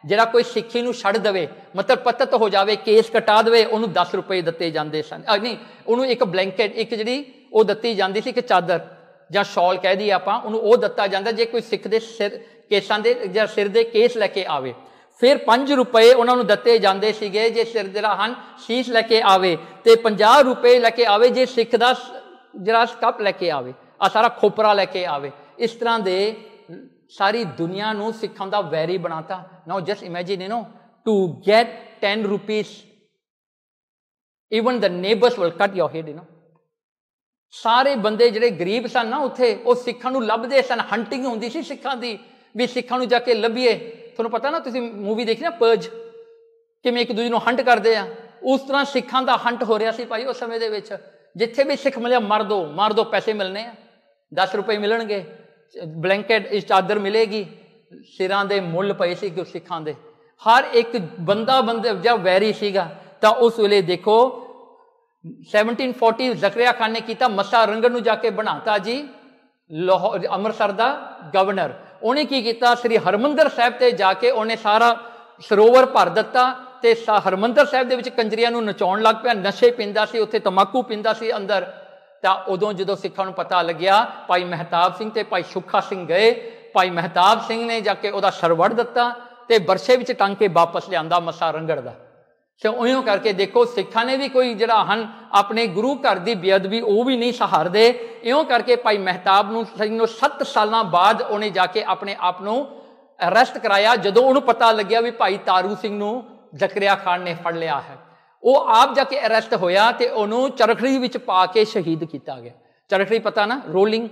Speaker 1: जिहड़ा कोई सिक्खी नूं छड़ देवे, मतलब पतत हो जावे, केस कटा देवे, उन्होंने 10 रुपए दिते जांदे सन। नहीं, उन्होंने एक ब्लैंकेट एक जिहड़ी वो दिती जांदी सी, एक चादर जां शॉल कह दी आपां, उन्होंने वो दिता जांदा जे कोई सिख दे सिर केसां दे जां सिर दे केस लैके आवे। फिर 5 रुपए उन्होंने दिते जांदे सीगे जे सिर जिहड़ा हन शीश लैके आवे, ते 50 रुपए लैके आवे जे सिख दा जिहड़ा कप लैके आवे, आ सारा खोपरा लैके आवे। इस तरह दे सारी दुनिया नूं सिखां दा वैरी बनाता। Now just imagine you know to get 10 rupees even the neighbours will cut your head. You know सारे बंदे जिहड़े गरीब सन ना उत्थे वो सिखां नूं लभदे सन, हंटिंग हुंदी सी सिखां दी भी सिखां नूं जाके लभीए। तुहानूं पता ना, तुसीं मूवी देखी ना पर्ज, किवें एक दूजे नूं हंट करदे आ, उस तरह सिखां दा हंट हो रहा सी भाई उस समय दे विच। जिथे भी सिख मिलिया मार दो पैसे मिलने आ, 10 रुपए मिलणगे, ब्लैंकेट इस चादर मिलेगी, सिरां दे मुल पए सी सिखां दे। हर एक बंदा बंदे जब वैरी सीगा। तो उस वेले देखो 1740 जकरिया खान ने किया, मसा रंगन नूं जाके बनाता जी लाहौर अमृतसर दा गवर्नर। उन्हें की किया, श्री हरमंदर साहब ते जाके उन्हें सारा सरोवर भर दिता, ते हरमंदर साहब दे विच कंजरियां नूं नचाउण लग पिया, नशे पींदा सी, उत्थे तंबाकू पींदा सी अंदर, ਤਾਂ ਉਦੋਂ ਜਦੋਂ ਸਿੱਖਾਂ ਨੂੰ ਪਤਾ ਲੱਗਿਆ, ਭਾਈ ਮਹਿਤਾਬ ਸਿੰਘ ਤੇ ਭਾਈ ਸੁੱਖਾ ਸਿੰਘ ਗਏ। ਭਾਈ ਮਹਿਤਾਬ ਸਿੰਘ ਨੇ ਜਾ ਕੇ ਉਹਦਾ ਸਿਰ ਵੱਢ ਦਿੱਤਾ ਤੇ ਬਰਛੇ ਵਿੱਚ ਟੰਗ ਕੇ ਵਾਪਸ ਲਿਆਂਦਾ ਮੱਸਾ ਰੰਗੜ ਦਾ। ਸੋ ਉਹੀਓ ਕਰਕੇ ਦੇਖੋ ਸਿੱਖਾਂ ਨੇ ਵੀ ਕੋਈ ਜਿਹੜਾ ਹਨ ਆਪਣੇ ਗੁਰੂ ਘਰ ਦੀ ਬੇਅਦਬੀ ਉਹ ਵੀ ਨਹੀਂ ਸਹਾਰਦੇ। ਇਉਂ ਕਰਕੇ ਭਾਈ ਮਹਿਤਾਬ ਸਿੰਘ ਨੂੰ 7 ਸਾਲਾਂ ਬਾਅਦ ਉਹਨੇ ਜਾ ਕੇ ਆਪਣੇ ਆਪ ਨੂੰ ਅਰੈਸਟ ਕਰਾਇਆ, ਜਦੋਂ ਉਹਨੂੰ ਪਤਾ ਲੱਗਿਆ ਵੀ ਭਾਈ ਤਾਰੂ ਸਿੰਘ ਨੂੰ ਜ਼ਕਰੀਆ ਖਾਨ ਨੇ ਫੜ ਲਿਆ ਹੈ। ਉਹ ਆਪ ਜਾ ਕੇ ਅਰੈਸਟ ਹੋਇਆ ਤੇ ਉਹਨੂੰ ਚਰਖੜੀ ਵਿੱਚ ਪਾ ਕੇ ਸ਼ਹੀਦ ਕੀਤਾ ਗਿਆ। ਚਰਖੜੀ ਪਤਾ ਨਾ, ਰੋਲਿੰਗ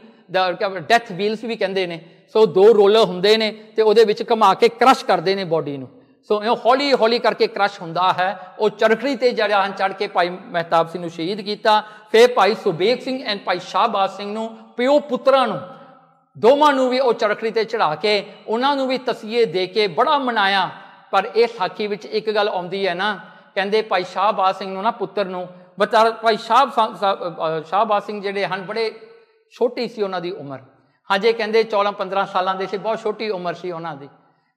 Speaker 1: ਡੈਥ ਵੀਲਸ ਵੀ ਕਹਿੰਦੇ ਨੇ। ਸੋ 2 ਰੋਲਰ ਹੁੰਦੇ ਨੇ ਤੇ ਉਹਦੇ ਵਿੱਚ ਘੁਮਾ ਕੇ ਕ੍ਰਸ਼ ਕਰਦੇ ਨੇ ਬੋਡੀ ਨੂੰ। ਸੋ ਇਹ ਹੌਲੀ ਹੌਲੀ ਕਰਕੇ ਕ੍ਰਸ਼ ਹੁੰਦਾ ਹੈ। ਉਹ ਚਰਖੜੀ ਤੇ ਜਿਹੜਾ ਚੜ੍ਹ ਕੇ ਭਾਈ ਮਹਿਤਾਬ ਸਿੰਘ ਨੂੰ ਸ਼ਹੀਦ ਕੀਤਾ। ਫਿਰ ਭਾਈ ਸੁਬੇਗ ਸਿੰਘ ਐਂਡ ਭਾਈ ਸ਼ਾਹਬਾਜ਼ ਸਿੰਘ ਨੂੰ, ਪਿਓ ਪੁੱਤਰਾਂ ਨੂੰ ਦੋਵਾਂ ਨੂੰ ਵੀ ਉਹ ਚਰਖੜੀ ਤੇ ਚੜਾ ਕੇ ਉਹਨਾਂ ਨੂੰ ਵੀ ਤਸੀਹੇ ਦੇ ਕੇ ਬੜਾ ਮਨਾਇਆ। ਪਰ ਇਹ ਸਾਖੀ ਵਿੱਚ ਇੱਕ ਗੱਲ ਆਉਂਦੀ ਹੈ ਨਾ, ਕਹਿੰਦੇ ਭਾਈ ਸ਼ਾਹਬਾਜ਼ ਸਿੰਘ ਨੂੰ ਨਾ ਪੁੱਤਰ ਨੂੰ ਬਤਾ, ਭਾਈ ਸ਼ਾਹਬਾਜ਼ ਸਿੰਘ ਜਿਹੜੇ ਹਨ ਬੜੇ ਛੋਟੀ ਸੀ ਉਹਨਾਂ ਦੀ ਉਮਰ, ਹਜੇ ਕਹਿੰਦੇ 14-15 ਸਾਲਾਂ ਦੇ ਸੀ, ਬਹੁਤ ਛੋਟੀ ਉਮਰ ਸੀ ਉਹਨਾਂ ਦੀ।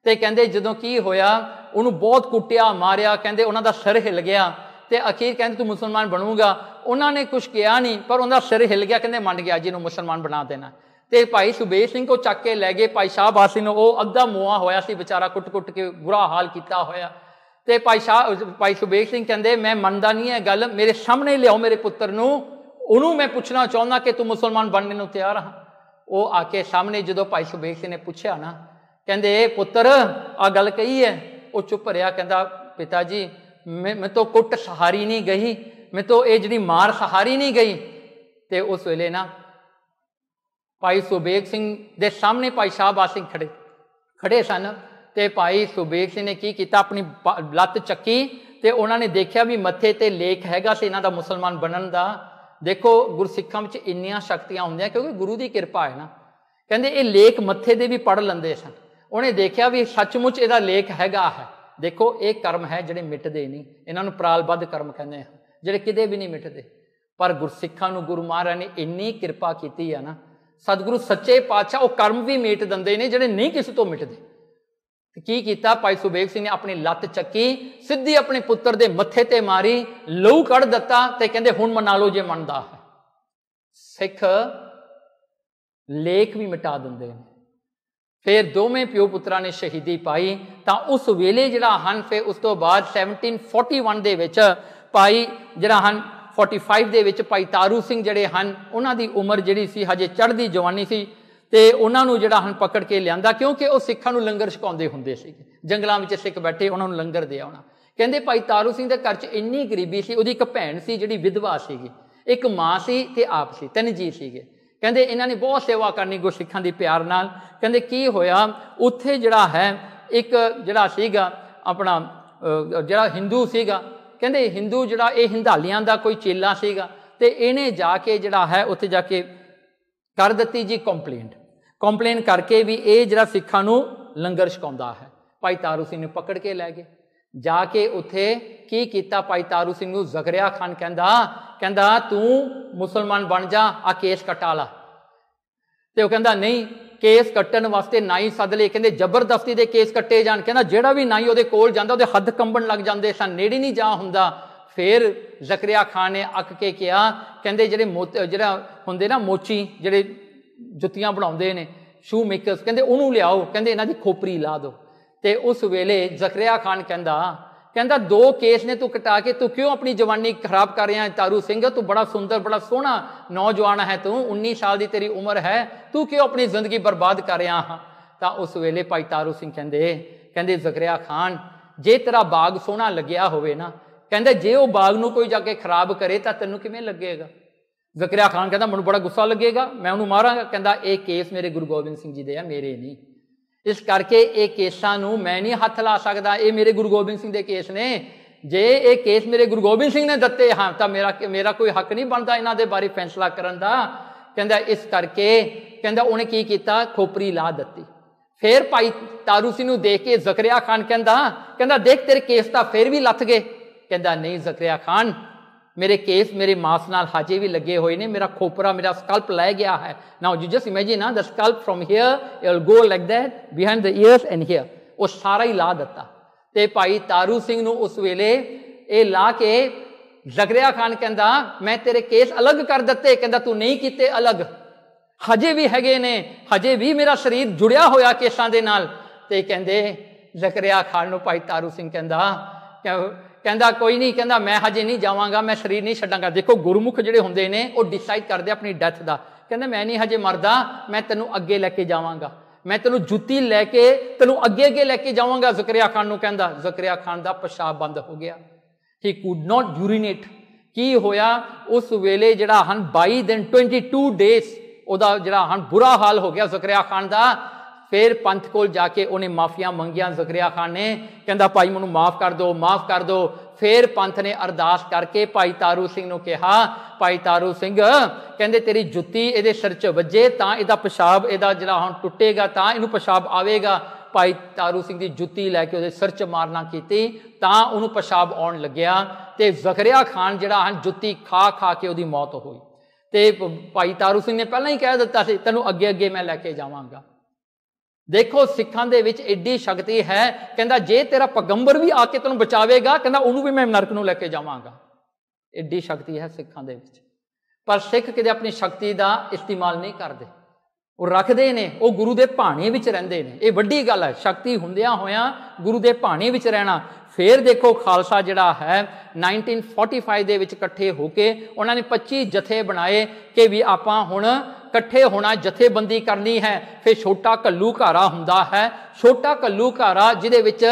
Speaker 1: ਤੇ ਕਹਿੰਦੇ ਜਦੋਂ ਕੀ ਹੋਇਆ, ਉਹਨੂੰ ਬਹੁਤ ਕੁੱਟਿਆ ਮਾਰਿਆ, ਕਹਿੰਦੇ ਉਹਨਾਂ ਦਾ ਸਿਰ ਹਿੱਲ ਗਿਆ ਤੇ ਅਖੀਰ ਕਹਿੰਦੇ ਤੂੰ ਮੁਸਲਮਾਨ ਬਣੂਗਾ। ਉਹਨਾਂ ਨੇ ਕੁਛ ਕਿਹਾ ਨਹੀਂ, ਪਰ ਉਹਦਾ ਸਿਰ ਹਿੱਲ ਗਿਆ, ਕਹਿੰਦੇ ਮੰਨ ਗਿਆ ਜਿਹਨੂੰ ਮੁਸਲਮਾਨ ਬਣਾ ਦੇਣਾ। ਤੇ ਭਾਈ ਸੁਬੇਗ ਸਿੰਘ ਕੋ ਚੱਕ ਕੇ ਲੈ ਗਏ। ਭਾਈ ਸ਼ਾਹਬਾਜ਼ ਸਿੰਘ ਨੂੰ ਉਹ ਅੱਧਾ ਮੁਆ ਹੋਇਆ ਸੀ ਵਿਚਾਰਾ, ਕੁੱਟ-ਕੁੱਟ ਕੇ ਬੁਰਾ ਹਾਲ ਕੀਤਾ ਹੋਇਆ। ਤੇ ਭਾਈ ਸੁਬੇਗ ਸਿੰਘ ਕਹਿੰਦੇ ਮੈਂ ਮੰਨਦਾ ਨਹੀਂ ਹੈ ਗੱਲ, ਮੇਰੇ ਸਾਹਮਣੇ ਲਿਆਓ ਮੇਰੇ ਪੁੱਤਰ ਨੂੰ, ਉਹਨੂੰ ਮੈਂ ਪੁੱਛਣਾ ਚਾਹੁੰਦਾ ਕਿ ਤੂੰ ਮੁਸਲਮਾਨ ਬਣਨ ਨੂੰ ਤਿਆਰ ਹਾਂ। ਉਹ ਆ ਕੇ ਸਾਹਮਣੇ ਜਦੋਂ ਭਾਈ ਸੁਬੇਗ ਸਿੰਘ ਨੇ ਪੁੱਛਿਆ ਨਾ, ਕਹਿੰਦੇ ਪੁੱਤਰ ਆ ਗੱਲ ਕਹੀ ਹੈ। ਉਹ ਚੁੱਪ ਰਿਹਾ, ਕਹਿੰਦਾ ਪਿਤਾ ਜੀ ਮੈਂ ਤੋਂ ਕੁੱਟ ਸਹਾਰੀ ਨਹੀਂ ਗਈ, ਮੈਂ ਤੋਂ ਇਹ ਜਿਹੜੀ ਮਾਰ ਸਹਾਰੀ ਨਹੀਂ ਗਈ। ਤੇ ਉਸ ਵੇਲੇ ਨਾ ਭਾਈ ਸੁਬੇਗ ਸਿੰਘ ਦੇ ਸਾਹਮਣੇ ਭਾਈ ਸ਼ਾਹਬਾਜ਼ ਸਿੰਘ ਖੜੇ ਸਨ। ਤੇ ਭਾਈ ਸੁਬੇਗ ਸਿੰਘ ਨੇ ਕੀ ਕੀਤਾ, ਆਪਣੀ ਲੱਤ ਚੱਕੀ ਤੇ ਉਹਨਾਂ ਨੇ ਦੇਖਿਆ ਵੀ ਮੱਥੇ ਤੇ ਲੇਖ ਹੈਗਾ ਸੀ ਇਹਨਾਂ ਦਾ ਮੁਸਲਮਾਨ ਬਣਨ ਦਾ। ਦੇਖੋ ਗੁਰਸਿੱਖਾਂ ਵਿੱਚ ਇੰਨੀਆਂ ਸ਼ਕਤੀਆਂ ਹੁੰਦੀਆਂ ਕਿਉਂਕਿ ਗੁਰੂ ਦੀ ਕਿਰਪਾ ਹੈ ਨਾ। ਕਹਿੰਦੇ ਇਹ ਲੇਖ ਮੱਥੇ ਦੇ ਵੀ ਪੜ੍ਹ ਲੈਂਦੇ ਸਨ। ਉਹਨੇ ਦੇਖਿਆ ਵੀ ਸੱਚਮੁੱਚ ਇਹਦਾ ਲੇਖ ਹੈਗਾ ਹੈ। ਦੇਖੋ ਇਹ ਕਰਮ ਹੈ ਜਿਹੜੇ ਮਿਟਦੇ ਨਹੀਂ, ਇਹਨਾਂ ਨੂੰ ਪ੍ਰਾਲਬੱਧ ਕਰਮ ਕਹਿੰਦੇ ਆ, ਜਿਹੜੇ ਕਿਤੇ ਵੀ ਨਹੀਂ ਮਿਟਦੇ। ਪਰ ਗੁਰਸਿੱਖਾਂ ਨੂੰ ਗੁਰੂ ਮਹਾਰਾਜ ਨੇ ਇੰਨੀ ਕਿਰਪਾ ਕੀਤੀ ਆ ਨਾ, ਸਤਿਗੁਰੂ ਸੱਚੇ ਪਾਤਸ਼ਾਹ ਉਹ ਕਰਮ ਵੀ ਮੇਟ ਦਿੰਦੇ ਨੇ ਜਿਹੜੇ ਨਹੀਂ ਕਿਸੇ ਤੋਂ ਮਿਟਦੇ। ਕੀ ਕੀਤਾ, ਭਾਈ ਸੁਬੇਗ ਸਿੰਘ ਨੇ ਆਪਣੀ ਲੱਤ ਚੱਕੀ, ਸਿੱਧੀ ਆਪਣੇ ਪੁੱਤਰ ਦੇ ਮੱਥੇ ਤੇ ਮਾਰੀ, ਲਹੂ ਕੱਢ ਦਿੱਤਾ ਤੇ ਕਹਿੰਦੇ ਹੁਣ ਮਨਾ ਲਓ ਜੇ ਮੰਨਦਾ ਹੈ। ਸਿੱਖ ਲੇਖ ਵੀ ਮਿਟਾ ਦਿੰਦੇ ਨੇ। ਫਿਰ ਦੋਵੇਂ ਪਿਓ ਪੁੱਤਰਾਂ ਨੇ ਸ਼ਹੀਦੀ ਪਾਈ। ਤਾਂ ਉਸ ਵੇਲੇ ਜਿਹੜਾ ਹਨ ਫਿਰ ਉਸ ਤੋਂ ਬਾਅਦ 1741 ਦੇ ਵਿੱਚ ਭਾਈ ਜਿਹੜਾ ਹਨ 45 ਦੇ ਵਿੱਚ ਭਾਈ ਤਾਰੂ ਸਿੰਘ ਜਿਹੜੇ ਹਨ ਉਹਨਾਂ ਦੀ ਉਮਰ ਜਿਹੜੀ ਸੀ ਹਜੇ ਚੜ੍ਹਦੀ ਜਵਾਨੀ ਸੀ ਤੇ ਉਹਨਾਂ ਨੂੰ ਜਿਹੜਾ ਹਨ ਪਕੜ ਕੇ ਲਿਆਂਦਾ, ਕਿਉਂਕਿ ਉਹ ਸਿੱਖਾਂ ਨੂੰ ਲੰਗਰ ਛਕਾਉਂਦੇ ਹੁੰਦੇ ਸੀਗੇ। ਜੰਗਲਾਂ ਵਿੱਚ ਸਿੱਖ ਬੈਠੇ, ਉਹਨਾਂ ਨੂੰ ਲੰਗਰ ਦੇ ਆਉਣਾ। ਕਹਿੰਦੇ ਭਾਈ ਤਾਰੂ ਸਿੰਘ ਦੇ ਘਰ 'ਚ ਇੰਨੀ ਗਰੀਬੀ ਸੀ, ਉਹਦੀ ਇੱਕ ਭੈਣ ਸੀ ਜਿਹੜੀ ਵਿਧਵਾ ਸੀਗੀ, ਇੱਕ ਮਾਂ ਸੀ ਤੇ ਆਪ ਸੀ, 3 ਜੀ ਸੀਗੇ। ਕਹਿੰਦੇ ਇਹਨਾਂ ਨੇ ਬਹੁਤ ਸੇਵਾ ਕਰਨੀ ਗੁਰਸਿੱਖਾਂ ਦੀ ਪਿਆਰ ਨਾਲ। ਕਹਿੰਦੇ ਕੀ ਹੋਇਆ, ਉੱਥੇ ਜਿਹੜਾ ਹੈ ਇੱਕ ਜਿਹੜਾ ਸੀਗਾ ਆਪਣਾ ਜਿਹੜਾ ਹਿੰਦੂ ਸੀਗਾ, ਕਹਿੰਦੇ ਹਿੰਦੂ ਜਿਹੜਾ ਇਹ ਹਿੰਦਾਲੀਆਂ ਦਾ ਕੋਈ ਚੇਲਾ ਸੀਗਾ ਤੇ ਇਹਨੇ ਜਾ ਕੇ ਜਿਹੜਾ ਹੈ ਉੱਥੇ ਜਾ ਕੇ ਕਰ ਦਿੱਤੀ ਜੀ ਕੰਪਲੇਨ ਕਰਕੇ ਵੀ ਇਹ ਜਿਹੜਾ ਸਿੱਖਾਂ ਨੂੰ ਲੰਗਰ ਛਕਾਉਂਦਾ ਹੈ। ਭਾਈ ਤਾਰੂ ਸਿੰਘ ਨੂੰ ਪਕੜ ਕੇ ਲੈ ਗਏ। ਜਾ ਕੇ ਉੱਥੇ ਕੀ ਕੀਤਾ, ਭਾਈ ਤਾਰੂ ਸਿੰਘ ਨੂੰ ਜ਼ਕਰੀਆ ਖਾਨ ਕਹਿੰਦਾ ਤੂੰ ਮੁਸਲਮਾਨ ਬਣ ਜਾ, ਆ ਕੇਸ ਕਟਾ ਲਾ। ਤੇ ਉਹ ਕਹਿੰਦਾ ਨਹੀਂ, ਕੇਸ ਕੱਟਣ ਵਾਸਤੇ ਨਾਈ ਸੱਦ ਲਏ। ਕਹਿੰਦੇ ਜ਼ਬਰਦਸਤੀ ਦੇ ਕੇਸ ਕੱਟੇ ਜਾਣ। ਕਹਿੰਦਾ ਜਿਹੜਾ ਵੀ ਨਾਈ ਉਹਦੇ ਕੋਲ ਜਾਂਦਾ ਉਹਦੇ ਹੱਥ ਕੰਬਣ ਲੱਗ ਜਾਂਦੇ ਸਨ, ਨੇੜੇ ਨਹੀਂ ਜਾ ਹੁੰਦਾ। ਫਿਰ ਜ਼ਕਰੀਆ ਖਾਨ ਨੇ ਅੱਕ ਕੇ ਕਿਹਾ, ਕਹਿੰਦੇ ਜਿਹੜਾ ਹੁੰਦੇ ਨਾ ਮੋਚੀ, ਜਿਹੜੇ ਜੁੱਤੀਆਂ ਬਣਾਉਂਦੇ ਨੇ, ਸ਼ੂ ਮੇਕਰਸ, ਕਹਿੰਦੇ ਉਹਨੂੰ ਲਿਆਓ, ਕਹਿੰਦੇ ਇਹਨਾਂ ਦੀ ਖੋਪਰੀ ਲਾ ਦਿਓ। ਤੇ ਉਸ ਵੇਲੇ ਜ਼ਕਰੀਆ ਖਾਨ ਕਹਿੰਦਾ 2 ਕੇਸ ਨੇ ਤੂੰ ਕਟਾ ਕੇ ਤੂੰ ਕਿਉਂ ਆਪਣੀ ਜਵਾਨੀ ਖਰਾਬ ਕਰ ਰਿਹਾ ਤਾਰੂ ਸਿੰਘ? ਤੂੰ ਬੜਾ ਸੁੰਦਰ ਬੜਾ ਸੋਹਣਾ ਨੌਜਵਾਨ ਹੈ, ਤੂੰ 19 ਸਾਲ ਦੀ ਤੇਰੀ ਉਮਰ ਹੈ, ਤੂੰ ਕਿਉਂ ਆਪਣੀ ਜ਼ਿੰਦਗੀ ਬਰਬਾਦ ਕਰ ਰਿਹਾ ਹਾਂ? ਤਾਂ ਉਸ ਵੇਲੇ ਭਾਈ ਤਾਰੂ ਸਿੰਘ ਕਹਿੰਦੇ ਜ਼ਕਰੀਆ ਖਾਨ, ਜੇ ਤੇਰਾ ਬਾਗ ਸੋਹਣਾ ਲੱਗਿਆ ਹੋਵੇ ਨਾ, ਕਹਿੰਦੇ ਜੇ ਉਹ ਬਾਗ ਨੂੰ ਕੋਈ ਜਾ ਕੇ ਖਰਾਬ ਕਰੇ ਤਾਂ ਤੈਨੂੰ ਕਿਵੇਂ ਲੱਗੇਗਾ? ਜ਼ਕਰੀਆ ਖਾਨ ਕਹਿੰਦਾ ਮੈਨੂੰ ਬੜਾ ਗੁੱਸਾ ਲੱਗੇਗਾ, ਮੈਂ ਉਹਨੂੰ ਮਾਰਾਂਗਾ। ਕਹਿੰਦਾ ਇਹ ਕੇਸ ਮੇਰੇ ਗੁਰੂ ਗੋਬਿੰਦ ਸਿੰਘ ਜੀ ਦੇ ਆ, ਮੇਰੇ ਨਹੀਂ। ਇਸ ਕਰਕੇ ਇਹ ਕੇਸਾਂ ਨੂੰ ਮੈਂ ਨਹੀਂ ਹੱਥ ਲਾ ਸਕਦਾ, ਇਹ ਮੇਰੇ ਗੁਰੂ ਗੋਬਿੰਦ ਸਿੰਘ ਦੇ ਕੇਸ ਨੇ। ਜੇ ਇਹ ਕੇਸ ਮੇਰੇ ਗੁਰੂ ਗੋਬਿੰਦ ਸਿੰਘ ਨੇ ਦਿੱਤੇ ਹਾਂ ਤਾਂ ਮੇਰਾ ਕੋਈ ਹੱਕ ਨਹੀਂ ਬਣਦਾ ਇਹਨਾਂ ਦੇ ਬਾਰੇ ਫੈਸਲਾ ਕਰਨ ਦਾ। ਕਹਿੰਦਾ ਇਸ ਕਰਕੇ ਕਹਿੰਦਾ ਉਹਨੇ ਕੀ ਕੀਤਾ, ਖੋਪਰੀ ਲਾ ਦਿੱਤੀ। ਫਿਰ ਭਾਈ ਤਾਰੂ ਸਿੰਘ ਨੂੰ ਦੇਖ ਕੇ ਜ਼ਕਰੀਆ ਖਾਨ ਕਹਿੰਦਾ ਦੇਖ ਤੇਰੇ ਕੇਸ ਤਾਂ ਫਿਰ ਵੀ ਲੱਥ ਗਏ। ਕਹਿੰਦਾ ਨਹੀਂ ਜ਼ਕਰੀਆ ਖਾਨ, ਮੇਰੇ ਕੇਸ ਮੇਰੇ ਮਾਸ ਨਾਲ ਹਾਜੇ ਵੀ ਲੱਗੇ ਹੋਏ ਨੇ, ਮੇਰਾ ਖੋਪਰਾ ਮੇਰਾ ਸਕਲਪ ਲੈ ਗਿਆ ਹੈ। ਨਾਓ ਯੂ ਜਸਟ ਇਮੇਜਿਨ ਨਾ, the scalp from here it will go like that behind the ears and here, ਉਹ ਸਾਰਾ ਹੀ ਲਾ ਦਿੱਤਾ। ਤੇ ਭਾਈ ਤਾਰੂ ਸਿੰਘ ਨੂੰ ਉਸ ਵੇਲੇ ਇਹ ਲਾ ਕੇ ਜ਼ਕਰਿਆ ਖਾਨ ਕਹਿੰਦਾ ਮੈਂ ਤੇਰੇ ਕੇਸ ਅਲੱਗ ਕਰ ਦਿੱਤੇ, ਕਹਿੰਦਾ ਤੂੰ ਨਹੀਂ ਕੀਤੇ ਅਲੱਗ, ਹਜੇ ਵੀ ਹੈਗੇ ਨੇ, ਹਜੇ ਵੀ ਮੇਰਾ ਸਰੀਰ ਜੁੜਿਆ ਹੋਇਆ ਕੇਸਾਂ ਦੇ ਨਾਲ। ਤੇ ਕਹਿੰਦੇ ਜ਼ਕਰਿਆ ਖਾਨ ਨੂੰ ਭਾਈ ਤਾਰੂ ਸਿੰਘ ਕਹਿੰਦਾ ਕੋਈ ਨਹੀਂ, ਕਹਿੰਦਾ ਮੈਂ ਹਜੇ ਨਹੀਂ ਜਾਵਾਂਗਾ, ਮੈਂ ਸਰੀਰ ਨਹੀਂ ਛੱਡਾਂਗਾ। ਦੇਖੋ ਗੁਰਮੁਖ ਜਿਹੜੇ ਹੁੰਦੇ ਨੇ ਉਹ ਡਿਸਾਈਡ ਕਰਦੇ ਆਪਣੀ ਡੈਥ ਦਾ। ਕਹਿੰਦਾ ਮੈਂ ਨਹੀਂ ਹਜੇ ਮਰਦਾ, ਮੈਂ ਤੈਨੂੰ ਅੱਗੇ ਲੈ ਕੇ ਜਾਵਾਂਗਾ, ਮੈਂ ਤੈਨੂੰ ਜੁੱਤੀ ਲੈ ਕੇ ਤੈਨੂੰ ਅੱਗੇ ਅੱਗੇ ਲੈ ਕੇ ਜਾਵਾਂਗਾ। ਜ਼ਕਰਿਆ ਖਾਨ ਨੂੰ ਕਹਿੰਦਾ, ਜ਼ਕਰਿਆ ਖਾਨ ਦਾ ਪਿਸ਼ਾਬ ਬੰਦ ਹੋ ਗਿਆ, ਹੀ ਕੁਡ ਨਾਟ ਯੂਰੀਨੇਟ। ਕੀ ਹੋਇਆ ਉਸ ਵੇਲੇ ਜਿਹੜਾ ਹਨ 22 ਦਿਨ 22 ਡੇਜ਼ ਉਹਦਾ ਜਿਹੜਾ ਹਨ ਬੁਰਾ ਹਾਲ ਹੋ ਗਿਆ ਜ਼ਕਰਿਆ ਖਾਨ ਦਾ। ਫਿਰ ਪੰਥ ਕੋਲ ਜਾ ਕੇ ਉਹਨੇ ਮਾਫੀਆਂ ਮੰਗੀਆਂ ਜ਼ਕਰਿਆ ਖਾਨ ਨੇ, ਕਹਿੰਦਾ ਭਾਈ ਮੈਨੂੰ ਮਾਫ ਕਰ ਦਿਓ, ਮਾਫ ਕਰ ਦਿਓ। ਫਿਰ ਪੰਥ ਨੇ ਅਰਦਾਸ ਕਰਕੇ ਭਾਈ ਤਾਰੂ ਸਿੰਘ ਨੂੰ ਕਿਹਾ, ਭਾਈ ਤਾਰੂ ਸਿੰਘ ਕਹਿੰਦੇ ਤੇਰੀ ਜੁੱਤੀ ਇਹਦੇ ਸਿਰ 'ਚ ਵੱਜੇ ਤਾਂ ਇਹਦਾ ਪਿਸ਼ਾਬ ਇਹਦਾ ਜਿਹੜਾ ਹੁਣ ਟੁੱਟੇਗਾ, ਤਾਂ ਇਹਨੂੰ ਪਿਸ਼ਾਬ ਆਵੇਗਾ। ਭਾਈ ਤਾਰੂ ਸਿੰਘ ਦੀ ਜੁੱਤੀ ਲੈ ਕੇ ਉਹਦੇ ਸਿਰ 'ਚ ਮਾਰਨਾ ਕੀਤੀ ਤਾਂ ਉਹਨੂੰ ਪਿਸ਼ਾਬ ਆਉਣ ਲੱਗਿਆ। ਤੇ ਜ਼ਕਰਿਆ ਖਾਨ ਜਿਹੜਾ ਹਨ ਜੁੱਤੀ ਖਾ ਖਾ ਕੇ ਉਹਦੀ ਮੌਤ ਹੋਈ। ਤੇ ਭਾਈ ਤਾਰੂ ਸਿੰਘ ਨੇ ਪਹਿਲਾਂ ਹੀ ਕਹਿ ਦਿੱਤਾ ਸੀ ਤੈਨੂੰ ਅੱਗੇ ਅੱਗੇ ਮੈਂ ਲੈ ਕੇ ਜਾਵਾਂਗਾ। ਦੇਖੋ ਸਿੱਖਾਂ ਦੇ ਵਿੱਚ ਐਡੀ ਸ਼ਕਤੀ ਹੈ, ਕਹਿੰਦਾ ਜੇ ਤੇਰਾ ਪੈਗੰਬਰ ਵੀ ਆ ਕੇ ਤੈਨੂੰ ਬਚਾਵੇਗਾ, ਕਹਿੰਦਾ ਉਹਨੂੰ ਵੀ ਮੈਂ ਨਰਕ ਨੂੰ ਲੈ ਕੇ ਜਾਵਾਂਗਾ। ਐਡੀ ਸ਼ਕਤੀ ਹੈ ਸਿੱਖਾਂ ਦੇ ਵਿੱਚ। ਪਰ ਸਿੱਖ ਕਿਤੇ ਆਪਣੀ ਸ਼ਕਤੀ ਦਾ ਇਸਤੇਮਾਲ ਨਹੀਂ ਕਰਦੇ, ਉਹ ਰੱਖਦੇ ਨੇ, ਉਹ ਗੁਰੂ ਦੇ ਭਾਣੇ ਵਿੱਚ ਰਹਿੰਦੇ ਨੇ। ਇਹ ਵੱਡੀ ਗੱਲ ਹੈ, ਸ਼ਕਤੀ ਹੁੰਦਿਆਂ ਹੋਇਆਂ ਗੁਰੂ ਦੇ ਭਾਣੇ ਵਿੱਚ ਰਹਿਣਾ। ਫਿਰ ਦੇਖੋ ਖਾਲਸਾ ਜਿਹੜਾ ਹੈ 1945 ਦੇ ਵਿੱਚ ਇਕੱਠੇ ਹੋ ਕੇ ਉਹਨਾਂ ਨੇ 25 ਜਥੇ ਬਣਾਏ ਕਿ ਵੀ ਆਪਾਂ ਹੁਣ ਇਕੱਠੇ ਹੋਣਾ, ਜਥੇਬੰਦੀ ਕਰਨੀ ਹੈ। ਫਿਰ ਛੋਟਾ ਘੱਲੂਘਾਰਾ ਹੁੰਦਾ ਹੈ, ਛੋਟਾ ਘੱਲੂਘਾਰਾ ਜਿਹਦੇ ਵਿੱਚ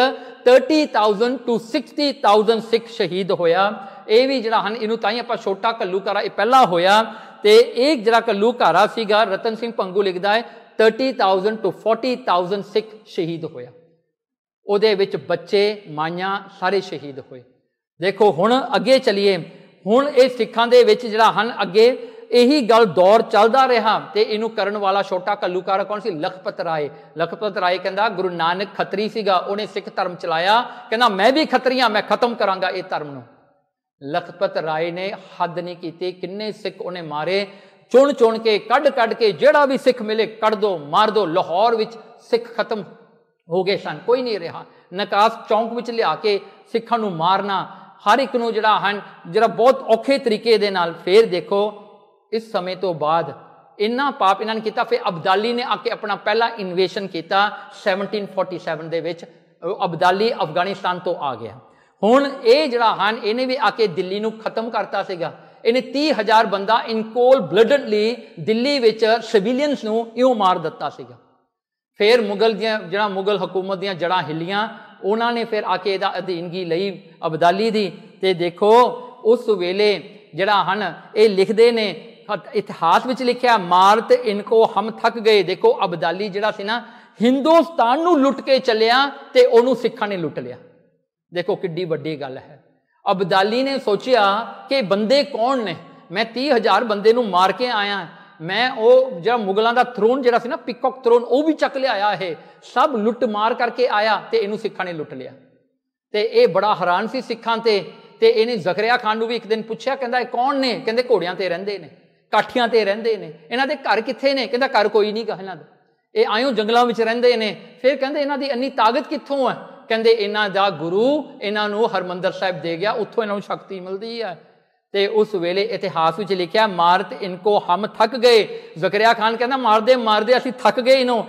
Speaker 1: 30,000 to 60,000 ਸਿੱਖ ਸ਼ਹੀਦ ਹੋਇਆ। ਇਹ ਵੀ ਜਿਹੜਾ ਹਨ ਇਹਨੂੰ ਤਾਂ ਹੀ ਆਪਾਂ ਛੋਟਾ ਘੱਲੂਘਾਰਾ ਇਹ ਪਹਿਲਾਂ ਹੋਇਆ। ਤੇ ਇਹ ਜਿਹੜਾ ਘੱਲੂਘਾਰਾ ਸੀਗਾ ਰਤਨ ਸਿੰਘ ਭੰਗੂ ਲਿਖਦਾ ਹੈ 30,000 to 40,000 ਸਿੱਖ ਸ਼ਹੀਦ ਹੋਇਆ। ਉਹਦੇ ਵਿੱਚ ਬੱਚੇ ਮਾਈਆਂ ਸਾਰੇ ਸ਼ਹੀਦ ਹੋਏ। ਦੇਖੋ ਹੁਣ ਅੱਗੇ ਚਲੀਏ, ਹੁਣ ਇਹ ਸਿੱਖਾਂ ਦੇ ਵਿੱਚ ਜਿਹੜਾ ਹਨ ਅੱਗੇ ਇਹੀ ਗੱਲ ਦੌਰ ਚੱਲਦਾ ਰਿਹਾ। ਤੇ ਇਹਨੂੰ ਕਰਨ ਵਾਲਾ ਛੋਟਾ ਘੱਲੂਘਾਰਾ ਕੌਣ ਸੀ? ਲਖਪਤ ਰਾਏ। ਲਖਪਤ ਰਾਏ ਕਹਿੰਦਾ ਗੁਰੂ ਨਾਨਕ ਖੱਤਰੀ ਸੀਗਾ, ਉਹਨੇ ਸਿੱਖ ਧਰਮ ਚਲਾਇਆ, ਕਹਿੰਦਾ ਮੈਂ ਵੀ ਖੱਤਰੀ ਹਾਂ, ਮੈਂ ਖਤਮ ਕਰਾਂਗਾ ਇਹ ਧਰਮ ਨੂੰ। ਲਖਪਤ ਰਾਏ ਨੇ ਹੱਦ ਨਹੀਂ ਕੀਤੀ, ਕਿੰਨੇ ਸਿੱਖ ਉਹਨੇ ਮਾਰੇ, ਚੁਣ ਚੁਣ ਕੇ ਕੱਢ ਕੱਢ ਕੇ ਜਿਹੜਾ ਵੀ ਸਿੱਖ ਮਿਲੇ ਕੱਢ ਦੋ, ਮਾਰ ਦੋ। ਲਾਹੌਰ ਵਿੱਚ ਸਿੱਖ ਖਤਮ ਹੋ ਗਏ ਸਨ, ਕੋਈ ਨਹੀਂ ਰਿਹਾ। ਨਕਾਸ ਚੌਂਕ ਵਿੱਚ ਲਿਆ ਕੇ ਸਿੱਖਾਂ ਨੂੰ ਮਾਰਨਾ, ਹਰ ਇੱਕ ਨੂੰ ਜਿਹੜਾ ਬਹੁਤ ਔਖੇ ਤਰੀਕੇ ਦੇ ਨਾਲ। ਫਿਰ ਦੇਖੋ ਇਸ ਸਮੇਂ ਤੋਂ ਬਾਅਦ ਇੰਨਾ ਪਾਪ ਇਹਨਾਂ ਨੇ ਕੀਤਾ। ਫਿਰ ਅਬਦਾਲੀ ਨੇ ਆ ਕੇ ਆਪਣਾ ਪਹਿਲਾ ਇਨਵੇਸ਼ਨ ਕੀਤਾ 1747 ਦੇ ਵਿੱਚ। ਅਬਦਾਲੀ ਅਫਗਾਨਿਸਤਾਨ ਤੋਂ ਆ ਗਿਆ। ਹੁਣ ਇਹ ਜਿਹੜਾ ਹਨ ਇਹਨੇ ਵੀ ਆ ਕੇ ਦਿੱਲੀ ਨੂੰ ਖਤਮ ਕਰਤਾ ਸੀਗਾ। ਇਹਨੇ 30,000 ਬੰਦਾ ਇਨ ਕੋਲਡ ਬਲੱਡਲੀ ਦਿੱਲੀ ਵਿੱਚ ਸਿਵਿਲੀਅਨਸ ਨੂੰ ਇਉਂ ਮਾਰ ਦਿੱਤਾ ਸੀਗਾ। ਫਿਰ ਮੁਗਲ ਹਕੂਮਤ ਦੀਆਂ ਜੜ੍ਹਾਂ ਹਿੱਲੀਆਂ, ਉਹਨਾਂ ਨੇ ਫਿਰ ਆ ਕੇ ਇਹਦਾ ਅਧੀਨਗੀ ਲਈ ਅਬਦਾਲੀ ਦੀ। ਤੇ ਦੇਖੋ ਉਸ ਵੇਲੇ ਜਿਹੜਾ ਹਨ ਇਹ ਲਿਖਦੇ ਨੇ ਇਤਿਹਾਸ ਵਿੱਚ ਲਿਖਿਆ ਮਾਰਤ ਇਨਕੋ ਹਮ ਥੱਕ ਗਏ। ਦੇਖੋ ਅਬਦਾਲੀ ਜਿਹੜਾ ਸੀ ਨਾ ਹਿੰਦੁਸਤਾਨ ਨੂੰ ਲੁੱਟ ਕੇ ਚੱਲਿਆ ਤੇ ਉਹਨੂੰ ਸਿੱਖਾਂ ਨੇ ਲੁੱਟ ਲਿਆ। ਦੇਖੋ ਕਿੱਡੀ ਵੱਡੀ ਗੱਲ ਹੈ। ਅਬਦਾਲੀ ਨੇ ਸੋਚਿਆ ਕਿ ਬੰਦੇ ਕੌਣ ਨੇ, ਮੈਂ 30,000 ਬੰਦੇ ਨੂੰ ਮਾਰ ਕੇ ਆਇਆ, ਮੈਂ ਉਹ ਜਿਹੜਾ ਮੁਗਲਾਂ ਦਾ ਥਰੋਨ ਜਿਹੜਾ ਸੀ ਨਾ ਪਿਕੌਕ ਥਰੋਨ ਉਹ ਵੀ ਚੱਕ ਲਿਆਇਆ, ਇਹ ਸਭ ਲੁੱਟ ਮਾਰ ਕਰਕੇ ਆਇਆ ਤੇ ਇਹਨੂੰ ਸਿੱਖਾਂ ਨੇ ਲੁੱਟ ਲਿਆ। ਤੇ ਇਹ ਬੜਾ ਹੈਰਾਨ ਸੀ ਸਿੱਖਾਂ ਤੇ ਇਹਨੇ ਜ਼ਕਰਿਆ ਖਾਨ ਨੂੰ ਵੀ ਇੱਕ ਦਿਨ ਪੁੱਛਿਆ, ਕਹਿੰਦਾ ਇਹ ਕੌਣ ਨੇ? ਕਹਿੰਦੇ ਘੋੜਿਆਂ ਤੇ ਰਹਿੰਦੇ ਨੇ, ਕਾਠੀਆਂ ਤੇ ਰਹਿੰਦੇ ਨੇ। ਇਹਨਾਂ ਦੇ ਘਰ ਕਿੱਥੇ ਨੇ? ਕਹਿੰਦਾ ਘਰ ਕੋਈ ਨਹੀਂ ਗਾ ਇਹਨਾਂ ਦਾ, ਇਹ ਆਇਓ ਜੰਗਲਾਂ ਵਿੱਚ ਰਹਿੰਦੇ ਨੇ। ਫਿਰ ਕਹਿੰਦੇ ਇਹਨਾਂ ਦੀ ਇੰਨੀ ਤਾਕਤ ਕਿੱਥੋਂ ਹੈ? ਕਹਿੰਦੇ ਇਹਨਾਂ ਦਾ ਗੁਰੂ ਇਹਨਾਂ ਨੂੰ ਹਰਮੰਦਰ ਸਾਹਿਬ ਦੇ ਗਿਆ, ਉੱਥੋਂ ਇਹਨਾਂ ਨੂੰ ਸ਼ਕਤੀ ਮਿਲਦੀ ਹੈ। ਤੇ ਉਸ ਵੇਲੇ ਇਤਿਹਾਸ ਵਿੱਚ ਲਿਖਿਆ ਮਾਰਤ ਇਨਕੋ ਹਮ ਥੱਕ ਗਏ। ਜ਼ਕਰਿਆ ਖਾਨ ਕਹਿੰਦਾ ਮਾਰਦੇ ਮਾਰਦੇ ਅਸੀਂ ਥੱਕ ਗਏ ਇਹਨੂੰ,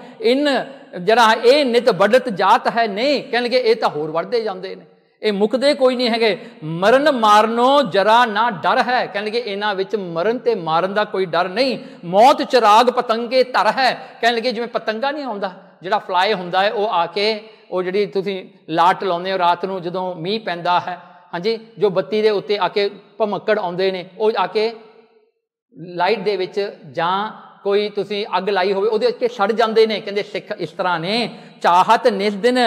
Speaker 1: ਜਿਹੜਾ ਇਹ ਨਿਤ ਵੱਡਤ ਜਾਤ ਹੈ ਨਹੀਂ। ਕਹਿਣਗੇ ਇਹ ਤਾਂ ਹੋਰ ਵੱਧਦੇ ਜਾਂਦੇ ਨੇ, ਇਹ ਮੁੱਕਦੇ ਕੋਈ ਨਹੀਂ ਹੈਗੇ। ਮਰਨ ਮਾਰਨੋ ਜਰਾ ਨਾ ਡਰ ਹੈ। ਕਹਿਣਗੇ ਇਹਨਾਂ ਵਿੱਚ ਮਰਨ ਤੇ ਮਾਰਨ ਦਾ ਕੋਈ ਡਰ ਨਹੀਂ। ਮੌਤ ਚਿਰਾਗ ਪਤੰਗੇ ਧਰ ਹੈ। ਕਹਿਣ ਲੱਗੇ ਜਿਵੇਂ ਪਤੰਗਾ ਨਹੀਂ ਆਉਂਦਾ ਜਿਹੜਾ ਫਲਾਈ ਹੁੰਦਾ ਹੈ, ਉਹ ਆ ਕੇ ਉਹ ਜਿਹੜੀ ਤੁਸੀਂ ਲਾਟ ਲਾਉਂਦੇ ਹੋ ਰਾਤ ਨੂੰ ਜਦੋਂ ਮੀਂਹ ਪੈਂਦਾ ਹੈ, ਹਾਂਜੀ, ਜੋ ਬੱਤੀ ਦੇ ਉੱਤੇ ਆ ਕੇ ਭਮੱਕੜ ਆਉਂਦੇ ਨੇ, ਉਹ ਆ ਕੇ ਲਾਈਟ ਦੇ ਵਿੱਚ ਜਾਂ ਕੋਈ ਤੁਸੀਂ ਅੱਗ ਲਾਈ ਹੋਵੇ ਉਹਦੇ ਉੱਤੇ ਸੜ ਜਾਂਦੇ ਨੇ। ਕਹਿੰਦੇ ਸਿੱਖ ਇਸ ਤਰ੍ਹਾਂ ਨੇ, ਚਾਹਤ ਨਿਸ ਦਿਨ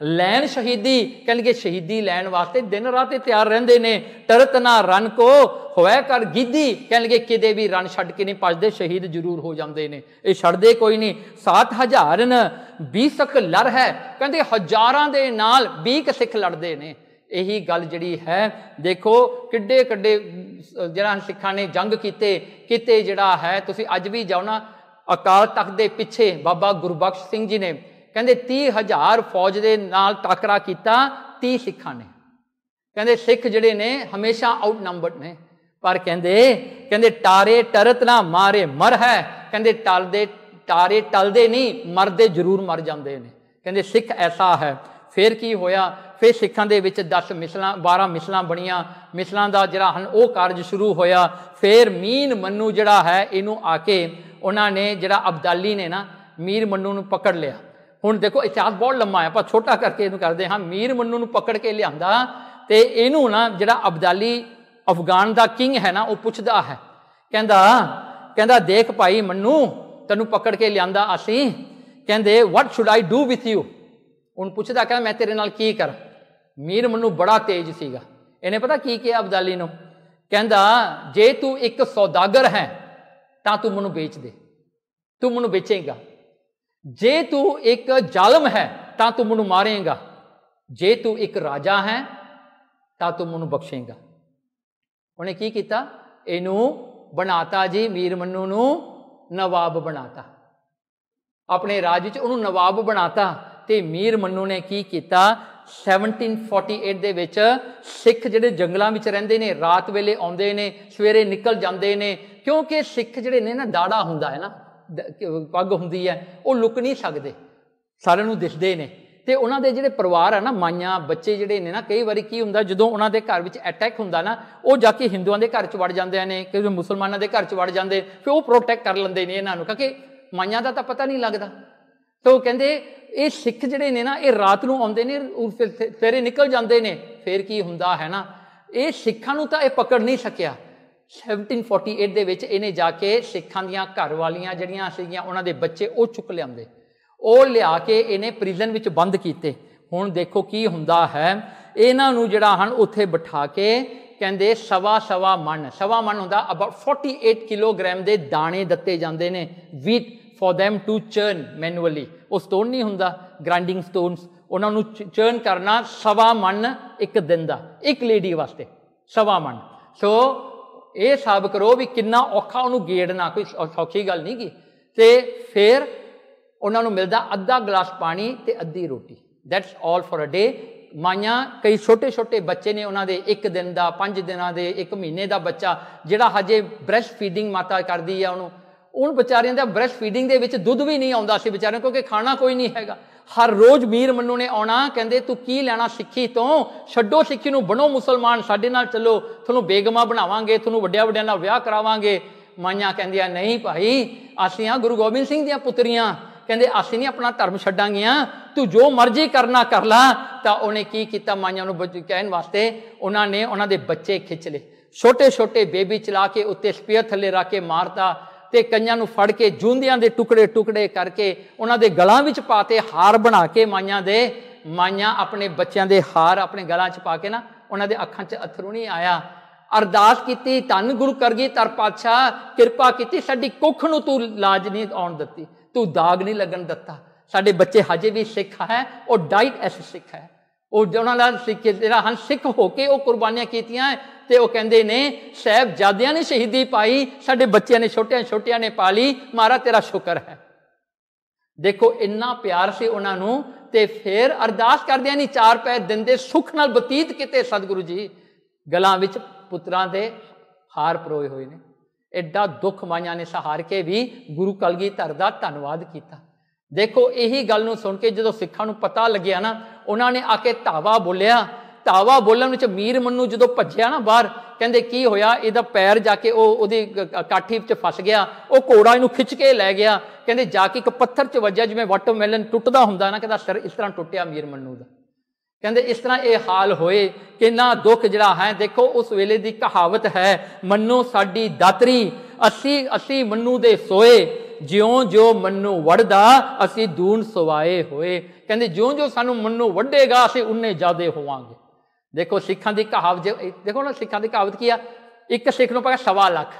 Speaker 1: ਲੈਣ ਸ਼ਹੀਦੀ। ਕਹਿਣਗੇ ਸ਼ਹੀਦੀ ਲੈਣ ਵਾਸਤੇ ਦਿਨ ਰਾਤ ਤਿਆਰ ਰਹਿੰਦੇ ਨੇ। ਟਰਤ ਨਾ ਰਨ ਕੋ ਹੋਇਆ ਕਰ ਗਿੱਦੀ। ਕਹਿਣਗੇ ਕਿਤੇ ਵੀ ਰਨ ਛੱਡ ਕੇ ਨਹੀਂ ਭੱਜਦੇ, ਸ਼ਹੀਦ ਜ਼ਰੂਰ ਹੋ ਜਾਂਦੇ ਨੇ, ਇਹ ਛੱਡਦੇ ਕੋਈ ਨਹੀਂ। 7,000 20 ਲੜ ਹੈ। ਕਹਿੰਦੇ ਹਜ਼ਾਰਾਂ ਦੇ ਨਾਲ 20 ਸਿੱਖ ਲੜਦੇ ਨੇ। ਇਹੀ ਗੱਲ ਜਿਹੜੀ ਹੈ ਦੇਖੋ ਕਿੱਡੇ ਕਿੱਡੇ ਜਿਹੜਾ ਸਿੱਖਾਂ ਨੇ ਜੰਗ ਕੀਤੇ ਜਿਹੜਾ ਹੈ। ਤੁਸੀਂ ਅੱਜ ਵੀ ਜਾਓ ਨਾ ਅਕਾਲ ਤਖਤ ਦੇ ਪਿੱਛੇ ਬਾਬਾ ਗੁਰਬਖਸ਼ ਸਿੰਘ ਜੀ ਨੇ ਕਹਿੰਦੇ 30,000 ਫੌਜ ਦੇ ਨਾਲ ਟਾਕਰਾ ਕੀਤਾ 30 ਸਿੱਖਾਂ ਨੇ। ਕਹਿੰਦੇ ਸਿੱਖ ਜਿਹੜੇ ਨੇ ਹਮੇਸ਼ਾ ਆਊਟ ਨੰਬਰਡ ਨੇ, ਪਰ ਕਹਿੰਦੇ ਟਾਰੇ ਟਰਤ ਨਾ ਮਾਰੇ ਮਰ ਹੈ, ਕਹਿੰਦੇ ਟਾਰੇ ਟਲਦੇ ਨਹੀਂ, ਮਰਦੇ ਜ਼ਰੂਰ ਮਰ ਜਾਂਦੇ ਨੇ। ਕਹਿੰਦੇ ਸਿੱਖ ਐਸਾ ਹੈ। ਫਿਰ ਕੀ ਹੋਇਆ, ਫਿਰ ਸਿੱਖਾਂ ਦੇ ਵਿੱਚ 10 ਮਿਸਲਾਂ 12 ਮਿਸਲਾਂ ਬਣੀਆਂ, ਮਿਸਲਾਂ ਦਾ ਜਿਹੜਾ ਹਨ ਉਹ ਕਾਰਜ ਸ਼ੁਰੂ ਹੋਇਆ। ਫਿਰ ਮੀਰ ਮੰਨੂ ਜਿਹੜਾ ਹੈ ਇਹਨੂੰ ਆ ਕੇ ਉਹਨਾਂ ਨੇ ਜਿਹੜਾ ਅਬਦਾਲੀ ਨੇ ਨਾ ਮੀਰ ਮੰਨੂ ਨੂੰ ਪਕੜ ਲਿਆ। ਹੁਣ ਦੇਖੋ ਇਤਿਹਾਸ ਬਹੁਤ ਲੰਮਾ ਹੈ, ਆਪਾਂ ਛੋਟਾ ਕਰਕੇ ਇਹਨੂੰ ਕਰਦੇ ਹਾਂ। ਮੀਰ ਮੰਨੂ ਨੂੰ ਪਕੜ ਕੇ ਲਿਆਂਦਾ ਤੇ ਇਹਨੂੰ ਨਾ ਜਿਹੜਾ ਅਬਦਾਲੀ ਅਫਗਾਨ ਦਾ ਕਿੰਗ ਹੈ ਨਾ ਉਹ ਪੁੱਛਦਾ ਹੈ, ਕਹਿੰਦਾ ਦੇਖ ਭਾਈ ਮੰਨੂ, ਤੈਨੂੰ ਪਕੜ ਕੇ ਲਿਆਂਦਾ ਅਸੀਂ, ਕਹਿੰਦੇ what should I do with you? ਹੁਣ ਪੁੱਛਦਾ ਕਹਿੰਦਾ ਮੈਂ ਤੇਰੇ ਨਾਲ ਕੀ ਕਰਾਂ। ਮੀਰ ਮੰਨੂ ਬੜਾ ਤੇਜ਼ ਸੀਗਾ, ਇਹਨੇ ਪਤਾ ਕੀ ਕਿਹਾ ਅਬਦਾਲੀ ਨੂੰ, ਕਹਿੰਦਾ ਜੇ ਤੂੰ ਇੱਕ ਸੌਦਾਗਰ ਹੈ ਤਾਂ ਤੂੰ ਮੈਨੂੰ ਵੇਚ ਦੇ, ਤੂੰ ਮੈਨੂੰ ਵੇਚੇਂਗਾ। ਜੇ ਤੂੰ ਇੱਕ ਜ਼ਾਲਮ ਹੈ ਤਾਂ ਤੂੰ ਮੈਨੂੰ ਮਾਰੇਂਗਾ। ਜੇ ਤੂੰ ਇੱਕ ਰਾਜਾ ਹੈ ਤਾਂ ਤੂੰ ਮੈਨੂੰ ਬਖਸ਼ੇਂਗਾ। ਉਹਨੇ ਕੀ ਕੀਤਾ, ਇਹਨੂੰ ਬਣਾਤਾ ਜੀ ਮੀਰ ਮੰਨੂ ਨੂੰ ਨਵਾਬ ਬਣਾਤਾ, ਆਪਣੇ ਰਾਜ ਵਿੱਚ ਉਹਨੂੰ ਨਵਾਬ ਬਣਾਤਾ। ਤੇ ਮੀਰ ਮੰਨੂ ਨੇ ਕੀ ਕੀਤਾ, 1748 ਦੇ ਵਿੱਚ ਸਿੱਖ ਜਿਹੜੇ ਜੰਗਲਾਂ ਵਿੱਚ ਰਹਿੰਦੇ ਨੇ, ਰਾਤ ਵੇਲੇ ਆਉਂਦੇ ਨੇ, ਸਵੇਰੇ ਨਿਕਲ ਜਾਂਦੇ ਨੇ, ਕਿਉਂਕਿ ਸਿੱਖ ਜਿਹੜੇ ਨੇ ਨਾ ਦਾੜਾ ਹੁੰਦਾ ਹੈ ਨਾ, ਪੱਗ ਹੁੰਦੀ ਹੈ, ਉਹ ਲੁਕ ਨਹੀਂ ਸਕਦੇ, ਸਾਰਿਆਂ ਨੂੰ ਦਿਸਦੇ ਨੇ। ਤੇ ਉਹਨਾਂ ਦੇ ਜਿਹੜੇ ਪਰਿਵਾਰ ਆ ਨਾ, ਮਾਈਆਂ ਬੱਚੇ ਜਿਹੜੇ ਨੇ ਨਾ, ਕਈ ਵਾਰੀ ਕੀ ਹੁੰਦਾ ਜਦੋਂ ਉਹਨਾਂ ਦੇ ਘਰ ਵਿੱਚ ਅਟੈਕ ਹੁੰਦਾ ਨਾ, ਉਹ ਜਾ ਕੇ ਹਿੰਦੂਆਂ ਦੇ ਘਰ 'ਚ ਵੜ ਜਾਂਦੇ ਨੇ, ਕਿ ਮੁਸਲਮਾਨਾਂ ਦੇ ਘਰ 'ਚ ਵੜ ਜਾਂਦੇ, ਫਿਰ ਉਹ ਪ੍ਰੋਟੈਕਟ ਕਰ ਲੈਂਦੇ ਨੇ ਇਹਨਾਂ ਨੂੰ, ਕਿਉਂਕਿ ਮਾਈਆਂ ਦਾ ਤਾਂ ਪਤਾ ਨਹੀਂ ਲੱਗਦਾ। ਤਾਂ ਉਹ ਕਹਿੰਦੇ ਇਹ ਸਿੱਖ ਜਿਹੜੇ ਨੇ ਨਾ ਇਹ ਰਾਤ ਨੂੰ ਆਉਂਦੇ ਨੇ, ਸਵੇਰੇ ਨਿਕਲ ਜਾਂਦੇ ਨੇ। ਫਿਰ ਕੀ ਹੁੰਦਾ ਹੈ ਨਾ, ਇਹ ਸਿੱਖਾਂ ਨੂੰ ਤਾਂ ਇਹ ਪਕੜ ਨਹੀਂ ਸਕਿਆ। 1748 ਦੇ ਵਿੱਚ ਇਹਨੇ ਜਾ ਕੇ ਸਿੱਖਾਂ ਦੀਆਂ ਘਰ ਵਾਲੀਆਂ ਜਿਹੜੀਆਂ ਸੀਗੀਆਂ ਉਹਨਾਂ ਦੇ ਬੱਚੇ ਉਹ ਚੁੱਕ ਲਿਆਂਦੇ, ਉਹ ਲਿਆ ਕੇ ਇਹਨੇ ਪ੍ਰਿਜ਼ਨ ਵਿੱਚ ਬੰਦ ਕੀਤੇ। ਹੁਣ ਦੇਖੋ ਕੀ ਹੁੰਦਾ ਹੈ, ਇਹਨਾਂ ਨੂੰ ਜਿਹੜਾ ਹਨ ਉੱਥੇ ਬਿਠਾ ਕੇ ਕਹਿੰਦੇ ਸਵਾ ਮਣ ਹੁੰਦਾ, ਅਬਾਊਟ 48 ਕਿਲੋਗ੍ਰਾਮ ਦੇ ਦਾਣੇ ਦਿੱਤੇ ਜਾਂਦੇ ਨੇ, wheat for them to churn manually। ਉਹ ਸਟੋਨ ਨਹੀਂ ਹੁੰਦਾ, ਗ੍ਰਾਈਂਡਿੰਗ ਸਟੋਨਸ, ਉਹਨਾਂ ਨੂੰ ਚਰਨ ਕਰਨਾ 1.25 ਮਣ ਇੱਕ ਦਿਨ ਦਾ, ਇੱਕ ਲੇਡੀ ਵਾਸਤੇ 1.25 ਮਣ। ਸੋ ਇਹ ਹਿਸਾਬ ਕਰੋ ਵੀ ਕਿੰਨਾ ਔਖਾ ਉਹਨੂੰ ਗੇੜਨਾ, ਕੋਈ ਸੌਖੀ ਗੱਲ ਨਹੀਂ ਗੀ। ਤੇ ਫਿਰ ਉਹਨਾਂ ਨੂੰ ਮਿਲਦਾ ਅੱਧਾ ਗਲਾਸ ਪਾਣੀ ਤੇ ਅੱਧੀ ਰੋਟੀ, ਦੈਟਸ ਆਲ ਫॉर ਅ ਡੇ। ਮਾਈਆਂ ਕਈ ਛੋਟੇ ਛੋਟੇ ਬੱਚੇ ਨੇ ਉਹਨਾਂ ਦੇ, 1 ਦਿਨ ਦਾ, 5 ਦਿਨਾਂ ਦੇ, 1 ਮਹੀਨੇ ਦਾ ਬੱਚਾ ਜਿਹੜਾ ਹਜੇ ਬ੍ਰੈਸਟ ਫੀਡਿੰਗ ਮਾਤਾ ਕਰਦੀ ਆ, ਉਹਨੂੰ ਵਿਚਾਰਿਆਂ ਦਾ ਬ੍ਰੈਸਟ ਫੀਡਿੰਗ ਦੇ ਵਿੱਚ ਦੁੱਧ ਵੀ ਨਹੀਂ ਆਉਂਦਾ ਸੀ ਵਿਚਾਰਿਆਂ, ਕਿਉਂਕਿ ਖਾਣਾ ਕੋਈ ਨਹੀਂ ਹੈਗਾ। ਹਰ ਰੋਜ਼ ਮੀਰ ਮੰਨੂ ਨੇ ਆਉਣਾ, ਕਹਿੰਦੇ ਤੂੰ ਕੀ ਲੈਣਾ ਸਿੱਖੀ ਤੋਂ, ਛੱਡੋ ਸਿੱਖੀ ਨੂੰ, ਬਣੋ ਮੁਸਲਮਾਨ, ਸਾਡੇ ਨਾਲ ਚੱਲੋ, ਤੁਹਾਨੂੰ ਬੇਗਮਾਂ ਬਣਾਵਾਂਗੇ, ਤੁਹਾਨੂੰ ਵੱਡਿਆਂ ਨਾਲ ਵਿਆਹ ਕਰਾਵਾਂਗੇ। ਮਾਈਆਂ ਕਹਿੰਦੀਆਂ ਨਹੀਂ ਭਾਈ, ਅਸੀਂ ਆ ਗੁਰੂ ਗੋਬਿੰਦ ਸਿੰਘ ਦੀਆਂ ਪੁੱਤਰੀਆਂ, ਕਹਿੰਦੇ ਅਸੀਂ ਨਹੀਂ ਆਪਣਾ ਧਰਮ ਛੱਡਾਂਗੀਆਂ, ਤੂੰ ਜੋ ਮਰਜ਼ੀ ਕਰਨਾ ਕਰ ਲਾ। ਤਾਂ ਉਹਨੇ ਕੀ ਕੀਤਾ, ਮਾਈਆਂ ਨੂੰ ਕਹਿਣ ਵਾਸਤੇ ਉਹਨਾਂ ਨੇ ਉਹਨਾਂ ਦੇ ਬੱਚੇ ਖਿੱਚ ਲਏ, ਛੋਟੇ ਛੋਟੇ ਬੇਬੀ ਚਲਾ ਕੇ ਉੱਤੇ ਸਪੀਅਰ ਥੱਲੇ ਰੱਖ ਕੇ ਮਾਰਤਾ, ਤੇ ਕਈਆਂ ਨੂੰ ਫੜ ਕੇ ਜੂੰਦਿਆਂ ਦੇ ਟੁਕੜੇ ਟੁਕੜੇ ਕਰਕੇ ਉਹਨਾਂ ਦੇ ਗਲਾਂ ਵਿੱਚ ਪਾਤੇ, ਹਾਰ ਬਣਾ ਕੇ ਮਾਈਆਂ ਆਪਣੇ ਬੱਚਿਆਂ ਦੇ ਹਾਰ ਆਪਣੇ ਗਲਾਂ 'ਚ ਪਾ ਕੇ ਨਾ, ਉਹਨਾਂ ਦੇ ਅੱਖਾਂ 'ਚ ਅਥਰੂ ਨਹੀਂ ਆਇਆ, ਅਰਦਾਸ ਕੀਤੀ, ਧੰਨ ਗੁਰੂ ਕਰਗੀਧਰ ਪਾਤਸ਼ਾਹ, ਕਿਰਪਾ ਕੀਤੀ, ਸਾਡੀ ਕੁੱਖ ਨੂੰ ਤੂੰ ਲਾਜ ਨਹੀਂ ਆਉਣ ਦਿੱਤੀ, ਤੂੰ ਦਾਗ ਨਹੀਂ ਲੱਗਣ ਦਿੱਤਾ, ਸਾਡੇ ਬੱਚੇ ਹਜੇ ਵੀ ਸਿੱਖ ਹੈ, ਉਹ ਡਾਈਟ ਐਸ ਸਿੱਖ ਹੈ, ਉਹ ਉਹਨਾਂ ਦਾ ਜਿਹੜਾ ਹਨ ਸਿੱਖ ਹੋ ਕੇ ਉਹ ਕੁਰਬਾਨੀਆਂ ਕੀਤੀਆਂ। ਤੇ ਉਹ ਕਹਿੰਦੇ ਨੇ ਸਾਹਿਬਜ਼ਾਦਿਆਂ ਨੇ ਸ਼ਹੀਦੀ ਪਾਈ, ਸਾਡੇ ਬੱਚਿਆਂ ਨੇ ਛੋਟਿਆਂ ਨੇ ਪਾ ਲਈ, ਮਹਾਰਾਜ ਤੇਰਾ ਸ਼ੁਕਰ ਹੈ। ਦੇਖੋ ਇੰਨਾ ਪਿਆਰ ਸੀ ਉਹਨਾਂ ਨੂੰ। ਤੇ ਫਿਰ ਅਰਦਾਸ ਕਰਦਿਆਂ ਨਹੀਂ 4 ਪੈਰ ਦਿੰਦੇ, ਸੁੱਖ ਨਾਲ ਬਤੀਤ ਕੀਤੇ ਸਤਿਗੁਰੂ ਜੀ, ਗਲਾਂ ਵਿੱਚ ਪੁੱਤਰਾਂ ਦੇ ਹਾਰ ਪਰੋਏ ਹੋਏ ਨੇ। ਐਡਾ ਦੁੱਖ ਮਾਈਆਂ ਨੇ ਸਹਾਰ ਕੇ ਵੀ ਗੁਰੂ ਕਲਗੀਧਰ ਦਾ ਧੰਨਵਾਦ ਕੀਤਾ। ਦੇਖੋ ਇਹੀ ਗੱਲ ਨੂੰ ਸੁਣ ਕੇ ਜਦੋਂ ਸਿੱਖਾਂ ਨੂੰ ਪਤਾ ਲੱਗਿਆ ਨਾ, ਉਹਨਾਂ ਨੇ ਆ ਕੇ ਧਾਵਾ ਬੋਲਿਆ। ਧਾਵਾ ਬੋਲਣ ਵਿੱਚ ਮੀਰ ਮੰਨੂ ਜਦੋਂ ਭੱਜਿਆ ਨਾ ਬਾਹਰ, ਕਹਿੰਦੇ ਕੀ ਹੋਇਆ, ਇਹਦਾ ਪੈਰ ਜਾ ਕੇ ਉਹਦੀ ਕਾਠੀ ਵਿੱਚ ਫਸ ਗਿਆ, ਉਹ ਘੋੜਾ ਇਹਨੂੰ ਖਿੱਚ ਕੇ ਲੈ ਗਿਆ, ਕਹਿੰਦੇ ਜਾ ਕੇ ਇੱਕ ਪੱਥਰ 'ਚ ਵੱਜਿਆ, ਜਿਵੇਂ ਵਾਟਰਮੈਲਨ ਟੁੱਟਦਾ ਹੁੰਦਾ ਨਾ, ਕਹਿੰਦਾ ਸਿਰ ਇਸ ਤਰ੍ਹਾਂ ਟੁੱਟਿਆ ਮੀਰ ਮੰਨੂ ਦਾ। ਕਹਿੰਦੇ ਇਸ ਤਰ੍ਹਾਂ ਇਹ ਹਾਲ ਹੋਏ, ਕਿੰਨਾ ਦੁੱਖ ਜਿਹੜਾ ਹੈ। ਦੇਖੋ ਉਸ ਵੇਲੇ ਦੀ ਕਹਾਵਤ ਹੈ, ਮੰਨੂ ਸਾਡੀ ਦਾਤਰੀ, ਅਸੀਂ ਮੰਨੂ ਦੇ ਸੋਏ, ਜਿਉਂ ਮੰਨੂ ਵੜਦਾ ਅਸੀਂ ਦੂਣ ਸਵਾਏ ਹੋਏ। ਕਹਿੰਦੇ ਜਿਉਂ ਸਾਨੂੰ ਮੰਨੂ ਵੱਢੇਗਾ ਅਸੀਂ ਉਨੇ ਜ਼ਿਆਦੇ ਹੋਵਾਂਗੇ। ਦੇਖੋ ਸਿੱਖਾਂ ਦੀ ਕਹਾਵਤ, ਦੇਖੋ ਨਾ ਸਿੱਖਾਂ ਦੀ ਕਹਾਵਤ ਕੀ ਆ, ਇੱਕ ਸਿੱਖ ਨੂੰ ਪਗਾ 1.25 ਲੱਖ,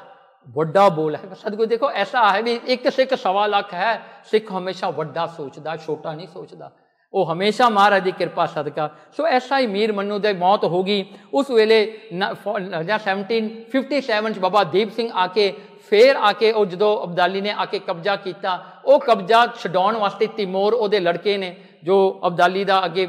Speaker 1: ਵੱਡਾ ਬੋਲ ਹੈ ਸਤਿਗੁਰੂ। ਦੇਖੋ ਐਸਾ ਹੈ ਵੀ ਇੱਕ ਸਿੱਖ 1.25 ਲੱਖ ਹੈ, ਸਿੱਖ ਹਮੇਸ਼ਾ ਵੱਡਾ ਸੋਚਦਾ, ਛੋਟਾ ਨਹੀਂ ਸੋਚਦਾ, ਉਹ ਹਮੇਸ਼ਾ ਮਹਾਰਾਜ ਦੀ ਕਿਰਪਾ ਸਦਕਾ। ਸੋ ਐਸਾ ਹੀ ਮੀਰ ਮੰਨੂ ਦੀ ਮੌਤ ਹੋ ਗਈ। ਉਸ ਵੇਲੇ 1757 'ਚ ਬਾਬਾ ਦੀਪ ਸਿੰਘ ਆ ਕੇ ਫਿਰ ਉਹ ਜਦੋਂ ਅਬਦਾਲੀ ਨੇ ਆ ਕੇ ਕਬਜ਼ਾ ਕੀਤਾ, ਉਹ ਕਬਜ਼ਾ ਛਡਾਉਣ ਵਾਸਤੇ ਤਿਮੋਰ ਉਹਦੇ ਲੜਕੇ ਨੇ, ਜੋ ਅਬਦਾਲੀ ਦਾ ਅੱਗੇ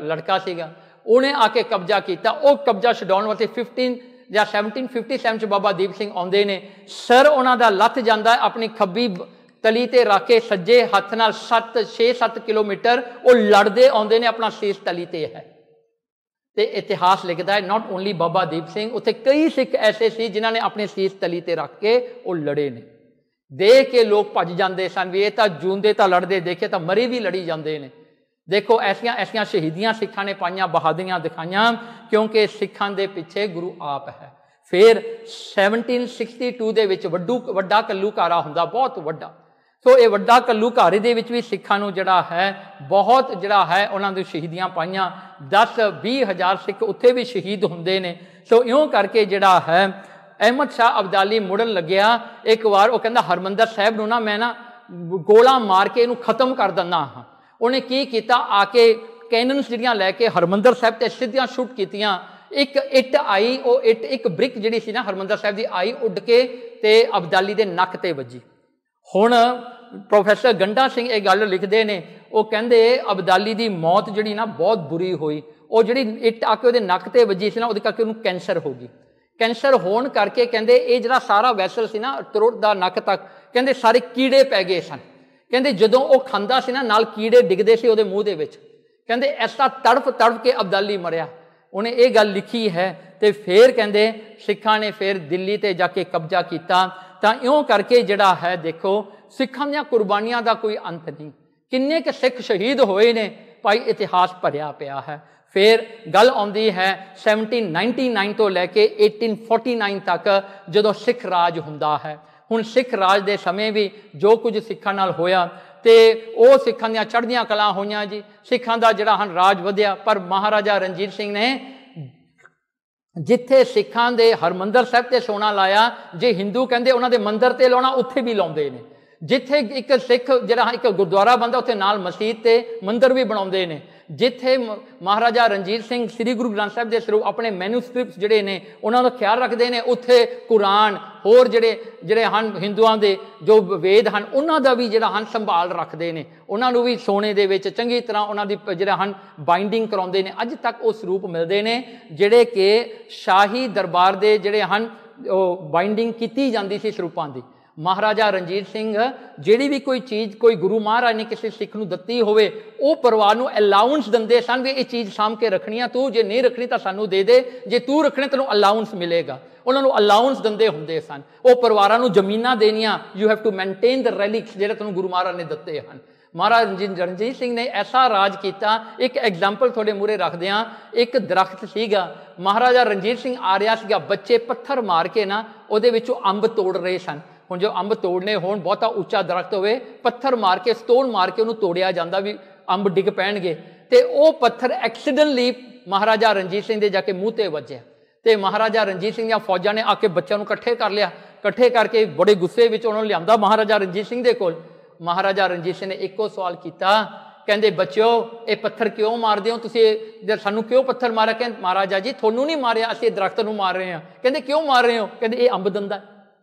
Speaker 1: ਲੜਕਾ ਸੀਗਾ, ਉਹਨੇ ਆ ਕੇ ਕਬਜ਼ਾ ਕੀਤਾ। ਉਹ ਕਬਜ਼ਾ ਛਡਾਉਣ ਵਾਸਤੇ 1757 ਚ ਬਾਬਾ ਦੀਪ ਸਿੰਘ ਆਉਂਦੇ ਨੇ। ਸਰ ਉਹਨਾਂ ਦਾ ਲੱਥ ਜਾਂਦਾ, ਆਪਣੀ ਖੱਬੀ ਤਲੀ ਤੇ ਰੱਖ ਕੇ ਸੱਜੇ ਹੱਥ ਨਾਲ 6-7 ਕਿਲੋਮੀਟਰ ਉਹ ਲੜਦੇ ਆਉਂਦੇ ਨੇ, ਆਪਣਾ ਸੀਸ ਤਲੀ ਤੇ ਹੈ। ਤੇ ਇਤਿਹਾਸ ਲਿਖਦਾ ਹੈ ਨਾਟ ਓਨਲੀ ਬਾਬਾ ਦੀਪ ਸਿੰਘ, ਉੱਥੇ ਕਈ ਸਿੱਖ ਐਸੇ ਸੀ ਜਿਨ੍ਹਾਂ ਨੇ ਆਪਣੇ ਸੀਸ ਤਲੀ ਤੇ ਰੱਖ ਕੇ ਉਹ ਲੜੇ ਨੇ। ਦੇਖ ਕੇ ਲੋਕ ਭੱਜ ਜਾਂਦੇ ਸਨ ਵੀ ਇਹ ਤਾਂ ਜੂੰਦੇ ਤਾਂ ਲੜਦੇ ਦੇਖੇ ਤਾਂ ਮਰੇ ਵੀ ਲੜੀ ਜਾਂਦੇ ਨੇ। ਦੇਖੋ ਐਸੀਆਂ ਐਸੀਆਂ ਸ਼ਹੀਦੀਆਂ ਸਿੱਖਾਂ ਨੇ ਪਾਈਆਂ, ਬਹਾਦਰੀਆਂ ਦਿਖਾਈਆਂ, ਕਿਉਂਕਿ ਸਿੱਖਾਂ ਦੇ ਪਿੱਛੇ ਗੁਰੂ ਆਪ ਹੈ। ਫਿਰ 1762 ਦੇ ਵਿੱਚ ਵੱਡਾ ਘੱਲੂਘਾਰਾ ਹੁੰਦਾ, ਬਹੁਤ ਵੱਡਾ। ਸੋ ਇਹ ਵੱਡਾ ਘੱਲੂਘਾਰੇ ਦੇ ਵਿੱਚ ਵੀ ਸਿੱਖਾਂ ਨੂੰ ਜਿਹੜਾ ਹੈ ਬਹੁਤ ਜਿਹੜਾ ਹੈ ਉਹਨਾਂ ਦੀ ਸ਼ਹੀਦੀਆਂ ਪਾਈਆਂ। 10-20 ਹਜ਼ਾਰ ਸਿੱਖ ਉੱਥੇ ਵੀ ਸ਼ਹੀਦ ਹੁੰਦੇ ਨੇ। ਸੋ ਇਉਂ ਕਰਕੇ ਜਿਹੜਾ ਹੈ ਅਹਿਮਦ ਸ਼ਾਹ ਅਬਦਾਲੀ ਮੁੜਨ ਲੱਗਿਆ ਇੱਕ ਵਾਰ, ਉਹ ਕਹਿੰਦਾ ਹਰਮੰਦਰ ਸਾਹਿਬ ਨੂੰ ਨਾ ਮੈਂ ਨਾ ਗੋਲਾ ਮਾਰ ਕੇ ਇਹਨੂੰ ਖਤਮ ਕਰ ਦਿੰਦਾ ਹਾਂ। ਉਹਨੇ ਕੀ ਕੀਤਾ, ਆ ਕੇ ਕੈਨਨਸ ਜਿਹੜੀਆਂ ਲੈ ਕੇ ਹਰਮੰਦਰ ਸਾਹਿਬ ਤੇ ਸਿੱਧੀਆਂ ਸ਼ੂਟ ਕੀਤੀਆਂ। ਇੱਕ ਇੱਟ ਆਈ, ਉਹ ਇੱਟ ਇੱਕ ਬ੍ਰਿਕ ਜਿਹੜੀ ਸੀ ਨਾ ਹਰਮੰਦਰ ਸਾਹਿਬ ਦੀ ਆਈ ਉੱਡ ਕੇ ਤੇ ਅਬਦਾਲੀ ਦੇ ਨੱਕ ਤੇ ਵੱਜੀ। ਹੁਣ ਪ੍ਰੋਫੈਸਰ ਗੰਡਾ ਸਿੰਘ ਇਹ ਗੱਲ ਲਿਖਦੇ ਨੇ, ਉਹ ਕਹਿੰਦੇ ਅਬਦਾਲੀ ਦੀ ਮੌਤ ਜਿਹੜੀ ਨਾ ਬਹੁਤ ਬੁਰੀ ਹੋਈ। ਉਹ ਜਿਹੜੀ ਇੱਟ ਆ ਕੇ ਉਹਦੇ ਨੱਕ ਤੇ ਵੱਜੀ ਸੀ ਨਾ, ਉਹਦੇ ਕਰਕੇ ਉਹਨੂੰ ਕੈਂਸਰ ਹੋ ਗਈ। ਕੈਂਸਰ ਹੋਣ ਕਰਕੇ ਕਹਿੰਦੇ ਇਹ ਜਿਹੜਾ ਸਾਰਾ ਵੈਸਲ ਸੀ ਨਾ ਥਰੋਟ ਦਾ ਨੱਕ ਤੱਕ, ਕਹਿੰਦੇ ਸਾਰੇ ਕੀੜੇ ਪੈ ਗਏ ਸਨ। ਕਹਿੰਦੇ ਜਦੋਂ ਉਹ ਖਾਂਦਾ ਸੀ ਨਾ ਨਾਲ ਕੀੜੇ ਡਿੱਗਦੇ ਸੀ ਉਹਦੇ ਮੂੰਹ ਦੇ ਵਿੱਚ। ਕਹਿੰਦੇ ਐਸਾ ਤੜਫ ਕੇ ਅਬਦਾਲੀ ਮਰਿਆ। ਉਹਨੇ ਇਹ ਗੱਲ ਲਿਖੀ ਹੈ। ਤੇ ਫਿਰ ਕਹਿੰਦੇ ਸਿੱਖਾਂ ਨੇ ਫਿਰ ਦਿੱਲੀ ਤੇ ਜਾ ਕੇ ਕਬਜ਼ਾ ਕੀਤਾ। ਤਾਂ ਇਉਂ ਕਰਕੇ ਜਿਹੜਾ ਹੈ ਦੇਖੋ ਸਿੱਖਾਂ ਦੀਆਂ ਕੁਰਬਾਨੀਆਂ ਦਾ ਕੋਈ ਅੰਤ ਨਹੀਂ। ਕਿੰਨੇ ਕੁ ਸਿੱਖ ਸ਼ਹੀਦ ਹੋਏ ਨੇ ਭਾਈ, ਇਤਿਹਾਸ ਭਰਿਆ ਪਿਆ ਹੈ। ਫਿਰ ਗੱਲ ਆਉਂਦੀ ਹੈ 1799 ਤੋਂ ਲੈ ਕੇ 1849 ਤੱਕ, ਜਦੋਂ ਸਿੱਖ ਰਾਜ ਹੁੰਦਾ ਹੈ। ਹੁਣ ਸਿੱਖ ਰਾਜ ਦੇ ਸਮੇਂ ਵੀ ਜੋ ਕੁਝ ਸਿੱਖਾਂ ਨਾਲ ਹੋਇਆ ਤੇ ਉਹ ਸਿੱਖਾਂ ਦੀਆਂ ਚੜ੍ਹਦੀਆਂ ਕਲਾਂ ਹੋਈਆਂ ਜੀ। ਸਿੱਖਾਂ ਦਾ ਜਿਹੜਾ ਹਨ ਰਾਜ ਵਧਿਆ। ਪਰ ਮਹਾਰਾਜਾ ਰਣਜੀਤ ਸਿੰਘ ਨੇ ਜਿੱਥੇ ਸਿੱਖਾਂ ਦੇ ਹਰਮੰਦਰ ਸਾਹਿਬ ਤੇ ਸੋਨਾ ਲਾਇਆ, ਜੇ ਹਿੰਦੂ ਕਹਿੰਦੇ ਉਹਨਾਂ ਦੇ ਮੰਦਰ ਤੇ ਲਾਉਣਾ, ਉੱਥੇ ਵੀ ਲਾਉਂਦੇ ਨੇ। ਜਿੱਥੇ ਇੱਕ ਸਿੱਖ ਜਿਹੜਾ ਇੱਕ ਗੁਰਦੁਆਰਾ ਬਣਦਾ, ਉੱਥੇ ਨਾਲ ਮਸਜਿਦ ਤੇ ਮੰਦਰ ਵੀ ਬਣਾਉਂਦੇ ਨੇ। ਜਿੱਥੇ ਮਹਾਰਾਜਾ ਰਣਜੀਤ ਸਿੰਘ ਸ੍ਰੀ ਗੁਰੂ ਗ੍ਰੰਥ ਸਾਹਿਬ ਦੇ ਸਰੂਪ ਆਪਣੇ ਮੈਨੂਸਕ੍ਰਿਪਟਸ ਜਿਹੜੇ ਨੇ ਉਹਨਾਂ ਦਾ ਖਿਆਲ ਰੱਖਦੇ ਨੇ, ਉੱਥੇ ਕੁਰਾਨ ਹੋਰ ਜਿਹੜੇ ਹਨ ਹਿੰਦੂਆਂ ਦੇ ਜੋ ਵੇਦ ਹਨ ਉਹਨਾਂ ਦਾ ਵੀ ਜਿਹੜਾ ਹਨ ਸੰਭਾਲ ਰੱਖਦੇ ਨੇ। ਉਹਨਾਂ ਨੂੰ ਵੀ ਸੋਨੇ ਦੇ ਵਿੱਚ ਚੰਗੀ ਤਰ੍ਹਾਂ ਉਹਨਾਂ ਦੀ ਜਿਹੜਾ ਹਨ ਬਾਈਂਡਿੰਗ ਕਰਾਉਂਦੇ ਨੇ। ਅੱਜ ਤੱਕ ਉਹ ਸਰੂਪ ਮਿਲਦੇ ਨੇ ਜਿਹੜੇ ਕਿ ਸ਼ਾਹੀ ਦਰਬਾਰ ਦੇ ਜਿਹੜੇ ਹਨ ਉਹ ਬਾਈਂਡਿੰਗ ਕੀਤੀ ਜਾਂਦੀ ਸੀ ਸਰੂਪਾਂ ਦੀ। ਮਹਾਰਾਜਾ ਰਣਜੀਤ ਸਿੰਘ ਜਿਹੜੀ ਵੀ ਕੋਈ ਚੀਜ਼ ਕੋਈ ਗੁਰੂ ਮਹਾਰਾਜ ਨੇ ਕਿਸੇ ਸਿੱਖ ਨੂੰ ਦਿੱਤੀ ਹੋਵੇ, ਉਹ ਪਰਿਵਾਰ ਨੂੰ ਅਲਾਊਂਸ ਦਿੰਦੇ ਸਨ ਵੀ ਇਹ ਚੀਜ਼ ਸਾਂਭ ਕੇ ਰੱਖਣੀ ਆ, ਤੂੰ ਜੇ ਨਹੀਂ ਰੱਖਣੀ ਤਾਂ ਸਾਨੂੰ ਦੇ ਦੇ, ਜੇ ਤੂੰ ਰੱਖਣੇ ਤੈਨੂੰ ਅਲਾਊਂਸ ਮਿਲੇਗਾ। ਉਹਨਾਂ ਨੂੰ ਅਲਾਊਂਸ ਦਿੰਦੇ ਹੁੰਦੇ ਸਨ। ਉਹ ਪਰਿਵਾਰਾਂ ਨੂੰ ਜ਼ਮੀਨਾਂ ਦੇਣੀਆਂ, ਯੂ ਹੈਵ ਟੂ ਮੇਨਟੇਨ ਦ ਰੈਲਿਕਸ ਜਿਹੜੇ ਤੁਹਾਨੂੰ ਗੁਰੂ ਮਹਾਰਾਜ ਨੇ ਦਿੱਤੇ ਹਨ। ਮਹਾਰਾਜ ਰਣਜੀਤ ਸਿੰਘ ਨੇ ਐਸਾ ਰਾਜ ਕੀਤਾ। ਇੱਕ ਐਗਜ਼ਾਮਪਲ ਤੁਹਾਡੇ ਮੂਹਰੇ ਰੱਖਦੇ ਹਾਂ। ਇੱਕ ਦਰਖਤ ਸੀਗਾ, ਮਹਾਰਾਜਾ ਰਣਜੀਤ ਸਿੰਘ ਆ ਰਿਹਾ ਸੀਗਾ, ਬੱਚੇ ਪੱਥਰ ਮਾਰ ਕੇ ਨਾ ਉਹਦੇ ਵਿੱਚੋਂ ਅੰਬ ਤੋੜ ਰਹੇ ਸਨ। ਹੁਣ ਜੋ ਅੰਬ ਤੋੜਨੇ ਹੋਣ, ਬਹੁਤਾ ਉੱਚਾ ਦਰਖਤ ਹੋਵੇ, ਪੱਥਰ ਮਾਰ ਕੇ ਸਟੋਨ ਮਾਰ ਕੇ ਉਹਨੂੰ ਤੋੜਿਆ ਜਾਂਦਾ ਵੀ ਅੰਬ ਡਿੱਗ ਪੈਣਗੇ। ਤੇ ਉਹ ਪੱਥਰ ਐਕਸੀਡੈਂਟਲੀ ਮਹਾਰਾਜਾ ਰਣਜੀਤ ਸਿੰਘ ਦੇ ਜਾ ਕੇ ਮੂੰਹ ਤੇ ਵੱਜਿਆ। ਤੇ ਮਹਾਰਾਜਾ ਰਣਜੀਤ ਸਿੰਘ ਦੀਆਂ ਫੌਜਾਂ ਨੇ ਆ ਕੇ ਬੱਚਿਆਂ ਨੂੰ ਇਕੱਠੇ ਕਰ ਲਿਆ। ਇਕੱਠੇ ਕਰਕੇ ਬੜੇ ਗੁੱਸੇ ਵਿੱਚ ਉਹਨਾਂ ਨੂੰ ਲਿਆਂਦਾ ਮਹਾਰਾਜਾ ਰਣਜੀਤ ਸਿੰਘ ਦੇ ਕੋਲ। ਮਹਾਰਾਜਾ ਰਣਜੀਤ ਸਿੰਘ ਨੇ ਇੱਕੋ ਸਵਾਲ ਕੀਤਾ, ਕਹਿੰਦੇ ਬੱਚਿਓ ਇਹ ਪੱਥਰ ਕਿਉਂ ਮਾਰਦੇ ਹੋ ਤੁਸੀਂ, ਸਾਨੂੰ ਕਿਉਂ ਪੱਥਰ ਮਾਰਿਆ? ਕਹਿੰਦੇ ਮਹਾਰਾਜਾ ਜੀ ਤੁਹਾਨੂੰ ਨਹੀਂ ਮਾਰਿਆ, ਅਸੀਂ ਦਰਖਤ ਨੂੰ ਮਾਰ ਰਹੇ ਹਾਂ। ਕਹਿੰਦੇ ਕਿਉਂ ਮਾਰ ਰਹੇ ਹੋ? ਕਹਿੰਦੇ ਇਹ ਅੰਬ ਦਿੰਦਾ।